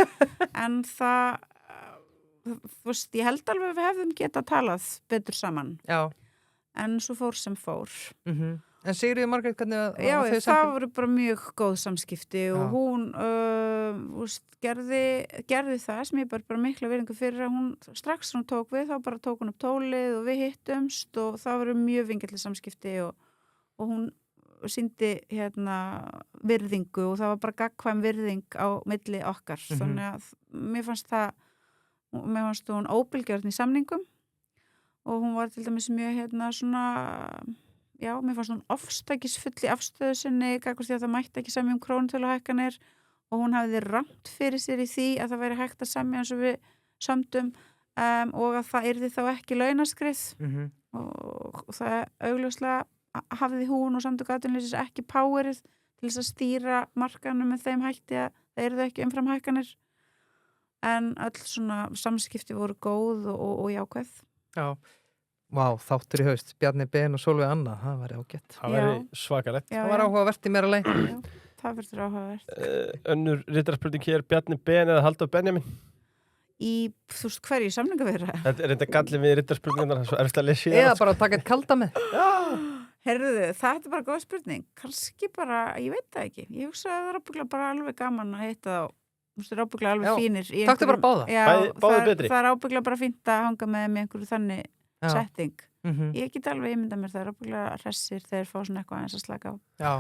En það, þú veist, ég held alveg að við hefðum getað talað betur saman. Já. En svo fór sem fór. En Sigríður Margrét, hvernig Já, það voru bara mjög góð samskipti og hún gerði það sem ég bara mikla virðingu fyrir að hún strax hún tók við, þá bara tók hún upp tólið og við hittumst og það voru mjög vingjalli samskipti og hún sýndi virðingu og það var bara gagnkvæm virðing á milli okkar þannig að mér fannst hún óbilgjörn í samningum og hún var til dæmis mjög svona Já, mér fannst hún ofstækisfull í afstöðu sinni, gagnvart því að það mætti ekki semja krónutöluhækkanir og hún hafði rangt fyrir sér í því að það væri hægt að semja eins og við sömdum og að það yrði þá ekki launaskrið og það augljóslega hafði hún og Samtök atvinnulífsins ekki powerið til þess að stýra markanum með þeim hætti að það yrði ekki umframhækkanir en öll svona samskipti voru góð og jákvæð. Já. Vá, þáttur í haust, Bjarni Ben og Sólveig Anna, það væri ágætt. Það væri svakalegt. Það var áhugavert í meira leið. Já, það verður áhugavert. Önnur riddarspurning hér, Bjarni Ben eða Halldór Benjamin? Þú veist, hverju samningaviðræðum? Þetta er þetta gallið við riddarspurningarnar, það er svo erfitt að lesa í það. Eða bara taka eitt kalda með. Heyrðu, þetta bara góð spurning. Kannski bara, ég veit það ekki. Ég hugsa að það ábygglega bara alveg gaman að hitta þá. Þú veist, það ábygglega alveg fínir. Taktu bara báða. Já, báðir betri. Það ábygglega bara fínt að hanga með þeim í einhverju þannig setting. Ég get alveg ímynda mér, það ábygglega hressir þegar fá svona eitthvað eins að slaka á. Já.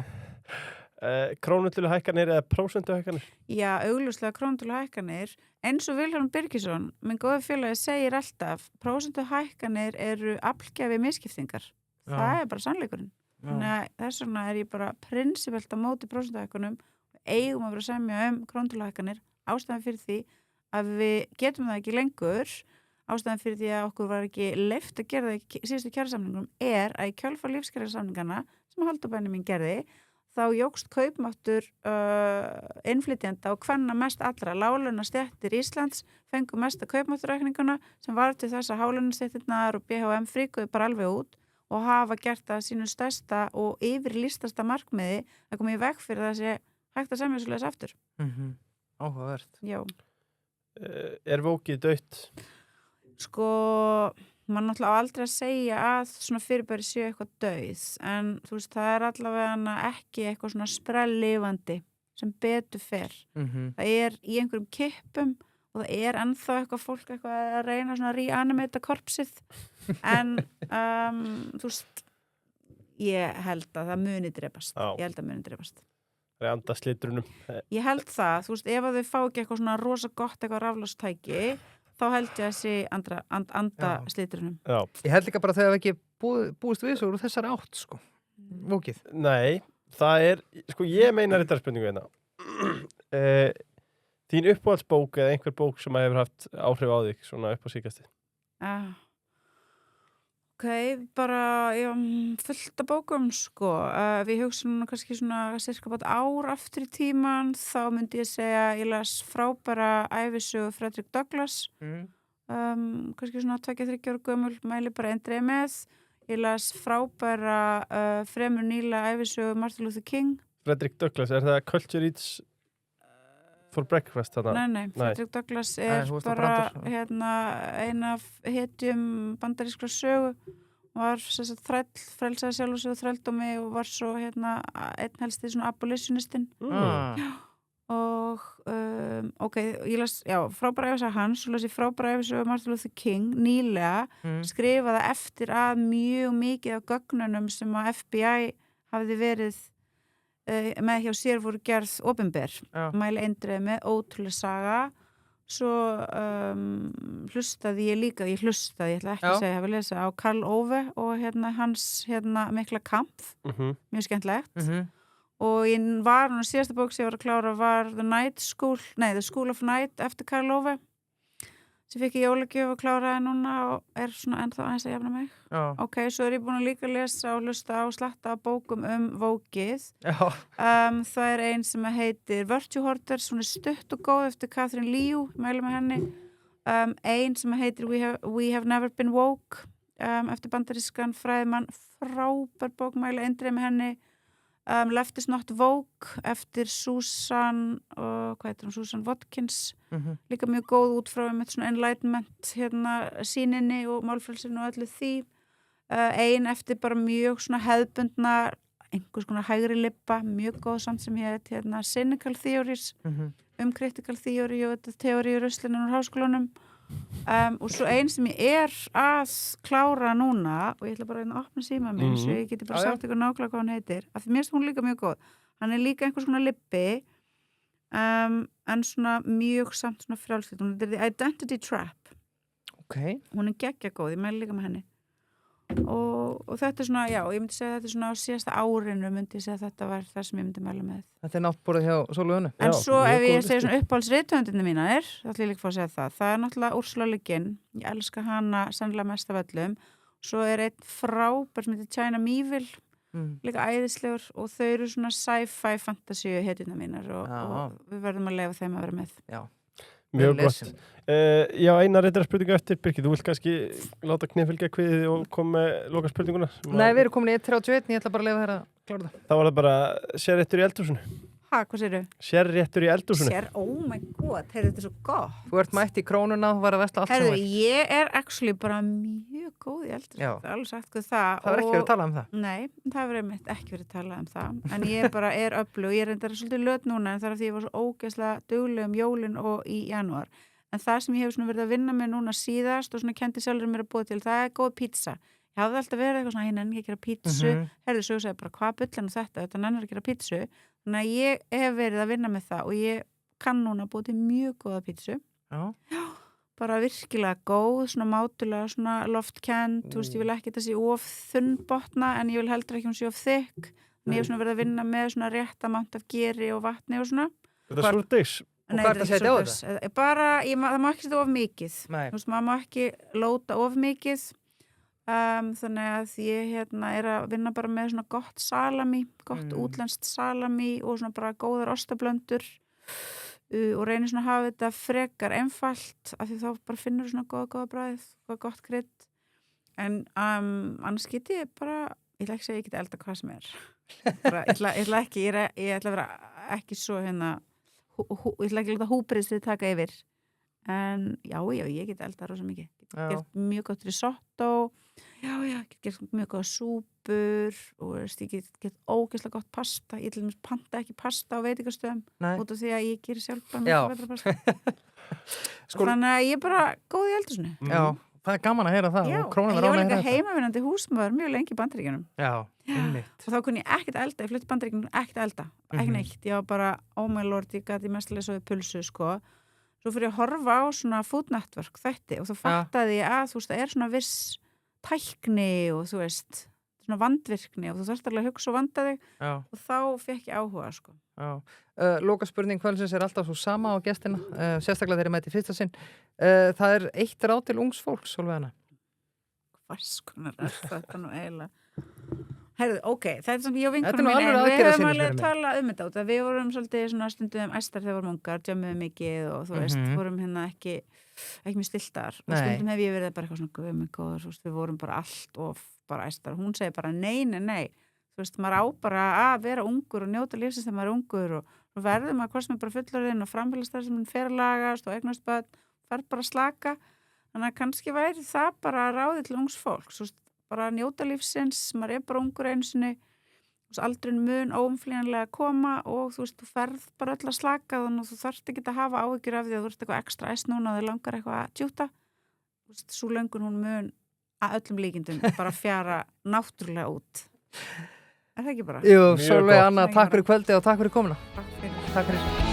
Krónutölu hækkanir eða prósentu hækkanir? Já, augljóslega krónutölu hækkanir. Eins og Vilhelm Birgisson, minn góði félagi, segir alltaf, prósentu hækkanir eru aflgjafi misskiptingar. Það bara sannleikurinn. Þannig að þess vegna ég bara prinsipelt á móti prósentu hækkanum og eigum að vera að semja krónutölu hækkanir. Ástæðan fyrir því að við getum það ekki lengur, ástæðan fyrir því að okkur var ekki leyft að gera það í síðustu kjarasamningum að í kjölfar lífskjarasamningana sem Halldór mín gerði, þá jókst kaupmáttur innflytjenda og hvenna mest allra láglaunastéttir Íslands fengu mesta kaupmátturaukninguna sem var til þess að hálaunastéttirnar og BHM fríkuðu bara alveg út og hafa gert það sínu stærsta og yfirlýstasta markmiði að koma í veg fyrir það sé hægt að semja svoleiðis aftur. Áhugavert. Já. Vókið dautt? Sko, maður náttúrulega aldrei að segja að svona fyrirbæri séu eitthvað dauð, en þú veist, það allavega ekki eitthvað svona sprelllifandi sem betur fer. Það í einhverjum kippum og það ennþá eitthvað fólk eitthvað að reyna svona að reanimata korpsið, en þú veist, ég held að það muni drepast. Ég held að muni drepast. Andaslítrunum. Ég held það, þú veist, ef að þau fá ekki eitthvað svona rosa gott eitthvað raflastæki, þá held ég að sé andaslítrunum. Ég held líka bara þegar við ekki búist við svo úr þessari átt, sko. Vókið. Nei, það sko, ég meina þetta spurningu hérna. Þín uppáhaldsbók eða einhver bók sem hefur haft áhrif á þig, svona upp á síkastið? Ok, bara fullt af bókum, sko. Við hugsaum kannski svona cirka bara ár aftur í tíman, þá myndi ég segja ég las frábæra ævisögu Frederick Douglass. Kannski svona 2-3 ára gömul, mæli bara eindreið með. Ég las frábæra fremur nýla ævisögu Martin Luther King. Frederick Douglass, það Culture Eats for Breakfast þarna? Nei, Frederick Douglass bara eina af hetjum bandarískra sögu, var frelsaði sjálf sig úr þrældómi og var svo einn helsti svona abolitionistinn. Og ég las, frábæra ævisögu hans, og las ég frábæra ævisögu Martin Luther King nýlega, skrifaði eftir að mjög mikið af gögnunum sem að FBI hafði verið með hjá sér voru gerð opinber. Mæli eindreið með ótrúlega saga. Svo hlustaði ég líka, ég ætla ekki að segja, ég hafi lesað á Karl Ove og hans mikla kampf, mjög skemmtilegt. Og ég var, síðasta bók sem ég var að klára var The School of Night eftir Karl Ove, sem fikk ég jólagjöf og kláraði núna og svona ennþá aðeins að jafna mig. Ok, svo ég búin að líka lesa og hlusta á slatta bókum vókið. Það ein sem heitir Virtue Hoarders, hún stutt og góð eftir Catherine Liu, mæli með henni. Ein sem heitir We Have Never Been Woke, eftir bandarískan fræðimann, frábær bók, mæli eindreið með henni. Left is Not Woke eftir Susan Susan Watkins, líka mjög góð út frá með svona enlightenment sýninni og málfrelsinu og öllu því. Ein eftir bara mjög svona hefðbundna einhvers konar hægri libba, mjög góð samt sem heit Cynical Theories, critical theory og þetta teóri í ruslinu úr háskólanum. Og svo ein sem ég að klára núna, og ég ætla bara að opna síma minn svo ég geti bara sagt ykkur nákvæmlega hvað hann heitir, af því mér finnst hún líka mjög góð. Hann líka einhvers konar libbi, en svona mjög samt svona frjálslynd. Hún heitir The Identity Trap. Hún geggja góð, ég mæli líka með henni. Og þetta svona, ég myndi segja þetta svona á síðasta árinu myndi ég segja þetta var það sem ég myndi mæla með. Þetta náttbúrið hjá Sólveig. En svo ef ég segja svona uppáhaldsrithöfundinni mínar, þá ætla ég líka að fá að segja það. Það náttúrulega Ursula Le Guin, ég elska hana sannlega mest af öllum. Svo einn frábær sem heitir China Miéville, líka æðislegur, og þau eru svona sci-fi fantasíu hetjurnar mínar og við verðum að leyfa þeim að vera með. Mjög gott. Eina reyndar spurningu eftir, Birgir, þú vilt kannski láta knefylgja kviðið og koma með loka spurninguna? Nei, við erum komin í 1:31, ég ætla bara að leyfa þér að klára það. Það var það bara sérréttur í eldhúsinu. Hvað segirðu? Sérréttur í eldhúsinu. Oh my god, þetta er svo gott. Þú ert mætt í Krónuna, þú var að vesla allt saman. Ég actually bara mjög mjög góð í eldri Já. það er alveg sagt það Það er ekki verið að tala um það. Nei, það hefur einmitt ekki verið talað um það en ég bara öflug, ég reyndar svolítið löt núna en það er af því ég var svo ógeðslega dugleg jólin og í janúar en það sem ég hef svona verið að vinna með núna síðast og svona kendi sjálfur mér að búa til það góð pizza. Ég hafði alltaf verið eitthvað svona, ég nenni ekki að gera pizzu herðu svo segja bara, hvað bullin þetta nennir að gera pizzu þannig að ég hef verið að vinna með það og ég kann núna að búa til mjög góða pizzu bara virkilega góð, svona mátulega svona loftkend, þú veist, ég vil ekki þetta sé of þunn botna en ég vil heldur ekki hún sé of þykk en ég hef svona verið að vinna með svona rétt amount af geri og vatni og svona Þetta er súrdís. Og hvað er þetta að setja á þetta? Bara, það má ekki setja of mikið Nei. þú veist, maður má ekki lóta of mikið þannig að ég er að vinna bara með svona gott salami gott útlenskt salami og svona bara góðar ostablöndur og reynir svona að hafa þetta frekar einfalt af því þá bara finnur svona góða bragð og gott krydd en annars get ég bara ég ætla ekki að segja ég get elda hvað sem bara, ég ætla ekki ég ætla að vera ekki svo ég ætla ekki að láta húbriðsið taka yfir en já, ég get elda rosa mikið gert mjög gott risotto ég get mjög góða súpur og ég get ógeðslega gott pasta ég til dæmis panta ekki pasta á veitingastöðum út af því að ég gerir sjálf bara mjög betra pasta þannig að ég er bara góð í eldhúsinu Já, það er gaman að heyra það og krónan ég var líka heimavinnandi húsmaður mjög lengi í Bandaríkjunum og þá kunni ég ekkert elda ég flutti Bandaríkjunum ekkert elda ekki neitt, ég var bara oh my lord, ég gæti mestlega svo við pulsu sko svo fyrir ég að horfa á svona Food Network þætti og þá fattaði ég að þú veist, það er svona viss tækni og þú veist svona vandvirkni og þú þarft alveg að hugsa og vanda þig og þá fekk ég áhuga sko. Lokaspurning kvöldsins er alltaf svo sama á gestina sérstaklega þegar ég mæti fyrsta sinn það er eitt ráð til ungs fólks Sólveig Anna Hvers konar er þetta nú eiginlega Herðu, ok, það er svona ég og vinkonum mín við höfum alveg að tala þetta út við vorum svolítið svona stundum æstar þegar vorum ungar, djömmuðum mikið og þú veist, vorum ekki mjög stiltar og stundum hef ég verið bara eitthvað svona guðmikóður, við vorum bara allt of bara æstar, hún segir bara nei þú veist, maður á bara að vera ungur og njóta lífsins þegar maður er ungur og verður maður hvort sem er bara fullorðinn og framfélagsstæðar sem hann fer að lagast og eignast börn, fer bara að slaka þannig að kannski væri það bara ráðið til ungs fólks, bara njóta lífsins, maður er bara ungur einu sinni aldrin mun óumflýjanlega koma og þú veist, þú ferð bara öll að slaka þannig að þú þarft ekki að hafa áhyggjur af því að þú ert eitthvað ekstra æst núna og þau langar eitthvað að djúta svo löngun hún mun að öllum líkindum bara fjara náttúrulega út Er það ekki bara? Jú, Sólveig Anna, takk fyrir kvöldi og takk fyrir komuna Takk fyrir Takk fyrir